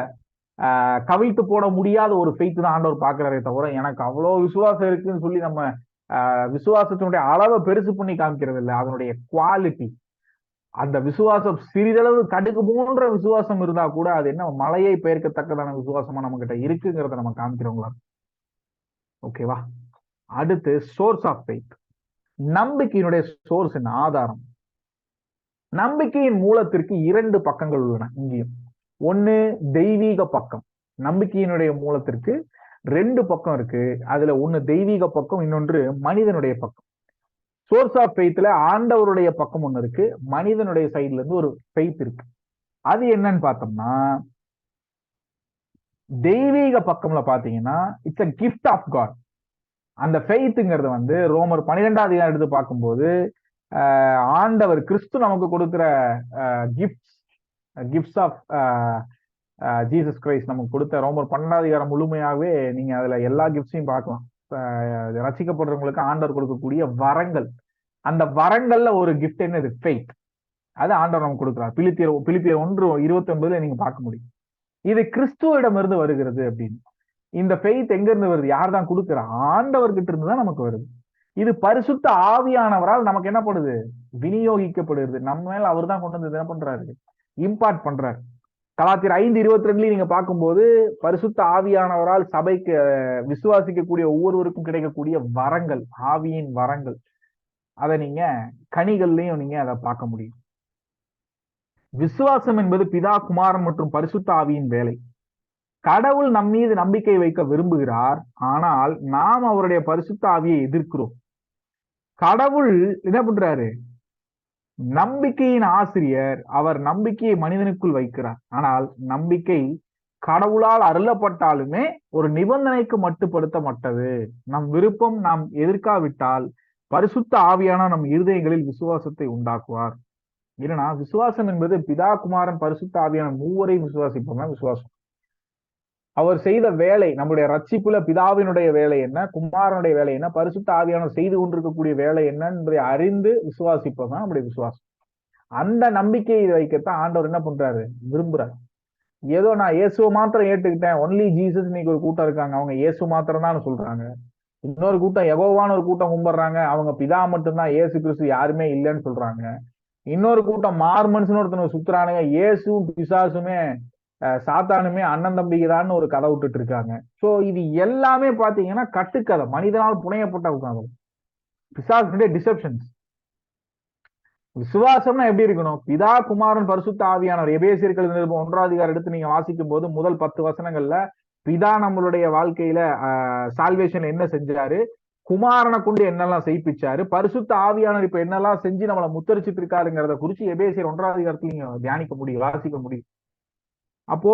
கவிழ்த்து போட முடியாத ஒரு ஃபெய்த் தான் ஆண்டவர் பாக்குறாரே தவிர, எனக்கு அவ்வளவு விசுவாசம் இருக்குன்னு சொல்லி நம்ம விசுவாசத்தினுடைய அளவை பெருசு பண்ணி காமிக்கிறது இல்லை, அதனுடைய குவாலிட்டி. அந்த விசுவாசம் சிறிதளவு கடுகு போன்ற விசுவாசம் இருந்தா கூட அது என்ன மலையை பெயர்க்கத்தக்கதான விசுவாசமா நம்ம கிட்ட இருக்குங்கிறத நம்ம காமிக்கிறோங்களா? ஓகேவா? அடுத்து சோர்ஸ் ஆஃப் ஃபெய்த். நம்பிக்கையினுடைய சோர்ஸ் என்ன, ஆதாரம். நம்பிக்கையின் மூலத்திற்கு 2 பக்கங்கள் உள்ளன இங்கேயும். ஒண்ணு தெய்வீக பக்கம். நம்பிக்கையினுடைய மூலத்திற்கு 2 பக்கம் இருக்கு. அதுல ஒண்ணு தெய்வீக பக்கம், இன்னொன்று மனிதனுடைய பக்கம். சோர்ஸ் ஆஃப் ஃபெய்த்ல ஆண்டவருடைய பக்கம் ஒண்ணு இருக்கு, மனிதனுடைய சைட்ல இருந்து ஒரு ஃபெய்த் இருக்கு. அது என்னன்னு பார்த்தோம்னா, தெய்வீக பக்கம்ல பாத்தீங்கன்னா it's a gift of God. அந்த ஃபெய்த்ங்கிறது வந்து ரோமர் 12ஆம் அதிகாரம் எடுத்து பார்க்கும்போது ஆண்டவர் கிறிஸ்து நமக்கு கொடுக்கிற கிஃப்ட்ஸ் ஆஃப் ஜீசஸ் கிரைஸ்ட் நமக்கு கொடுத்த ரோமர் 12ஆம் அதிகாரம் முழுமையாகவே நீங்க அதுல எல்லா கிஃப்ட்ஸையும் பார்க்கலாம். ரசிக்கப்படுறவங்களுக்கு ஆண்டவர் கொடுக்கக்கூடிய வரங்கள், அந்த வரங்கள்ல ஒரு கிஃப்ட் என்னது, ஃபெய்த். அது ஆண்டவர் நமக்கு கொடுக்குறார். பிலிப்பியர் 1:29 நீங்க பார்க்க முடியும். இது கிறிஸ்துவிடமிருந்து வருகிறது அப்படின்னு. இந்த ஃபெய்த் எங்க இருந்து வருது, யார் தான் கொடுக்குறா, ஆண்டவர்கிட்ட இருந்து தான் நமக்கு வருது. இது பரிசுத்த ஆவியானவரால் நமக்கு என்ன பண்ணுது, விநியோகிக்கப்படுகிறது. நம்ம மேல அவர் தான் கொண்டு வந்து என்ன பண்றாரு, இம்பார்ட் பண்றாரு. கலாத்தியர் 5:22 நீங்க பார்க்கும்போது பரிசுத்த ஆவியானவரால் சபைக்கு விசுவாசிக்கக்கூடிய ஒவ்வொருவருக்கும் கிடைக்கக்கூடிய வரங்கள், ஆவியின் வரங்கள், அதை நீங்க கனிகள்லையும் நீங்க அதை பார்க்க முடியும். விசுவாசம் என்பது பிதா, குமாரன் மற்றும் பரிசுத்த ஆவியின் வேலை. கடவுள் நம் மீது நம்பிக்கை வைக்க விரும்புகிறார், ஆனால் நாம் அவருடைய பரிசுத்த ஆவியை எதிர்க்கிறோம். கடவுள் என்ன பண்றாரு, நம்பிக்கையின் ஆசிரியர். அவர் நம்பிக்கையை மனிதனுக்குள் வைக்கிறார். ஆனால் நம்பிக்கை கடவுளால் அருளப்பட்டாலுமே ஒரு நிபந்தனைக்கு மட்டுப்படுத்தப்பட்டது. நம் விருப்பம் நாம் எதிர்க்காவிட்டால் பரிசுத்த ஆவியான நம் இருதயங்களில் விசுவாசத்தை உண்டாக்குவார். ஏன்னா விசுவாசம் என்பது பிதா, குமாரன், பரிசுத்த ஆவியான மூவரையும் விசுவாசிப்போம் விசுவாசம். அவர் செய்த வேலை, நம்முடைய ரட்சிப்புல பிதாவினுடைய வேலை என்ன, குமாரனுடைய வேலை என்ன, பரிசுத்த ஆவியானவர் செய்து கொண்டிருக்கக்கூடிய வேலை என்ன என்பதை அறிந்து விசுவாசிப்பதான் நம்முடைய விசுவாசம். அந்த நம்பிக்கையை வைக்கத்தான் ஆண்டவர் என்ன பண்றாரு, விரும்புறாரு. ஏதோ நான் இயேசுவை மாத்திரம் ஏற்றுக்கிட்டேன், ஒன்லி ஜீசஸ், இன்னைக்கு ஒரு கூட்டம் இருக்காங்க, அவங்க இயேசு மாத்திரம் தான் சொல்றாங்க. இன்னொரு கூட்டம் யெகோவான்னு ஒரு கூட்டம் கும்பிடுறாங்க, அவங்க பிதா மட்டும்தான், இயேசு கிறிஸ்து யாருமே இல்லைன்னு சொல்றாங்க. இன்னொரு கூட்டம் மார்மன்ஸ்னு ஒருத்தவங்க சுத்துறானுங்க, இயேசுவும் பிசாசுமே சாத்தானுமே அண்ணன் தம்பிக்குதான்னு ஒரு கதை விட்டுட்டு இருக்காங்க. சோ இது எல்லாமே பாத்தீங்கன்னா கட்டுக்கதை, மனிதனால் புனையப்பட்ட பிசாசுடைய டிசெப்ஷன்ஸ். விசுவாசம்னா எப்படி இருக்கணும், பிதா, குமாரன், பரிசுத்த ஆவியானவர். எபேசியர்கள் 1ஆம் அதிகாரம் எடுத்து நீங்க வாசிக்கும் போது முதல் 10 வசனங்கள்ல பிதா நம்மளுடைய வாழ்க்கையில சால்வேஷன் என்ன செஞ்சாரு, குமாரனை கொண்டு என்னெல்லாம் செய்ப்பிச்சாரு, பரிசுத்த ஆவியானவர் இப்ப என்னெல்லாம் செஞ்சு நம்மளை முத்தரிச்சிட்டு இருக்காருங்கிறத குறிச்சு எபேசியர் 1ஆம் அதிகாரத்துல நீங்க தியானிக்க முடியும், வாசிக்க முடியும். அப்போ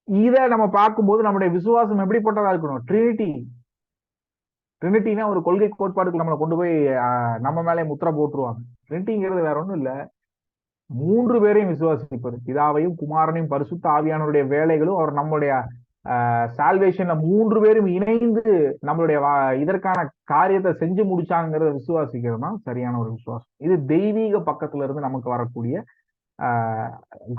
இத நம்ம பார்க்கும்போது நம்முடைய விசுவாசம் எப்படிப்பட்டதா இருக்கணும், ட்ரினிட்டினா ஒரு கொள்கை கோட்பாடுக்கு நம்மளை கொண்டு போய் நம்ம மேலே முத்திரை போட்டுருவாங்க. ட்ரினிட்டிங்கிறது வேற ஒண்ணும் இல்ல, 3 பேரையும் விசுவாசிப்பது, பிதாவையும் குமாரனையும் பரிசுத்த ஆவியானவருடைய வேலைகளும் அவர் நம்மளுடைய சால்வேஷன்ல 3 பேரும் இணைந்து நம்மளுடைய இதற்கான காரியத்தை செஞ்சு முடிச்சாங்கிறத விசுவாசிக்கிறது தான் சரியான ஒரு விசுவாசம். இது தெய்வீக பக்கத்துல இருந்து நமக்கு வரக்கூடிய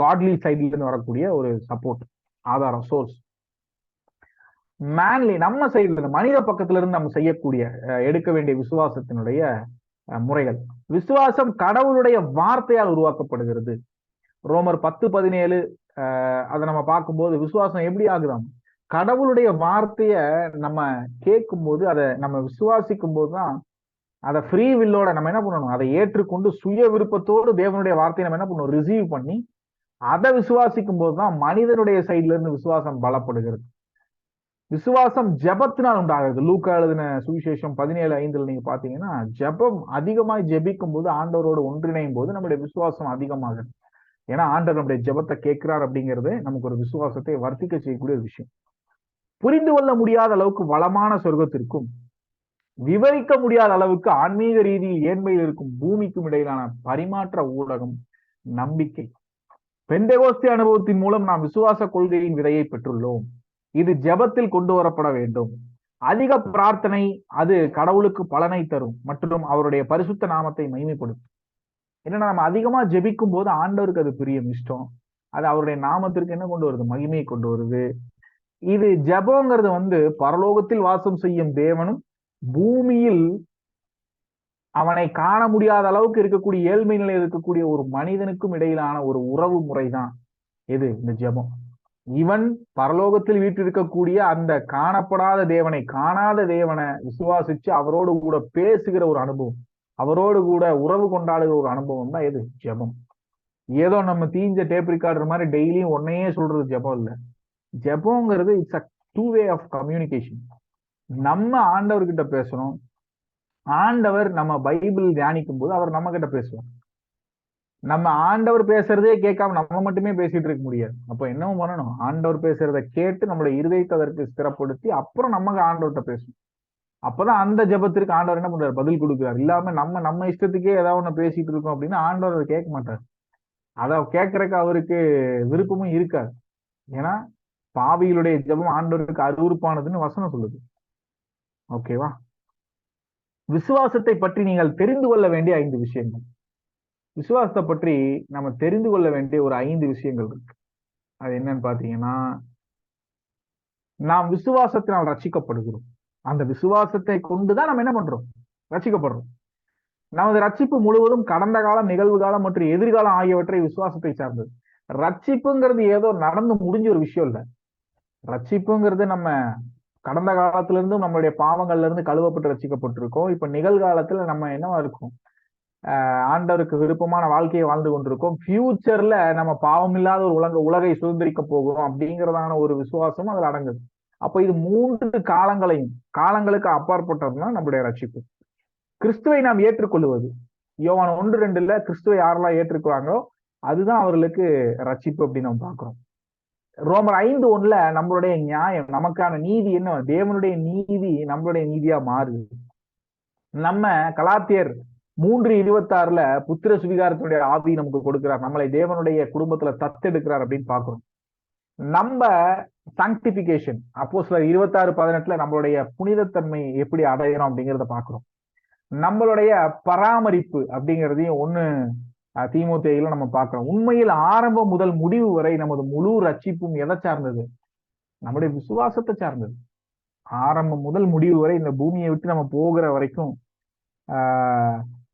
காட்லி சைட்ல இருந்து வரக்கூடிய ஒரு சப்போர்ட், ஆதாரம், சோர்ஸ். மேன்லி நம்ம சைட்ல இருந்து, மனித பக்கத்துல இருந்து நம்ம செய்யக்கூடிய எடுக்க வேண்டிய விசுவாசத்தினுடைய முறைகள். விசுவாசம் கடவுளுடைய வார்த்தையால் உருவாக்கப்படுகிறது. ரோமர் 10:17 அதை நம்ம பார்க்கும்போது விசுவாசம் எப்படி ஆகுதாம், கடவுளுடைய வார்த்தைய நம்ம கேட்கும் போது, அதை நம்ம விசுவாசிக்கும் போதுதான் அதை ஃப்ரீ வில்லோட நம்ம என்ன பண்ணணும், அதை ஏற்றுக்கொண்டு சுய விருப்பத்தோடு தேவனுடைய வார்த்தையை நம்ம என்ன பண்ணணும், ரிசீவ் பண்ணி அதை விசுவாசிக்கும் போதுதான் மனிதனுடைய சைட்ல இருந்து விசுவாசம் பலப்படுகிறது. விசுவாசம் ஜெபத்தினால் உண்டாகிறது. லூக்கா எழுதின சுவிசேஷம் 17:5 நீங்க பாத்தீங்கன்னா, ஜெபம் அதிகமாய் ஜெபிக்கும் போது, ஆண்டவரோடு ஒன்றிணையும் போது நம்முடைய விசுவாசம் அதிகமாகுது. ஏன்னா ஆண்டவர் நம்முடைய ஜெபத்தை கேட்கிறார் அப்படிங்கிறது நமக்கு ஒரு விசுவாசத்தை வர்த்திக்க செய்யக்கூடிய ஒரு விஷயம். புரிந்து கொள்ள முடியாத அளவுக்கு வளமான சொர்க்கத்திற்கும், விவரிக்க முடியாத அளவுக்கு ஆன்மீக ரீதியில் ஏழ்மையில் இருக்கும் பூமிக்கும் இடையிலான பரிமாற்ற ஊடகம் நம்பிக்கை. பெந்தெகோஸ்தே அனுபவத்தின் மூலம் நாம் விசுவாச கொள்கையின் விதையை பெற்றுள்ளோம். இது ஜெபத்தில் கொண்டு வரப்பட வேண்டும். அதிக பிரார்த்தனை அது கடவுளுக்கு பலனை தரும் மற்றும் அவருடைய பரிசுத்த நாமத்தை மகிமைப்படுத்தும். ஏன்னா நம்ம அதிகமா ஜெபிக்கும் போது ஆண்டவருக்கு அது பிரியம், இஷ்டம். அது அவருடைய நாமத்திற்கு என்ன கொண்டு வருது, மகிமையை கொண்டு வருது. இது ஜெபங்கிறது பரலோகத்தில் வாசம் செய்யும் தேவனும் பூமியில் அவனை காண முடியாத அளவுக்கு இருக்கக்கூடிய ஏழ்மை நிலையில் இருக்கக்கூடிய ஒரு மனிதனுக்கும் இடையிலான ஒரு உறவு முறைதான் எது, இந்த ஜெபம். இவன் பரலோகத்தில் வீற்றிருக்கக்கூடிய அந்த காணப்படாத தேவனை, காணாத தேவனை விசுவாசிச்சு அவரோடு கூட பேசுகிற ஒரு அனுபவம், அவரோடு கூட உறவு கொண்டாடுகிற ஒரு அனுபவம் தான் எது, ஜெபம். ஏதோ நம்ம தீஞ்ச டேப் ரெக்கார்டர் மாதிரி டெய்லியும் ஒன்னையே சொல்றது ஜெபம் இல்ல. ஜெபங்கிறது it's a two way of communication. நம்ம ஆண்டவர்கிட்ட பேசணும், ஆண்டவர் நம்ம பைபிள் தியானிக்கும் போது அவர் நம்ம கிட்ட பேசுவார். நம்ம ஆண்டவர் பேசுறதே கேட்காம நம்ம மட்டுமே பேசிட்டு இருக்க முடியாது. அப்ப என்னவும் பண்ணணும், ஆண்டவர் பேசுறத கேட்டு நம்மளுடைய இருதயத்தை அதற்கு ஸ்திரப்படுத்தி அப்புறம் நமக்கு ஆண்டவர்கிட்ட பேசணும். அப்பதான் அந்த ஜெபத்திற்கு ஆண்டவர் என்ன பண்றாரு, பதில் கொடுக்குறாரு. இல்லாம நம்ம இஷ்டத்துக்கே ஏதாவது ஒண்ணு பேசிட்டு இருக்கோம் அப்படின்னா ஆண்டவர் அதை கேட்க மாட்டார். அதை கேட்கறதுக்கு அவருக்கு விருப்பமும் இருக்காது. ஏன்னா பாவிகளுடைய ஜெபம் ஆண்டவருக்கு அருவருப்பானதுன்னு வசனம் சொல்லுது. ஓகேவா? விசுவாசத்தை பற்றி நீங்கள் தெரிந்து கொள்ள வேண்டிய 5 விஷயங்கள். விசுவாசத்தை பற்றி நம்ம தெரிந்து கொள்ள வேண்டிய ஒரு 5 விஷயங்கள் இருக்கு. அது என்னன்னு பாத்தீங்கன்னா, நாம் விசுவாசத்தினால் ரட்சிக்கப்படுகிறோம். அந்த விசுவாசத்தை கொண்டுதான் நம்ம என்ன பண்றோம், ரட்சிக்கப்படுறோம். நமது ரட்சிப்பு முழுவதும் கடந்த காலம், நிகழ்வு காலம் மற்றும் எதிர்காலம் ஆகியவற்றை விசுவாசத்தை சார்ந்தது. ரட்சிப்புங்கிறது ஏதோ நடந்து முடிஞ்ச ஒரு விஷயம் இல்ல. ரட்சிப்புங்கிறது நம்ம கடந்த காலத்துல இருந்தும் நம்மளுடைய பாவங்கள்ல இருந்து கழுவப்பட்டு ரட்சிக்கப்பட்டிருக்கோம். இப்ப நிகழ்காலத்துல நம்ம என்னவா இருக்கும், ஆண்டவருக்கு விருப்பமான வாழ்க்கையை வாழ்ந்து கொண்டிருக்கோம். ஃபியூச்சர்ல நம்ம பாவம் இல்லாத ஒரு உலகை சுதந்திரிக்க போகிறோம் அப்படிங்கிறதான ஒரு விசுவாசம் அதுல அடங்குது. அப்ப இது 3 காலங்களுக்கு அப்பாற்பட்டதுதான் நம்முடைய ரட்சிப்பு. கிறிஸ்துவை நாம் ஏற்றுக்கொள்வது, யோவான் 1:2 கிறிஸ்துவை யாரெல்லாம் ஏற்றுக்குவாங்களோ அதுதான் அவர்களுக்கு ரட்சிப்பு அப்படின்னு நம்ம பார்க்கிறோம். ரோமர் 5:1 நம்மளுடைய நியாயம், நமக்கான நீதி என்ன, தேவனுடைய நீதி நம்மளுடைய நீதியா மாறுது. நம்ம கலாத்தியர் 3:26 புத்திர சுவிகாரத்தினுடைய ஆவி நமக்கு கொடுக்கிறார், நம்மளை தேவனுடைய குடும்பத்துல தத்தெடுக்கிறார் அப்படின்னு பாக்குறோம். நம்ம சாங்டிபிகேஷன் அப்போஸ்தலர் 26:18 நம்மளுடைய புனிதத்தன்மை எப்படி அடையணும் அப்படிங்கிறத பாக்குறோம். நம்மளுடைய பராமரிப்பு அப்படிங்கிறதையும் 1 தீமோத்தேயுல நம்ம பார்க்கிறோம். உண்மையில் ஆரம்பம் முதல் முடிவு வரை நமது முழு ரட்சிப்பும் எதை சார்ந்தது, நம்முடைய விசுவாசத்தை சார்ந்தது. ஆரம்பம் முதல் முடிவு வரை இந்த பூமியை விட்டு நம்ம போகிற வரைக்கும்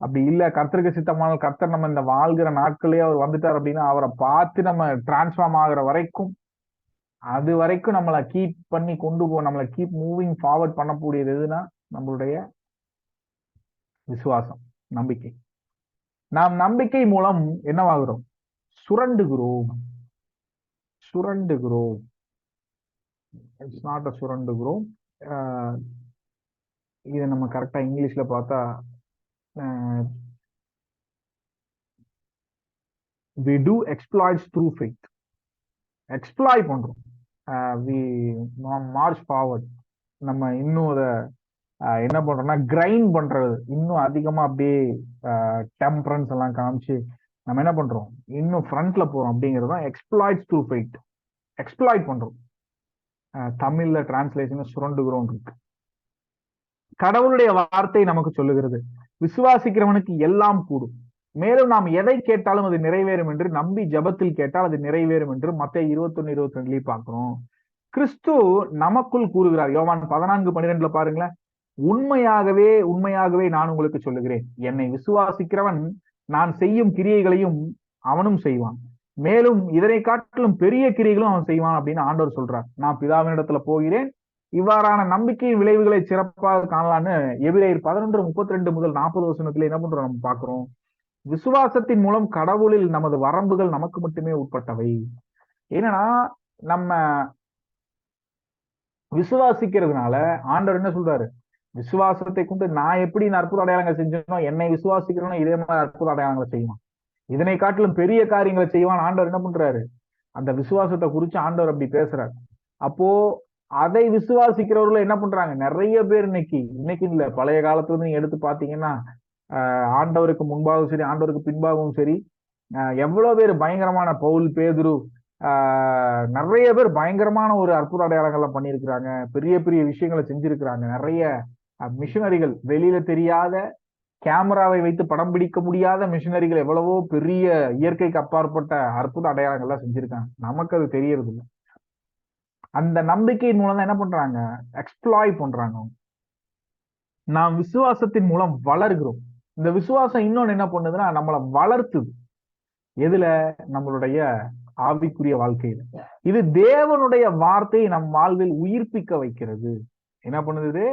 அப்படி இல்ல, கர்த்தருக்கு சித்தமான கர்த்தர் நம்ம இந்த வாழ்கிற நாட்களே அவர் வந்துட்டார் அப்படின்னா அவரை பார்த்து நம்ம டிரான்ஸ்ஃபார்ம் ஆகுற வரைக்கும், அது வரைக்கும் நம்மளை கீப் பண்ணி கொண்டு நம்மளை கீப் மூவிங் ஃபார்வர்ட் பண்ணக்கூடியது எதுனா நம்மளுடைய விசுவாசம், நம்பிக்கை. நாம் நம்பிக்கை மூலம் என்னவாகிறோம், சுரண்டுகிறோம். It's not a சுரண்டுகிறோம். இதை நம்ம கரெக்டா இங்கிலீஷ்ல பார்த்தா we do exploits through faith. எக்ஸ்ப்ளாய் பண்றோம், we march forward. நம்ம இன்னும் அதை என்ன பண்றோம்னா கிரைண்ட் பண்றது, இன்னும் அதிகமா அப்படியே டெம்பரன்ஸ் எல்லாம் காமிச்சு நம்ம என்ன பண்றோம், இன்னும் ஃப்ரண்ட்ல போறோம் அப்படிங்கிறது தான் எக்ஸ்ப்ளாய்ட்ஸ் த்ரூ ஃபெய்த். எக்ஸ்ப்ளாய்ட் பண்றோம், தமிழ்ல டிரான்ஸ்லேஷன் சுரண்டுகிறோம் இருக்கு. கடவுளுடைய வார்த்தை நமக்கு சொல்லுகிறது, விசுவாசிக்கிறவனுக்கு எல்லாம் கூடும், மேலும் நாம் எதை கேட்டாலும் அது நிறைவேறும் என்று நம்பி ஜபத்தில் கேட்டால் அது நிறைவேறும் என்று மத்தேயு 21:22 பார்க்கிறோம். கிறிஸ்து நமக்குள் கூறுகிறார். யோவான் 14:12 பாருங்களேன், உண்மையாகவே நான் உங்களுக்கு சொல்லுகிறேன், என்னை விசுவாசிக்கிறவன் நான் செய்யும் கிரியைகளையும் அவனும் செய்வான், மேலும் இதனை காட்டிலும் பெரிய கிரியைகளும் அவன் செய்வான் அப்படின்னு ஆண்டவர் சொல்றார். நான் பிதாவினிடத்துல போகிறேன், இவ்வாறான நம்பிக்கையின் விளைவுகளை சிறப்பாக காணலான்னு எபிரேயர் 11:32 முதல் 40 வசனத்துல என்ன பண்றோம் நம்ம பாக்குறோம். விசுவாசத்தின் மூலம் கடவுளில் நமது வரம்புகள் நமக்கு மட்டுமே உட்பட்டவை. ஏன்னா நம்ம விசுவாசிக்கிறதுனால ஆண்டவர் என்ன சொல்றாரு, விசுவாசத்தை கொண்டு நான் எப்படி அற்புத அடையாளங்கள் செஞ்சேனோ என்னை விசுவாசிக்கிறோம் இதே மாதிரி அற்புத அடையாளங்களை செய்வான், இதனை காட்டிலும் பெரிய காரியங்களை செய்வான். ஆண்டவர் என்ன பண்றாரு, அந்த விசுவாசத்தை குறிச்சு ஆண்டவர் அப்படி பேசுறாரு. அப்போ அதை விசுவாசிக்கிறவர்கள் என்ன பண்றாங்க, நிறைய பேர் இன்னைக்கு இல்ல, பழைய காலத்துல இருந்து நீங்க எடுத்து பாத்தீங்கன்னா ஆண்டவருக்கு முன்பாகவும் சரி ஆண்டவருக்கு பின்பாகவும் சரி எவ்வளவு பேர் பயங்கரமான பவுல், பேதுரு, நிறைய பேர் பயங்கரமான ஒரு அற்புத அடையாளங்கள்லாம் பண்ணியிருக்கிறாங்க, பெரிய பெரிய விஷயங்களை செஞ்சிருக்கிறாங்க. நிறைய மிஷினரிகள், வெளியில தெரியாத, கேமராவை வைத்து படம் பிடிக்க முடியாத மிஷினரிகள் எவ்வளவோ பெரிய இயற்கைக்கு அப்பாற்பட்ட அற்புத அடையாளங்கள்லாம் செஞ்சிருக்காங்க. நமக்கு அது தெரியறது இல்லை. அந்த நம்பிக்கையின் மூலம் தான் என்ன பண்றாங்க, எக்ஸ்ப்ளாய் பண்றாங்க. நாம் விசுவாசத்தின் மூலம் வளர்கிறோம். இந்த விசுவாசம் இன்னொன்னு என்ன பண்ணுதுன்னா நம்மளை வளர்த்துது. எதுல, நம்மளுடைய ஆவிக்குரிய வாழ்க்கையில. இது தேவனுடைய வார்த்தையை நம் வாழ்வில் உயிர்ப்பிக்க வைக்கிறது. என்ன பண்ணுது,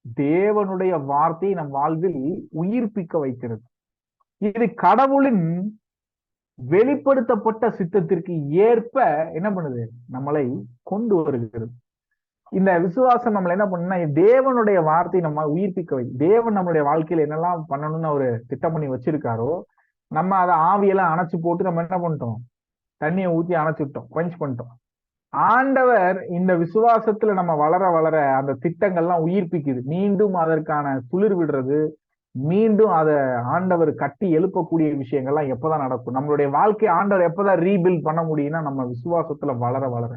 தேவனுடைய வார்த்தையை நம் வாழ்வில் உயிர்ப்பிக்க வைக்கிறது. இது கடவுளின் வெளிப்படுத்தப்பட்ட சித்தத்திற்கு ஏற்ப என்ன பண்ணுது, நம்மளை கொண்டு வருகிறது. இந்த விசுவாசம் நம்மள என்ன பண்ணுன்னா தேவனுடைய வார்த்தை நம்ம உயிர்ப்பிக்க வை. தேவன் நம்மளுடைய வாழ்க்கையில என்னெல்லாம் பண்ணணும்னு அவரு திட்டம் பண்ணி வச்சிருக்காரோ நம்ம அதை ஆவியெல்லாம் அணைச்சு போட்டு நம்ம என்ன பண்ணிட்டோம், தண்ணியை ஊத்தி அணைச்சுட்டோம், குவென்ச் பண்ணிட்டோம். ஆண்டவர் இந்த விசுவாசத்துல நம்ம வளர வளர அந்த திட்டங்கள்லாம் உயிர்ப்பிக்குது. மீண்டும் அதற்கான துளிர் விடுறது, மீண்டும் அதை ஆண்டவர் கட்டி எழுப்பக்கூடிய விஷயங்கள்லாம் எப்பதான் நடக்கும். நம்மளுடைய வாழ்க்கை ஆண்டவர் எப்பதான் ரீபில்ட் பண்ண முடியும்னா நம்ம விசுவாசத்துல வளர வளர.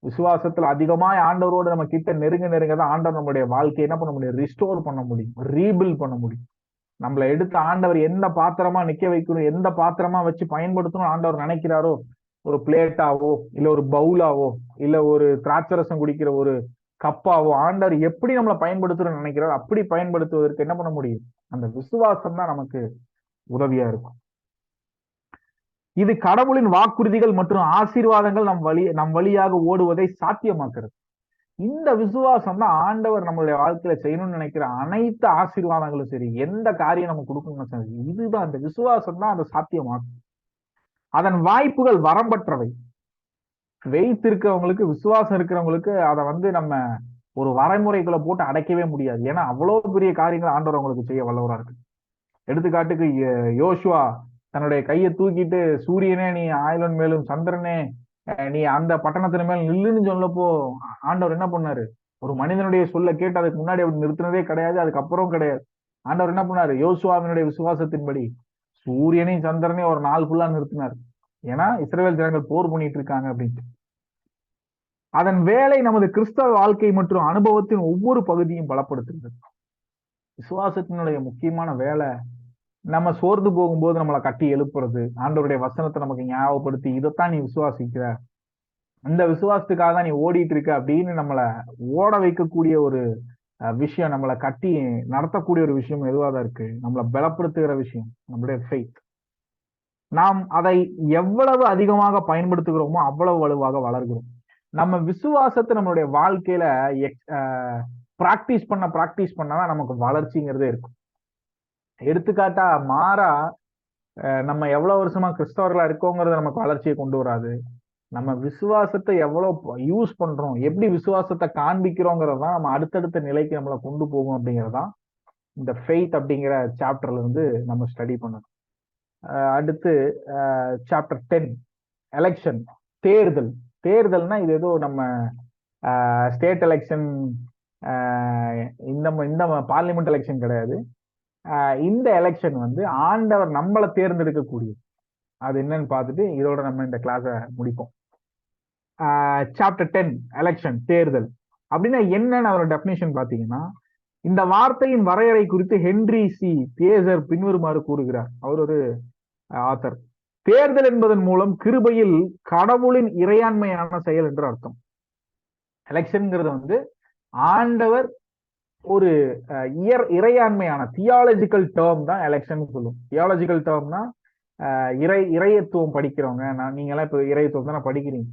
விசுவாசத்துல அதிகமாய் ஆண்டவரோடு நம்ம கிட்ட நெருங்க தான் ஆண்டவர் நம்மளுடைய வாழ்க்கையை என்ன பண்ண முடியும், ரிஸ்டோர் பண்ண முடியும், ரீபில்ட் பண்ண முடியும். நம்மளை எடுத்து ஆண்டவர் எந்த பாத்திரமா நிக்க வைக்கணும், எந்த பாத்திரமா வச்சு பயன்படுத்தணும் ஆண்டவர் நினைக்கிறாரோ, ஒரு பிளேட்டாவோ இல்ல ஒரு பவுலாவோ இல்ல ஒரு திராட்சரசம் குடிக்கிற ஒரு கப்பாவோ ஆண்டவர் எப்படி நம்மளை பயன்படுத்தணும்னு நினைக்கிறாரோ அப்படி பயன்படுத்துவதற்கு என்ன பண்ண முடியும், அந்த விசுவாசம் தான் நமக்கு உதவியா இருக்கும். இது கடவுளின் வாக்குறுதிகள் மற்றும் ஆசீர்வாதங்கள் நம் வழியாக ஓடுவதை சாத்தியமாக்குறது. இந்த விசுவாசம் தான் ஆண்டவர் நம்மளுடைய வாழ்க்கையில செய்யணும்னு நினைக்கிற அனைத்து ஆசீர்வாதங்களும் சரி, எந்த காரியம் நம்ம கொடுக்கணும்னு சரி, இதுதான் அந்த விசுவாசம் தான் அதை சாத்தியமாக்கும். அதன் வாய்ப்புகள் வரம்பற்றவை. வைத்திருக்கிறவங்களுக்கு, விசுவாசம் இருக்கிறவங்களுக்கு அதை நம்ம ஒரு வரைமுறைக்குள்ள போட்டு அடைக்கவே முடியாது. ஏன்னா அவ்வளவு பெரிய காரியங்கள் ஆண்டவர் அவங்களுக்கு செய்ய வல்லவரா இருக்கு. எடுத்துக்காட்டுக்கு யோசுவா தன்னுடைய கையை தூக்கிட்டு, சூரியனே நீ ஆயிலன் மேலும், சந்திரனே நீ அந்த பட்டணத்தின் மேல் நில்லுன்னு சொல்லப்போ ஆண்டவர் என்ன பண்ணாரு, ஒரு மனிதனுடைய சொல்ல கேட்டு அதுக்கு முன்னாடி அப்படி நிறுத்தினதே கிடையாது, அதுக்கப்புறம் கிடையாது. ஆண்டவர் என்ன பண்ணாரு, யோசுவாவினுடைய விசுவாசத்தின்படி சூரியனையும் சந்திரனையும் ஒரு நாள் ஃபுல்லா நிறுத்தினார். ஏன்னா இஸ்ரவேல் ஜனங்கள் போர் பண்ணிட்டு இருக்காங்க அப்படின்ட்டு. அதன் வேலை நமது கிறிஸ்தவ வாழ்க்கை மற்றும் அனுபவத்தின் ஒவ்வொரு பகுதியும் பலப்படுத்துகிறது. விசுவாசத்தினுடைய முக்கியமான வேலை நம்ம சோர்ந்து போகும்போது நம்மளை கட்டி எழுப்புறது, ஆண்டவருடைய வசனத்தை நமக்கு ஞாபகப்படுத்தி இதைத்தான் நீ விசுவாசிக்கிற, அந்த விசுவாசத்துக்காக தான் நீ ஓடிட்டு இருக்க அப்படின்னு நம்மளை ஓட வைக்கக்கூடிய ஒரு விஷயம், நம்மளை கட்டி நடத்தக்கூடிய ஒரு விஷயம் எதுவாக இருக்கு, நம்மளை பலப்படுத்துகிற விஷயம் நம்மளுடைய ஃபெய்த். நாம் அதை எவ்வளவு அதிகமாக பயன்படுத்துகிறோமோ அவ்வளவு வலுவாக வளர்கிறோம். நம்ம விசுவாசத்தை நம்மளுடைய வாழ்க்கையில பிராக்டிஸ் பண்ணாதான் நமக்கு வளர்ச்சிங்கிறதே இருக்கும். எடுத்துக்காட்டா மாறா நம்ம எவ்வளவு வருஷமா கிறிஸ்தவர்களா இருக்கோங்கிறது நமக்கு வளர்ச்சியை கொண்டு வராது. நம்ம விசுவாசத்தை எவ்வளவு யூஸ் பண்றோம், எப்படி விசுவாசத்தை காண்பிக்கிறோங்கிறதான் நம்ம அடுத்தடுத்த நிலைக்கு நம்மளை கொண்டு போகும். அப்படிங்கிறதான் இந்த ஃபெய்த் அப்படிங்கிற சாப்டர்ல இருந்து நம்ம ஸ்டடி பண்ணணும். அடுத்து சாப்டர் 10 எலெக்ஷன், தேர்தல். தேர்தல்னா இது ஏதோ நம்ம ஸ்டேட் எலெக்ஷன், இந்த பார்லிமெண்ட் எலெக்ஷன் கிடையாது. இந்த எலெக்ஷன் ஆண்டவர் நம்மளை தேர்ந்தெடுக்கக்கூடியது. அது என்னன்னு பார்த்துட்டு இதோட நம்ம இந்த கிளாஸை முடிப்போம். சாப்டர் 10 எலெக்ஷன், தேர்தல் அப்படின்னா என்னன்னு அவரோட டெபினிஷன் பார்த்தீங்கன்னா, இந்த வார்த்தையின் வரையறை குறித்து ஹென்றி சி தியேசர் பின்வருமாறு கூறுகிறார். அவர் ஒரு ஆத்தர். தேர்தல் என்பதன் மூலம் கிருபையில் கடவுளின் இறையாண்மையான செயல் என்று அர்த்தம். எலெக்ஷன்ங்கிறது ஆண்டவர் ஒரு இறையாண்மையான தியாலஜிக்கல் டேர்ம் தான் எலெக்ஷன் சொல்லும். தியாலஜிக்கல் டேர்ம்னா இறையத்துவம் படிக்கிறவங்க, நீங்க எல்லாம் இப்ப இறையத்துவம் தானே படிக்கிறீங்க.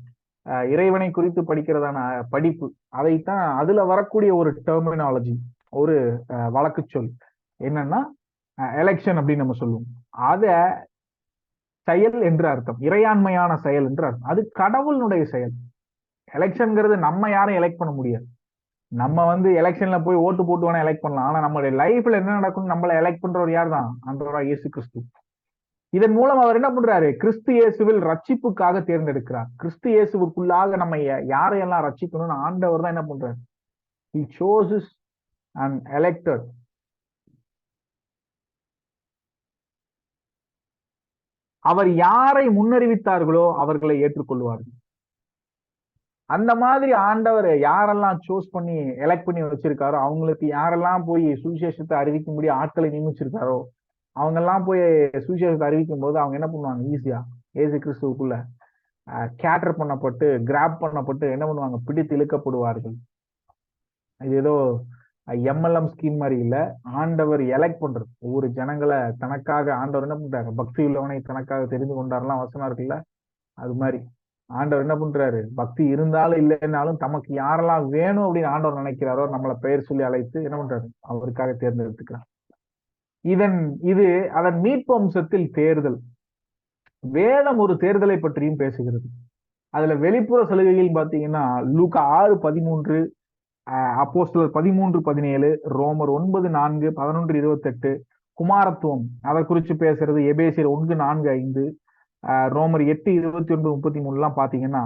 இறைவனை குறித்து படிக்கிறதான படிப்பு, அதைத்தான் அதுல வரக்கூடிய ஒரு டெர்மினாலஜி, ஒரு வழக்கு சொல் என்னன்னா எலெக்ஷன் அப்படின்னு நம்ம சொல்லுவோம். அத செயல் என்று அர்த்தம், இறையாண்மையான செயல் என்று அர்த்தம். அது கடவுளுடைய செயல். எலெக்ஷன்ங்கிறது நம்ம யாரும் எலெக்ட் பண்ண முடியாது. நம்ம வந்து எலெக்ஷன்ல போய் ஓட்டு போட்டு வேணா எலெக்ட் பண்ணலாம். ஆனா நம்மளுடைய லைஃப்ல என்ன நடக்கும், நம்மளை எலெக்ட் பண்றவர் யார் தான்? ஆண்டவராகிய இயேசு கிறிஸ்து. இதன் மூலம் அவர் என்ன பண்றாரு? கிறிஸ்து இயேசுவில் ரட்சிப்புக்காக தேர்ந்தெடுக்கிறார். கிறிஸ்து இயேசுவுக்குள்ளாக நம்ம யாரையெல்லாம் ரட்சிக்கணும்னு ஆண்டவர் தான் என்ன பண்றாரு? He chooses and elected. அவர் யாரை முன்னறிவித்தார்களோ அவர்களை ஏற்றுக்கொள்வார்கள். அந்த மாதிரி ஆண்டவர் யாரெல்லாம் சூஸ் பண்ணி எலெக்ட் பண்ணி வச்சிருக்காரோ, அவங்களுக்கு யாரெல்லாம் போய் சுவிசேஷத்தை அறிவிக்கும்படி ஆட்களை நியமிச்சிருக்காரோ, அவங்க எல்லாம் போய் சுவிசேஷத்தை அறிவிக்கும் போது அவங்க என்ன பண்ணுவாங்க? ஈஸியா இயேசு கிறிஸ்துவுக்குள்ள கேட்டர் பண்ணப்பட்டு, கிராப் பண்ணப்பட்டு என்ன பண்ணுவாங்க? பிடித்து இழுக்கப்படுவார்கள். இது ஏதோ எம்எல்எம் ஸ்கீம் மாதிரி இல்ல, ஆண்டவர் எலெக்ட் பண்றது. ஒவ்வொரு ஜனங்களை தனக்காக ஆண்டவர் என்ன பண்றாரு? பக்தி உள்ளவனை தனக்காக தெரிந்து கொண்டாரெல்லாம் வசனம் இருக்குல்ல, அது மாதிரி ஆண்டவர் என்ன பண்றாரு? பக்தி இருந்தாலும் இல்லைன்னாலும் தமக்கு யாரெல்லாம் வேணும் அப்படின்னு ஆண்டவர் நினைக்கிறாரோ நம்மளை பெயர் சொல்லி அழைத்து என்ன பண்றாரு? அவருக்காக தேர்ந்தெடுத்துக்கிறார். இது அதன் மீட்பு அம்சத்தில் தேர்தல். வேதம் ஒரு தேர்தலை பற்றியும் பேசுகிறது. அதுல வெளிப்புற சலுகைகள் பாத்தீங்கன்னா லூக்கா 6:13, அப்போஸ்தலர் 13:17, ரோமர் 9:4, 11:28, குமாரத்துவம் அதை குறித்து பேசுறது எபேசியர் 1:4-5, ரோமர் 8:29-33 எல்லாம் பாத்தீங்கன்னா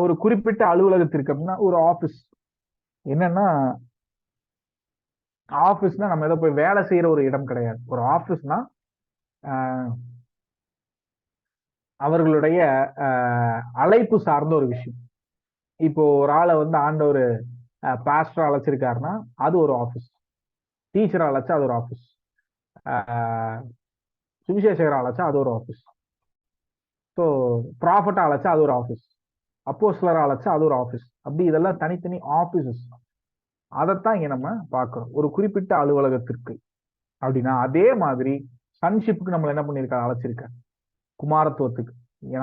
ஒரு குறிப்பிட்ட அலுவலகத்திற்கு அப்படின்னா ஒரு ஆபீஸ். என்னன்னா ஆபீஸ்னா நம்ம ஏதோ போய் வேலை செய்யற ஒரு இடம் கிடையாது. ஒரு ஆபீஸ்னா அவர்களுடைய அழைப்பு சார்ந்த ஒரு விஷயம். இப்போ ஒரு ஆளை வந்து ஆண்டவர் பாஸ்டர் அழைச்சிருக்காருன்னா அது ஒரு ஆபீஸ். டீச்சர் அழைச்சா அது ஒரு ஆபீஸ். சுவிசேஷகர் அழைச்சா அது ஒரு ஆபீஸ். ஸோ ப்ராஃபட்டா அழைச்சா அது ஒரு ஆபீஸ். அப்போஸ்தலரா அழைச்சா அது ஒரு ஆபீஸ். அப்படி இதெல்லாம் தனித்தனி ஆபீசஸ். அதைத்தான் இங்க நம்ம பார்க்கிறோம். ஒரு குறிப்பிட்ட அலுவலகத்திற்கு அப்படின்னா அதே மாதிரி சன்ஷிப்புக்கு நம்மள என்ன பண்ணியிருக்காரு? அழைச்சிருக்காரு. குமாரத்துவத்துக்கு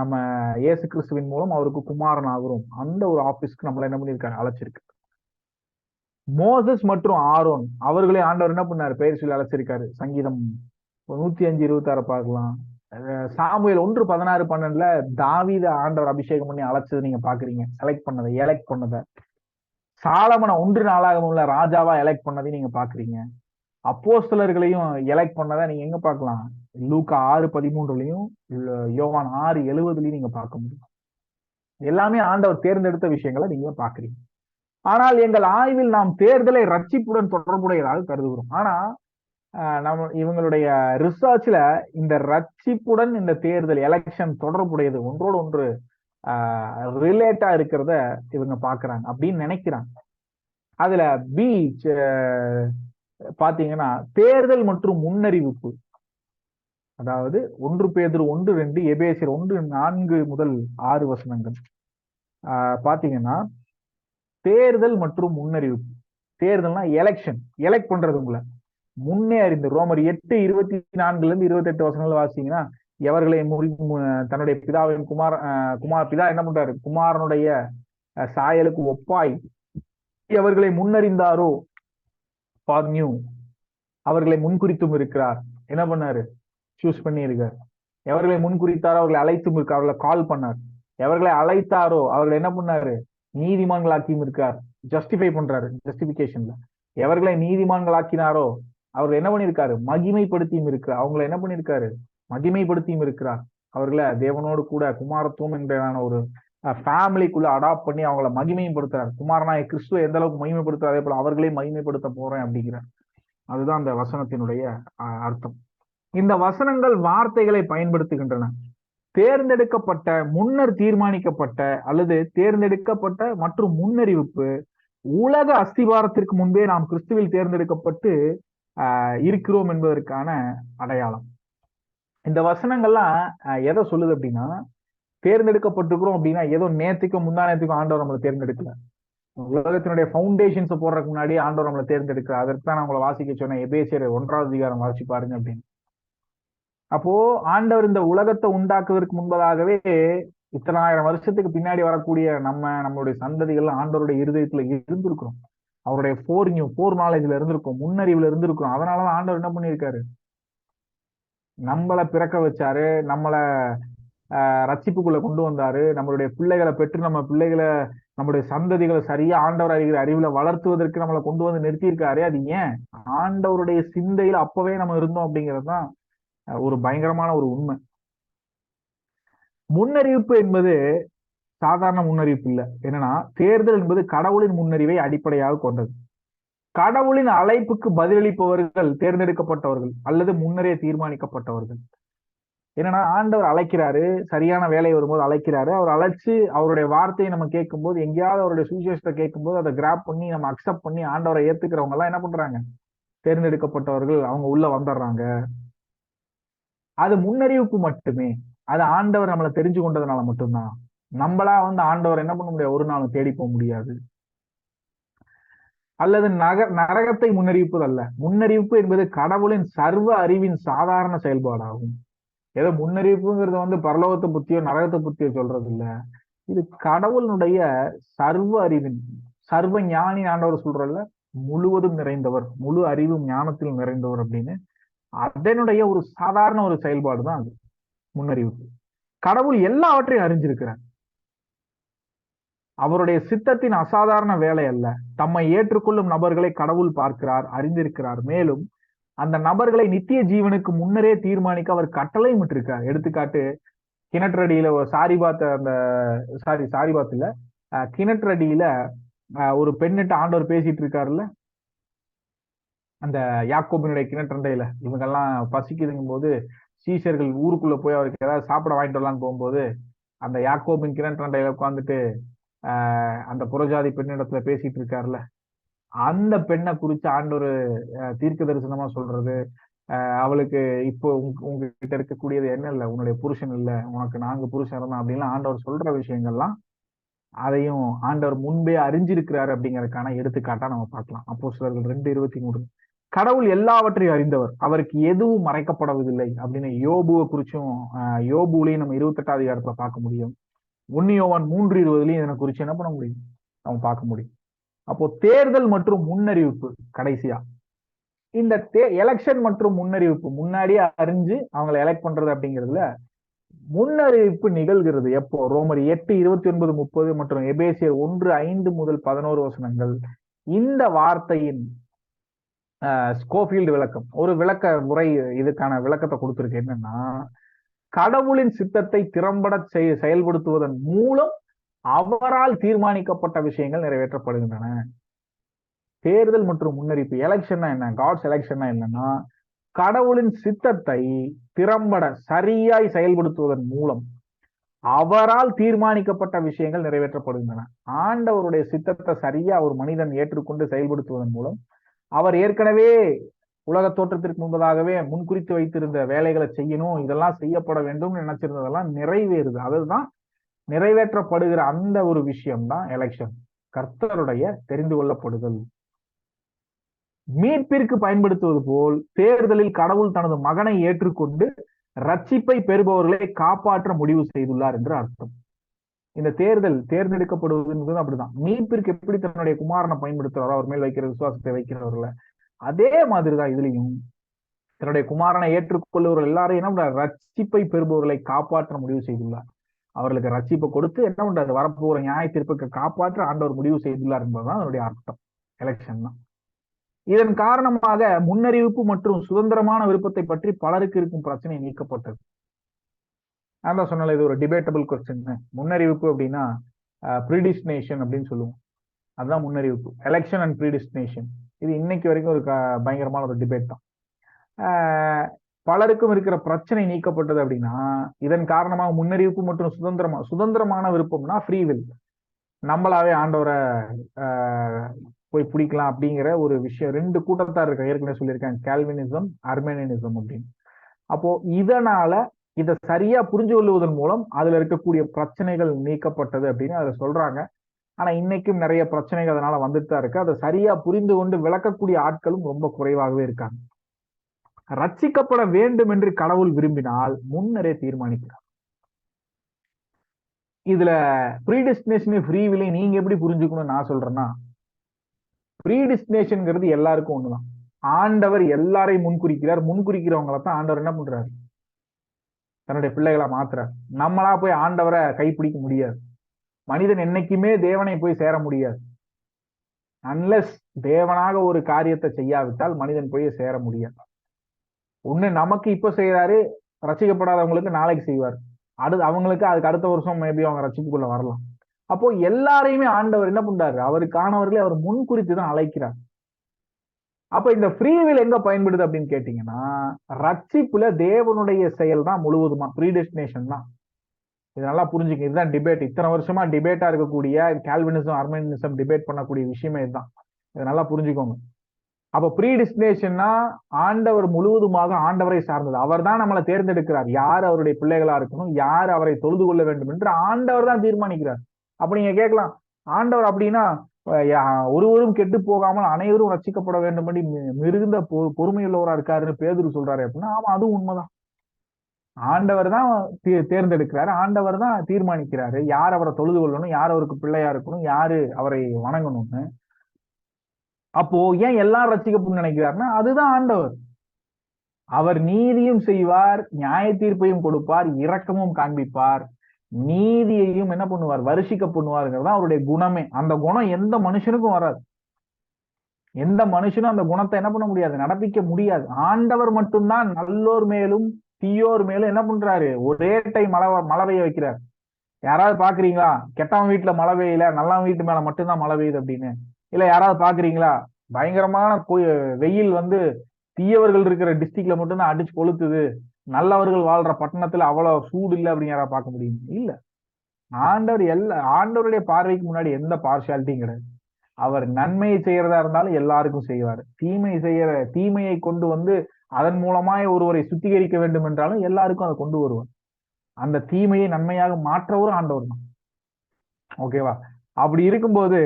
நம்ம இயேசு கிறிஸ்துவின் மூலம் அவருக்கு குமாரன் ஆகிறோம். அந்த ஒரு ஆபீஸ்க்கு நம்மள என்ன பண்ணியிருக்காரு? அழைச்சிருக்கு. மோசஸ் மற்றும் ஆரோன் அவர்களே ஆண்டவர் என்ன பண்ணாரு? பெயர் சொல்லி அழைச்சிருக்காரு. சங்கீதம் 105:26 பார்க்கலாம். சாமுவேல் 1:16-12 தாவீத ஆண்டவர் அபிஷேகம் பண்ணி அழைச்சது நீங்க பாக்குறீங்க. செலக்ட் பண்ணதை, எலெக்ட் பண்ணதை. சாலமனை 1 ராஜாவா எலெக்ட் பண்ணதை நீங்க பாக்குறீங்க. அப்போஸ்தலர்களையும் எலெக்ட் பண்ணதை நீங்க எங்க பார்க்கலாம்? லூக்கா 6:13 யோவான் 6:70 நீங்க பார்க்க முடியும். எல்லாமே ஆண்டவர் தேர்ந்தெடுத்த விஷயங்களை நீங்க பாக்குறீங்க. ஆனால் எங்கள் ஆய்வில் நாம் தேர்தலை ரட்சிப்புடன் தொடர்புடையதாக கருதுகிறோம். ஆனா நம்ம இவங்களுடைய ரிசர்ச்ல இந்த ரட்சிப்புடன் இந்த தேர்தல் எலெக்ஷன் தொடர்புடையது, ஒன்றோடு ஒன்று ரிலேட்டா இருக்கிறத இவங்க பாக்குறாங்க அப்படின்னு நினைக்கிறாங்க. அதுல பி பாத்தீங்கன்னா தேர்தல் மற்றும் முன்னறிவிப்பு, அதாவது 1 பேதுரு 1:2, எபேசியர் 1:4-6 பாத்தீங்கன்னா தேர்தல் மற்றும் முன்னறிவிப்பு. தேர்தல்னா எலெக்ஷன், எலெக்ட் பண்றது உங்களை முன்னே அறிந்து. ரோமர் 8:24-28 வாசிங்கன்னா எவர்களை தன்னுடைய பிதாவின் பிதா என்ன பண்றாரு? குமாரனுடைய சாயலுக்கு ஒப்பாய் எவர்களை முன்னறிந்தாரோ அவர்களை முன்குறித்தும் இருக்கிறார். என்ன பண்ணாரு? சூஸ் பண்ணி இருக்கார். எவர்களை முன்குறித்தாரோ அவர்களை அழைத்தும் இருக்கார். அவர்களை கால் பண்ணார். எவர்களை அழைத்தாரோ அவர்களை என்ன பண்ணாரு? நீதிமான்களாக்கியும் இருக்கார். ஜஸ்டிஃபை பண்றாரு. ஜஸ்டிபிகேஷன்ல எவர்களை நீதிமான்களாக்கினாரோ அவர் என்ன பண்ணியிருக்காரு? மகிமைப்படுத்தியும் இருக்கிறார். அவங்களை என்ன பண்ணியிருக்காரு? மகிமைப்படுத்தியும் இருக்கிறார். அவர்களை தேவனோடு கூட குமாரத்துவம் என்ற ஒரு ஃபேமிலிக்குள்ள அடாப்ட் பண்ணி அவங்கள மகிமைப்படுத்துறாரு. குமாரனாய கிறிஸ்துவ எந்த அளவுக்கு மகிமைப்படுத்துற அதே போல அவர்களே மகிமைப்படுத்த போறேன் அப்படிங்கிறார். அதுதான் அந்த வசனத்தினுடைய அர்த்தம். இந்த வசனங்கள் வார்த்தைகளை பயன்படுத்துகின்றன. தேர்ந்தெடுக்கப்பட்ட, முன்னர் தீர்மானிக்கப்பட்ட அல்லது தேர்ந்தெடுக்கப்பட்ட மற்றும் முன்னறிவிப்பு உலக அஸ்திவாரத்திற்கு முன்பே நாம் கிறிஸ்துவில் தேர்ந்தெடுக்கப்பட்டு இருக்கிறோம் என்பதற்கான அடையாளம். இந்த வசனங்கள்லாம் எதை சொல்லுது அப்படின்னா, தேர்ந்தெடுக்கப்பட்டிருக்கிறோம் அப்படின்னா ஏதோ நேத்துக்கும் முந்தா நேத்துக்கும் ஆண்டவர் நம்மளை தேர்ந்தெடுக்கல. உலகத்தினுடைய ஃபவுண்டேஷன்ஸை போடுறதுக்கு முன்னாடி ஆண்டவர் நம்மளை தேர்ந்தெடுக்கிறார். அதற்கு தான் நான் உங்களை வாசிக்க சொன்னேன். எபேசியர் 1 வாசிச்சு பாருங்க அப்படின்னு. அப்போ ஆண்டவர் இந்த உலகத்தை உண்டாக்குவதற்கு முன்பதாகவே இத்தனாயிரம் வருஷத்துக்கு பின்னாடி வரக்கூடிய நம்மளுடைய சந்ததிகள் ஆண்டவருடைய இருதயத்துல இருந்திருக்கிறோம். அவருடைய போர் நாலேஜ்ல இருந்திருக்கும், முன்னறிவுல இருந்திருக்கும். அதனாலதான் ஆண்டவர் என்ன பண்ணியிருக்காரு, நம்மளை பிறக்க வச்சாரு, நம்மளை ரட்சிப்புக்குள்ள கொண்டு வந்தாரு, நம்மளுடைய பிள்ளைகளை பெற்று நம்ம பிள்ளைகளை நம்முடைய சந்ததிகளை சரியா ஆண்டவர் அறிகிற அறிவுல வளர்த்துவதற்கு நம்மளை கொண்டு வந்து நிறுத்தியிருக்காரு. அது ஏன், ஆண்டவருடைய சிந்தையில அப்பவே நம்ம இருந்தோம் அப்படிங்கிறது தான் ஒரு பயங்கரமான ஒரு உண்மை. முன்னறிவிப்பு என்பது சாதாரண முன்னறிவிப்பு இல்லை. என்னன்னா, தேர்தல் என்பது கடவுளின் முன்னறிவை அடிப்படையாக கொண்டது. கடவுளின் அழைப்புக்கு பதிலளிப்பவர்கள் தேர்ந்தெடுக்கப்பட்டவர்கள் அல்லது முன்னரே தீர்மானிக்கப்பட்டவர்கள். என்னன்னா, ஆண்டவர் அழைக்கிறாரு, சரியான வேலை வரும்போது அழைக்கிறாரு. அவர் அழைச்சு அவருடைய வார்த்தையை நம்ம கேட்கும்போது, எங்கேயாவது அவருடைய சுவிசேஷத்தை கேட்கும்போது அதை கிராப் பண்ணி நம்ம அக்செப்ட் பண்ணி ஆண்டவரை ஏத்துக்கிறவங்க எல்லாம் என்ன பண்றாங்க, தேர்ந்தெடுக்கப்பட்டவர்கள், அவங்க உள்ள வந்துடுறாங்க. அது முன்னறிவிப்பு மட்டுமே. அது ஆண்டவர் நம்மளை தெரிஞ்சு கொண்டதுனால மட்டும்தான். நம்மளா ஆண்டவர் என்ன பண்ண முடியாது, ஒரு நாளும் தேடி போக முடியாது. அல்லது நரகத்தை முன்னறிவிப்பது அல்ல. முன்னறிவிப்பு என்பது கடவுளின் சர்வ அறிவின் சாதாரண செயல்பாடாகும். ஏதோ முன்னறிவிப்புங்கிறது பரலோகத்தை புத்தியோ நரகத்தை புத்தியோ சொல்றது இல்ல. இது கடவுளுடைய சர்வ அறிவின், சர்வ ஞானி ஆண்டவர் சொல்றல்ல, முழுவதும் நிறைந்தவர், முழு அறிவும் ஞானத்தில் நிறைந்தவர் அப்படின்னு. அதனுடைய ஒரு சாதாரண ஒரு செயல்பாடு தான் அது முன்னறிவிப்பு. கடவுள் எல்லாவற்றையும் அறிஞ்சிருக்கிறார். அவருடைய சித்தத்தின் அசாதாரண வேலை அல்ல. தம்மை ஏற்றுக்கொள்ளும் நபர்களை கடவுள் பார்க்கிறார், அறிந்திருக்கிறார். மேலும் அந்த நபர்களை நித்திய ஜீவனுக்கு முன்னரே தீர்மானிக்க அவர் கட்டளையும் விட்டிருக்கார். எடுத்துக்காட்டு, கிணற்றடியில சாரிபாத் இல்ல, கிணற்றடியில ஒரு பெண்ணிட்ட ஆண்டவர் பேசிட்டு இருக்காருல்ல, அந்த யாக்கோபினுடைய கிணற்றண்டையில. இவங்கெல்லாம் பசிக்குதுங்கும் போது சீஷர்கள் ஊருக்குள்ள போய் அவருக்கு ஏதாவது சாப்பிட வாங்கிட்டு வரலான்னு போகும்போது, அந்த யாக்கோபின் கிணற்றண்டையில உட்காந்துட்டு அந்த புறஜாதி பெண்ணிடத்துல பேசிட்டு இருக்காருல்ல, அந்த பெண்ணை குறிச்சு ஆண்டவர் தீர்க்க தரிசனமா சொல்றது, அவளுக்கு இப்போ உங்ககிட்ட இருக்கக்கூடியது என்ன இல்லை, உன்னுடைய புருஷன் இல்லை, உனக்கு 4 புருஷன் இருந்தான் அப்படின்லாம் ஆண்டவர் சொல்ற விஷயங்கள்லாம், அதையும் ஆண்டவர் முன்பே அறிஞ்சிருக்கிறாரு அப்படிங்கறதுக்கான எடுத்துக்காட்டா நம்ம பார்க்கலாம். அப்போஸ்தலர்கள் 2:23. கடவுள் எல்லாவற்றையும் அறிந்தவர், அவருக்கு எதுவும் மறைக்கப்படவில்லை அப்படின்னு யோபுவை குறிச்சும் யோபுலையும் நம்ம 28ஆம் அதிகாரத்துல பார்க்க முடியும். 1 யோவான் 3:20 இதனை குறிச்சு என்ன பண்ண முடியும், நம்ம பார்க்க முடியும். அப்போ தேர்தல் மற்றும் முன்னறிவிப்பு, கடைசியா இந்த எலெக்ஷன் மற்றும் முன்னறிவிப்பு, முன்னாடியே அறிஞ்சு அவங்களை எலெக்ட் பண்றது அப்படிங்கிறதுல முன்னறிவிப்பு நிகழ்கிறது எப்போ, ரோமர் 8:29-30 மற்றும் எபேசியர் 1:5 முதல் 11 வசனங்கள். இந்த வார்த்தையின் ஸ்கோஃபீல்டு விளக்கம், ஒரு விளக்க முறை இதுக்கான விளக்கத்தை கொடுத்திருக்கு. என்னன்னா, கடவுளின் சித்தத்தை திறம்பட செயல்படுத்துவதன் மூலம் அவரால் தீர்மானிக்கப்பட்ட விஷயங்கள் நிறைவேற்றப்படுகின்றன. தேர்தல் மற்றும் முன்னறிவிப்பு, எலெக்ஷன்னா என்ன, காட்ஸ் எலெக்ஷன்னா என்னன்னா, கடவுளின் சித்தத்தை திறம்பட சரியாய் செயல்படுத்துவதன் மூலம் அவரால் தீர்மானிக்கப்பட்ட விஷயங்கள் நிறைவேற்றப்படுகின்றன. ஆண்டவருடைய சித்தத்தை சரியா ஒரு மனிதன் ஏற்றுக்கொண்டு செயல்படுத்துவதன் மூலம் அவர் ஏற்கனவே உலக தோற்றத்திற்கு முன்பதாகவே முன்குறித்து வைத்திருந்த வேலைகளை செய்யணும், இதெல்லாம் செய்யப்பட வேண்டும் நினைச்சிருந்ததெல்லாம் நிறைவேறுது. அதுதான் நிறைவேற்றப்படுகிற அந்த ஒரு விஷயம்தான் எலெக்ஷன், கர்த்தருடைய தெரிந்து கொள்ளப்படுதல். மீட்பிற்கு பயன்படுத்துவது போல் தேர்தலில் கடவுள் தனது மகனை ஏற்றுக்கொண்டு ரட்சிப்பை பெறுபவர்களை காப்பாற்ற முடிவு செய்துள்ளார் என்று அர்த்தம். இந்த தேர்ந்தெடுக்கப்படுவது அப்படிதான். மீட்பிற்கு எப்படி தன்னுடைய குமாரனை பயன்படுத்துறாரோ, அவர் மேல் வைக்கிற விசுவாசத்தை வைக்கிறவர்கள, அதே மாதிரிதான் இதுலயும் தன்னுடைய குமாரனை ஏற்றுக்கொள்ளுவர்கள் எல்லாரும் என்ன பண்றாரு, ரட்சிப்பை பெறுபவர்களை காப்பாற்ற முடிவு செய்துள்ளார். அவர்களுக்கு ரட்சிப்பை கொடுத்து என்ன பண்றாரு, வரப்போகிற நியாய தீர்ப்புக்கு காப்பாற்ற ஆண்டவர் முடிவு செய்துள்ளார் என்பதுதான் அதனுடைய அர்த்தம். எலெக்ஷன் தான். இதன் காரணமாக முன்னறிவிப்பு மற்றும் சுதந்திரமான விருப்பத்தை பற்றி பலருக்கு இருக்கும் பிரச்சனை நீக்கப்பட்டது. நான் தான் சொன்னல, இது ஒரு டிபேட்டபிள் கொஸ்டின். முன்னறிவிப்பு அப்படின்னா ப்ரீடிஸ்டினேஷன் அப்படின்னு சொல்லுவோம், அதுதான் முன்னறிவிப்பு. எலெக்ஷன் அண்ட் ப்ரீடிஸ்டினேஷன், இது இன்னைக்கு வரைக்கும் ஒரு பயங்கரமான ஒரு டிபேட் தான். பலருக்கும் இருக்கிற பிரச்சனை நீக்கப்பட்டது அப்படின்னா இதன் காரணமாக முன்னறிவிப்பு மற்றும் சுதந்திரமான விருப்பம்னா ஃப்ரீ வில், நம்மளாவே ஆண்டவரை போய் பிடிக்கலாம் அப்படிங்கிற ஒரு விஷயம். 2 கூட்டத்தார் இருக்க, ஏற்கனவே சொல்லியிருக்காங்க, கால்வினிசம், அர்மேனியனிசம் அப்படின்னு. அப்போ இதனால இதை சரியா புரிஞ்சு கொள்வதன் மூலம் அதுல இருக்கக்கூடிய பிரச்சனைகள் நீக்கப்பட்டது அப்படின்னு அதை சொல்றாங்க. ஆனா இன்னைக்கும் நிறைய பிரச்சனைகள் அதனால வந்துட்டு தான் இருக்கு. அதை சரியா புரிந்து கொண்டு விளக்கக்கூடிய ஆட்களும் ரொம்ப குறைவாகவே இருக்காங்க. ரட்சிக்கப்பட வேண்டும் என்று கடவுள் விரும்பினால் முன்னரே தீர்மானிக்கிறார். இதுல ப்ரீடெஸ்டினேஷன் ஃப்ரீவிலை நீங்க எப்படி புரிஞ்சுக்கணும் நான் சொல்றேன்னா, ப்ரீடெஸ்டினேஷன்ங்கிறது எல்லாருக்கும் ஒண்ணுதான். ஆண்டவர் எல்லாரையும் முன்குறிக்கிறார். முன்குறிக்கிறவங்களை தான் ஆண்டவர் என்ன பண்றாரு, தன்னுடைய பிள்ளைகளை மாத்துறார். நம்மளா போய் ஆண்டவரை கைப்பிடிக்க முடியாது. மனிதன் என்னைக்குமே தேவனை போய் சேர முடியாது. அன்லெஸ் தேவனாக ஒரு காரியத்தை செய்யாவிட்டால் மனிதன் போய் சேர முடியாது. ஒண்ணு நமக்கு இப்ப செய்யறாரு, ரசிக்கப்படாதவங்களுக்கு நாளைக்கு செய்வார். அவங்களுக்கு அதுக்கு அடுத்த வருஷம் மேபி அவங்க ரசிப்புக்குள்ள வரலாம். அப்போ எல்லாரையுமே ஆண்டவர் என்ன பண்றாரு, அவருக்கானவர்களை அவர் முன்குறித்து தான் அழைக்கிறார். அப்ப இந்த ஃப்ரீவில் எங்க பயன்படுது அப்படின்னு கேட்டீங்கன்னா, ரட்சிப்புல தேவனுடைய செயல் தான் முழுவதுமா, ப்ரீடெஸ்டினேஷன் தான். இது நல்லா புரிஞ்சுக்க. இதுதான் டிபேட். இத்தனை வருஷமா டிபேட்டா இருக்கக்கூடிய கால்வினிசம் அர்மனிசம் டிபேட் பண்ணக்கூடிய விஷயமே இதுதான். இதை நல்லா புரிஞ்சுக்கோங்க. அப்ப ப்ரீடெஸ்டினேஷன்னா ஆண்டவர் முழுவதுமாக ஆண்டவரை சார்ந்தது. அவர் தான் நம்மளை தேர்ந்தெடுக்கிறார். யார் அவருடைய பிள்ளைகளா இருக்கணும், யார் அவரை தொழுது கொள்ள வேண்டும் என்று ஆண்டவர் தான் தீர்மானிக்கிறார். அப்ப நீங்க கேட்கலாம், ஆண்டவர் அப்படின்னா ஒருவரும் கெட்டு போகாமல் அனைவரும் ரட்சிக்கப்பட வேண்டும் என்று மிகுந்த பொறுமையுள்ளவரா இருக்காருன்னு பேதுரு சொல்றாரு அப்படின்னா, ஆமா அதுவும் உண்மைதான். ஆண்டவர் தான் தேர்ந்தெடுக்கிறாரு, ஆண்டவர் தான் தீர்மானிக்கிறாரு யார் அவரை தொழுது கொள்ளணும், யார் அவருக்கு பிள்ளையா இருக்கணும், யாரு அவரை வணங்கணும்னு. அப்போ ஏன் எல்லாரும் ரட்சிக்கப்படும் நினைக்கிறாருன்னா, அதுதான் ஆண்டவர். அவர் நீதியும் செய்வார், நியாய தீர்ப்பையும் கொடுப்பார், இரக்கமும் காண்பிப்பார், நீதியையும் என்ன பண்ணுவார், வருஷிக்க பண்ணுவாருங்கிறது அவருடைய குணமே. அந்த குணம் எந்த மனுஷனுக்கும் வராது. எந்த மனுஷனும் அந்த குணத்தை என்ன பண்ண முடியாது, நடப்பிக்க முடியாது. ஆண்டவர் மட்டும்தான் நல்லோர் மேலும் தீயோர் மேலும் என்ன பண்றாரு, ஒரே டைம் மழை பெய்ய வைக்கிறார். யாராவது பாக்குறீங்களா கெட்டவன் வீட்டுல மழை பெய்யல நல்லவன் வீட்டு மேல மட்டும்தான் மழை பெய்யுது அப்படின்னு? இல்ல யாராவது பாக்குறீங்களா பயங்கரமான வெயில் வந்து தீயவர்கள் இருக்கிற டிஸ்ட்ரிக்ட்ல மட்டும்தான் அடிச்சு கொளுத்துது, நல்லவர்கள் வாழ்ற பட்டணத்துல அவ்வளவு சூடு இல்லை அப்படின்னு யாராவது பார்க்க முடியும்? இல்ல. ஆண்டவருடைய பார்வைக்கு முன்னாடி எந்த பார்ஷாலிட்டியும் கிடையாது. அவர் நன்மையை செய்யறதா இருந்தாலும் எல்லாருக்கும் செய்வார். தீமையை கொண்டு வந்து அதன் மூலமாய் ஒருவரை சுத்திகரிக்க வேண்டும் என்றாலும் எல்லாருக்கும் அதை கொண்டு வருவார். அந்த தீமையை நன்மையாக மாற்றவரும் ஆண்டவர் தான். ஓகேவா? அப்படி இருக்கும்போது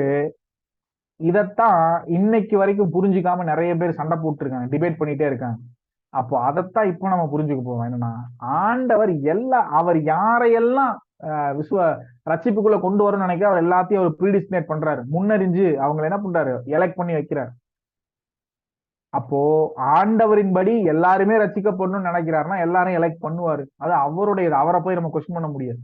இதத்தான் இன்னைக்கு வரைக்கும் புரிஞ்சுக்காம நிறைய பேர் சண்டை போட்டுருக்காங்க, டிபேட் பண்ணிட்டே இருக்காங்க. அப்போ அதைத்தான் இப்போ நம்ம புரிஞ்சுக்க போவோம். என்னன்னா, ஆண்டவர் அவர் யாரையெல்லாம் ரட்சிப்புக்குள்ள கொண்டு வரணும்னு நினைக்கிற அவர் எல்லாத்தையும் அவர் ப்ரீடிஸ்டினேட் பண்றாரு, முன்னறிஞ்சு அவங்க என்ன பண்றாரு, எலெக்ட் பண்ணி வைக்கிறார். அப்போ ஆண்டவரின்படி எல்லாருமே ரட்சிக்கப்படணும்னு நினைக்கிறாருன்னா எல்லாரும் எலெக்ட் பண்ணுவாரு. அது அவருடையது, அவரை போய் நம்ம கொஸ்டின் பண்ண முடியாது.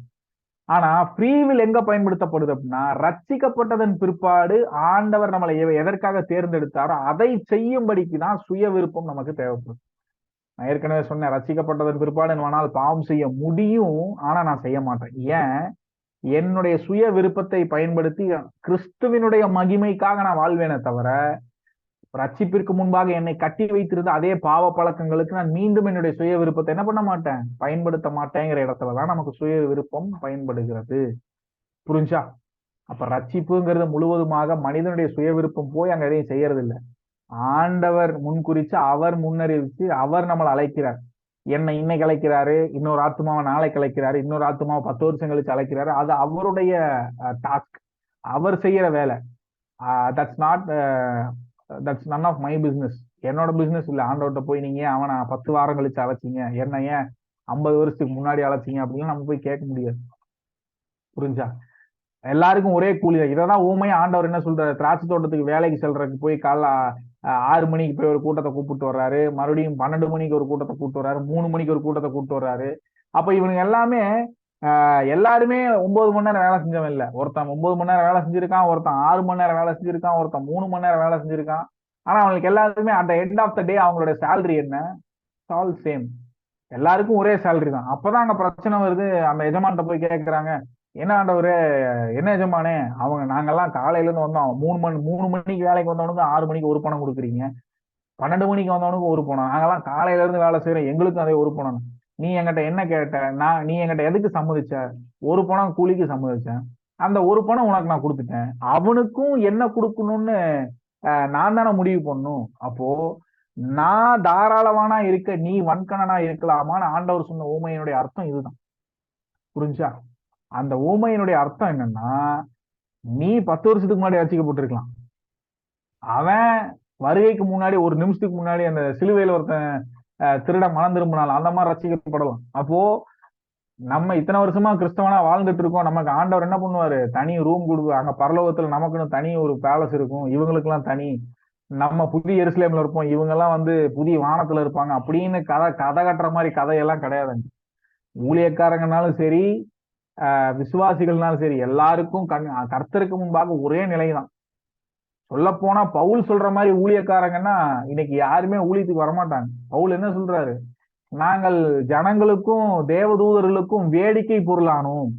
ஆனா ஃப்ரீவில் எங்க பயன்படுத்தப்படுது அப்படின்னா, ரட்சிக்கப்பட்டதன் பிற்பாடு ஆண்டவர் நம்மளை எதற்காக தேர்ந்தெடுத்தாரோ அதை செய்யும்படிக்கு தான் சுய விருப்பம் நமக்கு தேவைப்படும். நான் ஏற்கனவே சொன்னேன், ரட்சிக்கப்பட்டதன் பிற்பாடு என்னால் பாவம் செய்ய முடியும், ஆனா நான் செய்ய மாட்டேன். ஏன்? என்னுடைய சுய விருப்பத்தை பயன்படுத்தி கிறிஸ்துவினுடைய மகிமைக்காக நான் வாழ்வேனே தவிர, ரட்சிப்பிற்கு முன்பாக என்னை கட்டி வைத்திருந்த அதே பாவ பழக்கங்களுக்கு நான் மீண்டும் என்னுடைய சுய விருப்பத்தை என்ன பண்ண மாட்டேன், பயன்படுத்த மாட்டேங்கிற இடத்துலதான் நமக்கு சுய விருப்பம் பயன்படுகிறது. புரிஞ்சா? அப்ப ரட்சிப்புங்கிறது முழுவதுமாக மனிதனுடைய சுய விருப்பம் போய் அங்க எதையும் செய்யறது இல்லை. ஆண்டவர் முன்குறிச்சு, அவர் முன்னறிவிச்சு, அவர் நம்மளை அழைக்கிறார். என்னை இன்னைக்கு அழைக்கிறாரு, இன்னொரு ஆத்மாவை நாளைக்கு அழைக்கிறாரு, இன்னொரு ஆத்மாவை 10 வருஷம் கழிச்சு அழைக்கிறாரு. அது அவருடைய டாஸ்க், அவர் செய்யற வேலை. That's none of my business. என்னோட பிசினஸ் இல்ல. ஆண்டவர்கிட்ட போய் நீங்க அவனை 10 வாரம் கழிச்சு அழைச்சிங்க, என்ன ஏன் 50 வருஷத்துக்கு முன்னாடி அழைச்சிங்க அப்படின்னு நம்ம போய் கேட்க முடியாது. புரிஞ்சா? எல்லாருக்கும் ஒரே கூலி தான். இதான் ஊமையா ஆண்டவர் என்ன சொல்றாரு, திராட்சை தோட்டத்துக்கு வேலைக்கு செல்றதுக்கு போய் காலைல 6 மணிக்கு போய் ஒரு கூட்டத்தை கூப்பிட்டு வர்றாரு, மறுபடியும் 12 மணிக்கு ஒரு கூட்டத்தை கூப்பிட்டு வர்றாரு, 3 மணிக்கு ஒரு கூட்டத்தை கூப்பிட்டு வர்றாரு. அப்ப இவனுங்க எல்லாமே எல்லாருமே 9 மணி நேரம் வேலை செஞ்சவன் இல்ல. ஒருத்தன் 9 மணி நேரம் வேலை செஞ்சிருக்கான், ஒருத்தன் 6 மணி நேரம் வேலை செஞ்சிருக்கான், ஒருத்தன் 3 மணி நேரம் வேலை செஞ்சிருக்கான். ஆனா அவங்களுக்கு எல்லாருமே அந்த எண்ட் ஆஃப் த டே அவங்களோட சேலரி என்ன, ஆல் சேம். எல்லாருக்கும் ஒரே சேலரி தான். அப்பதான் அங்க பிரச்சனை வருது. அந்த எஜமான்ட்ட போய் கேட்கறாங்க, என்ன ஆண்டவரு, என்ன எஜமானே, நாங்கெல்லாம் காலையில இருந்து வந்தோம், 3 மணிக்கு வேலைக்கு வந்தவனுக்கு 6 மணிக்கு ஒரு பணம் கொடுக்குறீங்க, 12 மணிக்கு வந்தவனுக்கு ஒரு பணம், நாங்கெல்லாம் காலையில இருந்து வேலை செய்யறோம், எங்களுக்கும் அதே ஒரு பணம். நீ என்கிட்ட என்ன கேட்ட, நீ என்கிட்ட எதுக்கு சம்மதிச்ச? ஒரு பணம் கூலிக்கு சம்மதிச்சேன், அந்த ஒரு பணம் உனக்கு நான் கொடுத்துட்டேன், அவனுக்கும் என்ன கொடுக்கணும்னு நான் தானே முடிவு பண்ணும். அப்போ நான் தாராளமானா இருக்க, நீ வன்கணனா இருக்கலாமான்னு ஆண்டவர் சொன்ன ஊமையினுடைய அர்த்தம் இதுதான். புரிஞ்சா? அந்த ஊமையினுடைய அர்த்தம் என்னன்னா, நீ 10 வருஷத்துக்கு முன்னாடி ரட்சிக்கப்பட்டிருக்கலாம், அவன் வருகைக்கு முன்னாடி 1 நிமிஷத்துக்கு முன்னாடி அந்த சிலுவையில ஒருத்தன் திருடன் மனம் திரும்பினால் அந்த மாதிரி ரசிக்கப்படலாம். அப்போ நம்ம இத்தனை வருஷமா கிறிஸ்தவனா வாழ்ந்துட்டு இருக்கோம், நமக்கு ஆண்டவர் என்ன பண்ணுவாரு, தனி ரூம் கொடுக்கு, அங்க பரலோகத்துல நமக்குன்னு தனி ஒரு பேலஸ் இருக்கும், இவங்களுக்கு எல்லாம் தனி, நம்ம புதிய எருசலேம்ல இருப்போம், இவங்க எல்லாம் புதிய வானத்துல இருப்பாங்க அப்படின்னு கதை கதை கட்டுற மாதிரி கதையெல்லாம் கிடையாதுங்க. ஊழியக்காரங்கனாலும் சரி, விசுவாசிகள்னாலும் சரி, எல்லாருக்கும் கர்த்தருக்கு முன்பாக ஒரே நிலைதான். சொல்ல போனா பவுல் சொல்ற மாதிரி ஊழியக்காரங்கன்னா இன்னைக்கு யாருமே ஊழியத்துக்கு வரமாட்டாங்க. பவுல் என்ன சொல்றாரு, நாங்கள் ஜனங்களுக்கும் தேவதூதர்களுக்கும் வேடிக்கை பொருளானோம்,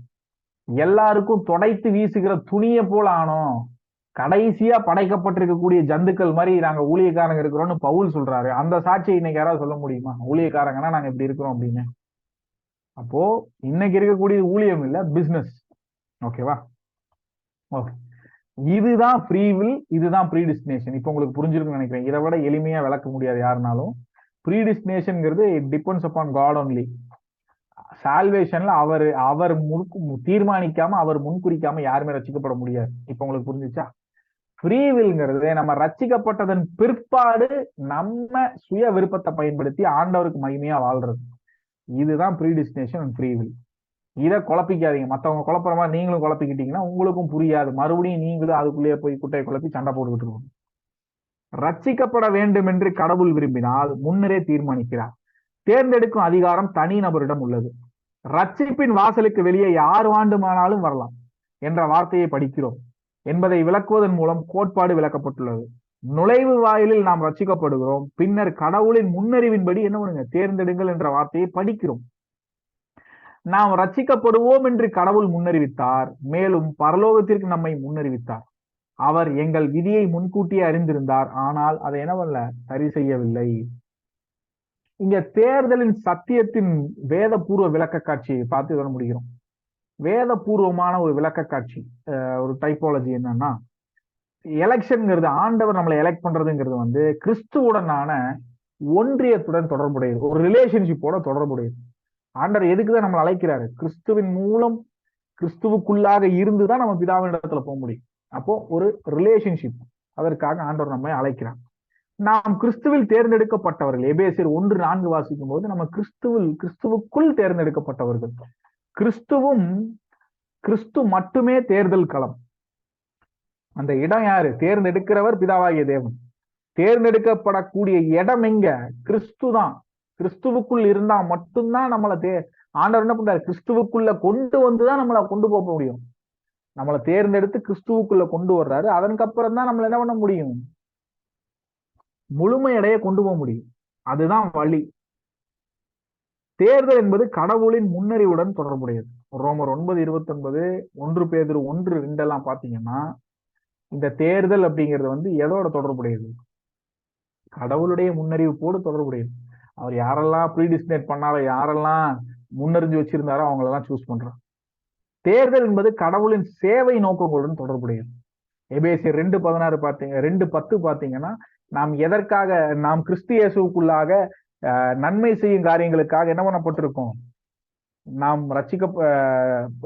எல்லாருக்கும் தொடைத்து வீசுகிற துணியை போல ஆனோம், கடைசியா படைக்கப்பட்டிருக்கக்கூடிய ஜந்துக்கள் மாதிரி நாங்க ஊழியக்காரங்க இருக்கிறோம்னு பவுல் சொல்றாரு. அந்த சாட்சியை இன்னைக்கு யாராவது சொல்ல முடியுமா, ஊழியக்காரங்கன்னா நாங்க இப்படி இருக்கிறோம் அப்படின்னு? அப்போ இன்னைக்கு இருக்கக்கூடிய ஊழியம் இல்ல, பிசினஸ். ஓகேவா? ஓகே, இதுதான் ஃப்ரீ வில், இதுதான் ப்ரீடிஸ்டினேஷன். இப்போ உங்களுக்கு புரிஞ்சிருக்குன்னு நினைக்கிறேன். இதை விட எளிமையா விளக்க முடியாது யாருனாலும். ப்ரீடிஸ்டினேஷன்ங்கிறது it depends upon God only. சால்வேஷன்ல அவர் தீர்மானிக்காம, அவர் முன்குறிக்காம யாருமே ரசிக்கப்பட முடியாது. இப்போ உங்களுக்கு புரிஞ்சுச்சா? ஃப்ரீ வில்ங்கிறது நம்ம ரசிக்கப்பட்டதன் பிற்பாடு நம்ம சுய விருப்பத்தை பயன்படுத்தி ஆண்டவருக்கு மகிமையா வாழ்றது. இதுதான் ப்ரீடிஸ்டினேஷன் அண்ட் ஃப்ரீ வில். இதை குழப்பிக்காதீங்க. மற்றவங்க குழப்புற மாதிரி நீங்களும் குழப்பிக்கிட்டீங்கன்னா உங்களுக்கும் புரியாது. மறுபடியும் நீங்களும் அதுக்குள்ளேயே போய் குட்டையை குழப்பி சண்டை போட்டுக்கிட்டு இருக்கணும். ரட்சிக்கப்பட வேண்டும் என்று கடவுள் விரும்பினால் முன்னரே தீர்மானிக்கிறார். தேர்ந்தெடுக்கும் அதிகாரம் தனி நபரிடம் உள்ளது. ரட்சிப்பின் வாசலுக்கு வெளியே யார் வேண்டுமானாலும் வரலாம் என்ற வார்த்தையை படிக்கிறோம் என்பதை விளக்குவதன் மூலம் கோட்பாடு விளக்கப்பட்டுள்ளது. நுழைவு வாயிலில் நாம் ரட்சிக்கப்படுகிறோம், பின்னர் கடவுளின் முன்னறிவின்படி என்ன பண்ணுங்க, தேர்ந்தெடுங்கள் என்ற வார்த்தையை படிக்கிறோம். நாம் ரட்சிக்கப்படுவோம் என்று கடவுள் முன்னறிவித்தார், மேலும் பரலோகத்திற்கு நம்மை முன்னறிவித்தார். அவர் எங்கள் விதியை முன்கூட்டியே அறிந்திருந்தார், ஆனால் அதை என்ன பண்ணல, சரி செய்யவில்லை. இங்க தேர்தலின் சத்தியத்தின் வேதபூர்வ விளக்க காட்சியை பார்த்து இதோட முடிகிறோம். வேதபூர்வமான ஒரு விளக்க காட்சி, ஒரு டைப்பாலஜி என்னன்னா, எலெக்ஷன்ங்கிறது, ஆண்டவர் நம்மளை எலெக்ட் பண்றதுங்கிறது கிறிஸ்துவுடனான ஒன்றியத்துடன் தொடர்புடையது, ஒரு ரிலேஷன்ஷிப்போட தொடர்புடையது. ஆண்டவர் எதுக்குதான் நம்மளை அழைக்கிறாரு, கிறிஸ்துவின் மூலம் கிறிஸ்துவுக்குள்ளாக இருந்துதான் நம்ம பிதாவின் இடத்துல போக முடியும். அப்போ ஒரு ரிலேஷன்ஷிப், அதற்காக ஆண்டவர் நம்மை அழைக்கிறார். நாம் கிறிஸ்துவில் தேர்ந்தெடுக்கப்பட்டவர்கள். எபேசியர் 1:4 வாசிக்கும் போது நம்ம கிறிஸ்துவுக்குள் தேர்ந்தெடுக்கப்பட்டவர்கள். கிறிஸ்து மட்டுமே தேர்தல் களம். அந்த இடம் யாரு, தேர்ந்தெடுக்கிறவர் பிதாவாகிய தேவன். தேர்ந்தெடுக்கப்படக்கூடிய இடம் எங்க, கிறிஸ்து தான். கிறிஸ்துவுக்குள் இருந்தா மட்டும்தான் நம்மளை ஆண்டவர் என்ன பண்றாரு, கிறிஸ்துவுக்குள்ள கொண்டு வந்துதான் நம்மளை கொண்டு போக முடியும். நம்மளை தேர்ந்தெடுத்து கிறிஸ்துவுக்குள்ள கொண்டு வர்றாரு. அதற்கப்புறம் தான் நம்மள என்ன பண்ண முடியும், முழுமையடைய கொண்டு போக முடியும். அதுதான் வழி. தேர்தல் என்பது கடவுளின் முன்னறிவுடன் தொடர்புடையது. ரோமர் 9:29, 1 பேதுரு 1:2 பாத்தீங்கன்னா இந்த தேர்தல் அப்படிங்கிறது எதோட தொடர்புடையது, கடவுளுடைய முன்னறிவிப்போடு தொடர்புடையது. அவர் யாரெல்லாம் ப்ரீடிஸ்டினேட் பண்ணாரோ, யாரெல்லாம் முன்னறிஞ்சு வச்சிருந்தாரோ அவங்களெல்லாம் சூஸ் பண்றார். தேர்தல் என்பது கடவுளின் சேவை நோக்கங்களுடன் தொடர்புடையது. எபேசியர் 2:16 பாத்தீங்க, 2:10 பாத்தீங்கன்னா, நாம் எதற்காக, நாம் கிறிஸ்து இயேசுவுக்குள்ளாக நன்மை செய்யும் காரியங்களுக்காக என்ன பண்ணப்பட்டிருக்கோம், நாம் ரட்சிக்க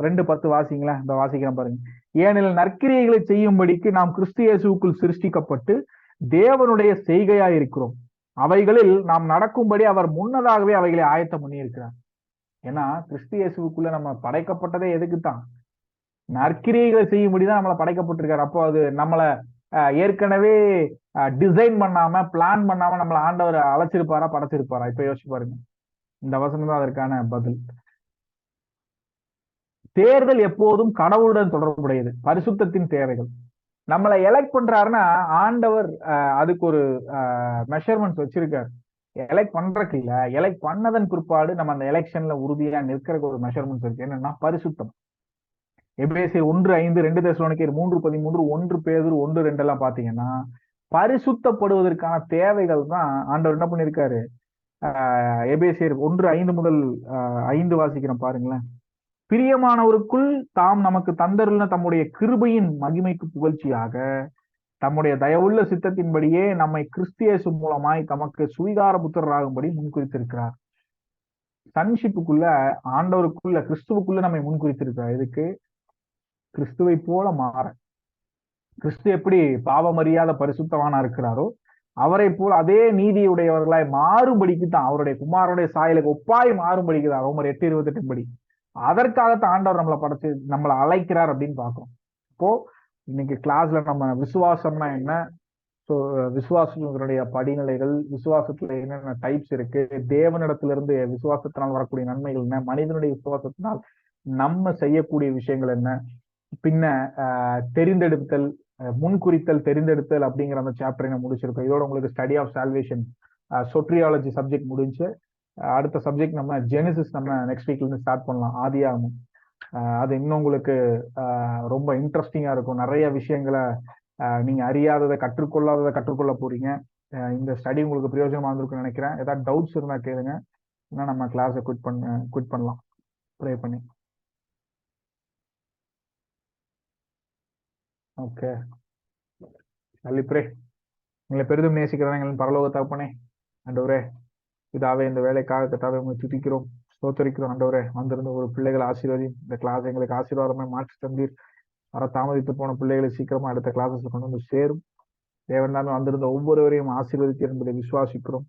2:10 வாசிங்களேன், இந்த வாசிக்கிறேன் பாருங்க. ஏனெனில் நற்கிரியைகளை செய்யும்படிக்கு நாம் கிறிஸ்து இயேசுவுக்குள் சிருஷ்டிக்கப்பட்டு தேவனுடைய செய்கையாய் இருக்கிறோம், அவைகளில் நாம் நடக்கும்படி அவர் முன்னதாகவே அவைகளை ஆயத்தம் பண்ணி இருக்கிறார். ஏன்னா கிறிஸ்து இயேசுவுக்குள்ள நம்ம படைக்கப்பட்டதே எதுக்குத்தான், நற்கிரியைகளை செய்யும்படிதான் நம்மளை படைக்கப்பட்டிருக்காரு. அப்போ அது நம்மளை ஏற்கனவே டிசைன் பண்ணாம, பிளான் பண்ணாம நம்மளை ஆண்டவர் அழைச்சிருப்பாரா, படைச்சிருப்பாரா? இப்ப யோசிச்சு பாருங்க. இந்த வசனம் தான் அதற்கான பதில். தேர்தல் எப்போதும் கடவுளுடன் தொடர்புடையது. பரிசுத்தத்தின் தேவைகள். நம்மளை எலெக்ட் பண்றாருன்னா ஆண்டவர் அதுக்கு ஒரு மெஷர்மெண்ட்ஸ் வச்சிருக்காரு. எலெக்ட் பண்றதுக்கு இல்ல, எலெக்ட் பண்ணதன் பிற்பாடு நம்ம அந்த எலெக்ஷன்ல உறுதியா நிற்கிறதுக்கு ஒரு மெஷர்மெண்ட்ஸ் இருக்கு. என்னன்னா பரிசுத்தம். எபேசியர் 1:5, 2 தெசலோனிக்கேயர் 3:13, 1 பேதுரு 1:2 பாத்தீங்கன்னா பரிசுத்தப்படுவதற்கான தேவைகள் தான் ஆண்டவர் என்ன பண்ணிருக்காரு. எபேசியர் 1:5 முதல் 5 வாசிக்கிறோம் பாருங்களேன். பிரியமானவருக்குள் தாம் நமக்கு தந்தருள்ள தம்முடைய கிருபையின் மகிமைக்கு புகழ்ச்சியாக தம்முடைய தயவுள்ள சித்தத்தின்படியே நம்மை கிறிஸ்து இயேசு மூலமாய் தமக்கு சுவீகார புத்திரராகும்படி முன்குறித்திருக்கிறார். சன்ஷிப்புக்குள்ள, ஆண்டவருக்குள்ள, கிறிஸ்துவுக்குள்ள நம்மை முன்குறித்திருக்கிறார். இதுக்கு கிறிஸ்துவை போல மாற. கிறிஸ்து எப்படி பாவமறியாத பரிசுத்தவானா இருக்கிறாரோ அவரை போல் அதே நீதியுடையவர்களாய் மாறுபடிக்கு தான், அவருடைய குமாரனுடைய சாயலுக்கு ஒப்பாய் மாறுபடிக்கு தான் ரோமர் 8:28 படி. அதற்காகத்தான் ஆண்டவர் நம்மளை படைச்சு நம்மளை அழைக்கிறார் அப்படின்னு பாக்குறோம். இப்போ இன்னைக்கு கிளாஸ்ல நம்ம விசுவாசம்னா என்ன, ஸோ விசுவாசத்தினுடைய படிநிலைகள், விசுவாசத்துல என்னென்ன டைப்ஸ் இருக்கு, தேவனிடத்திலிருந்து விசுவாசத்தினால் வரக்கூடிய நன்மைகள் என்ன, மனிதனுடைய விசுவாசத்தினால் நம்ம செய்யக்கூடிய விஷயங்கள் என்ன, பின்ன தெரிந்தெடுத்தல், முன்குறித்தல், தெரிந்தெடுத்தல் அப்படிங்கிற அந்த சாப்டரை நான் முடிச்சிருக்கோம். இதோட உங்களுக்கு ஸ்டடி ஆஃப் சால்வேஷன் சொட்ரியாலஜி சப்ஜெக்ட் முடிஞ்சு அடுத்த சப்ஜெக்ட் நம்ம ஜெனிசிஸ் நம்ம நெக்ஸ்ட் வீக்ல இருந்து ஸ்டார்ட் பண்ணலாம், ஆதியாகமம். அது இன்னும் உங்களுக்கு ரொம்ப இன்ட்ரெஸ்டிங்கா இருக்கும். நிறைய விஷயங்களை நீங்க அறியாததை கற்றுக்கொள்ளாததை கற்றுக்கொள்ள போறீங்க. இந்த ஸ்டடி உங்களுக்கு பிரயோஜனமா இருந்திருக்கும்னு நினைக்கிறேன். ஏதாவது டவுட்ஸ் இருந்தா கேளுங்க, இல்லைன்னா நம்ம கிளாஸை குவிட் பண்ணலாம் ப்ரே பண்ணி. ஓகே, நல்லி ப்ரே. எங்களை பெரிதும் நேசிக்கிறதா எங்களின் பரலோக தகப்பனே, ஆண்டவரே இதாவே இந்த வேலைக்காக கத்தாவே உங்களை துதிக்கிறோம், ஸ்தோத்தரிக்கிறோம். ஆண்டவரே வந்திருந்த ஒரு பிள்ளைகள் ஆசீர்வதியும், இந்த கிளாஸ் எங்களுக்கு ஆசீர்வாதமே மாற்றி தந்தீர். வர தாமதித்து போன பிள்ளைகளை சீக்கிரமா அடுத்த கிளாஸஸ்ல கொண்டு வந்து சேரும். தேவன் தாமே வந்திருந்த ஒவ்வொருவரையும் ஆசீர்வதித்தீர் என்பதை விசுவாசிக்கிறோம்.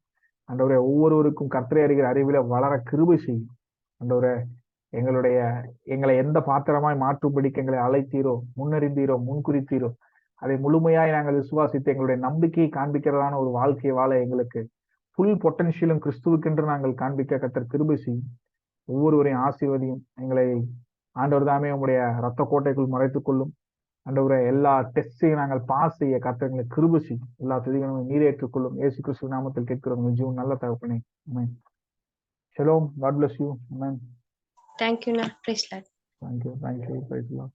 ஆண்டவரே ஒவ்வொருவருக்கும் கர்த்தரை அறிகிற அறிவில வளர கிருபை செய்யும். ஆண்டவரே எங்களை எந்த பாத்திரமாய் மாற்றும்படிக்கு எங்களை அழைத்தீரோ, முன்னறிந்தீரோ, முன்குறித்தீரோ, அதை முழுமையாய் நாங்கள் விசுவாசித்து எங்களுடைய நம்பிக்கையை காண்பிக்கிறதான ஒரு வாழ்க்கையை வாழ எங்களுக்கு ஃபுல் பொட்டன்ஷியலும் கிறிஸ்துவுக்கென்று நாங்கள் காண்பிக்க கர்த்தர் கிருபை செய்யும். ஒவ்வொருவரையும் ஆசீர்வதியும். எங்களை ஆண்டவர் தாமே உங்களுடைய ரத்த கோட்டைக்குள் மறைத்துக் கொள்ளும். ஆண்டவரே எல்லா டெஸ்டையும் நாங்கள் பாஸ் செய்ய கர்த்தர் எங்களை கிருபை செய்யும். எல்லா துதிகளும் நீர் ஏற்றுக்கொள்ளும். இயேசு கிறிஸ்து நாமத்தில் கேட்கிறோம் ஜீவன் நல்ல தகப்பனே. ஆமென். Shalom. God bless you. Amen. Thank you, na. Praise Lord. Thank you. Praise the Lord.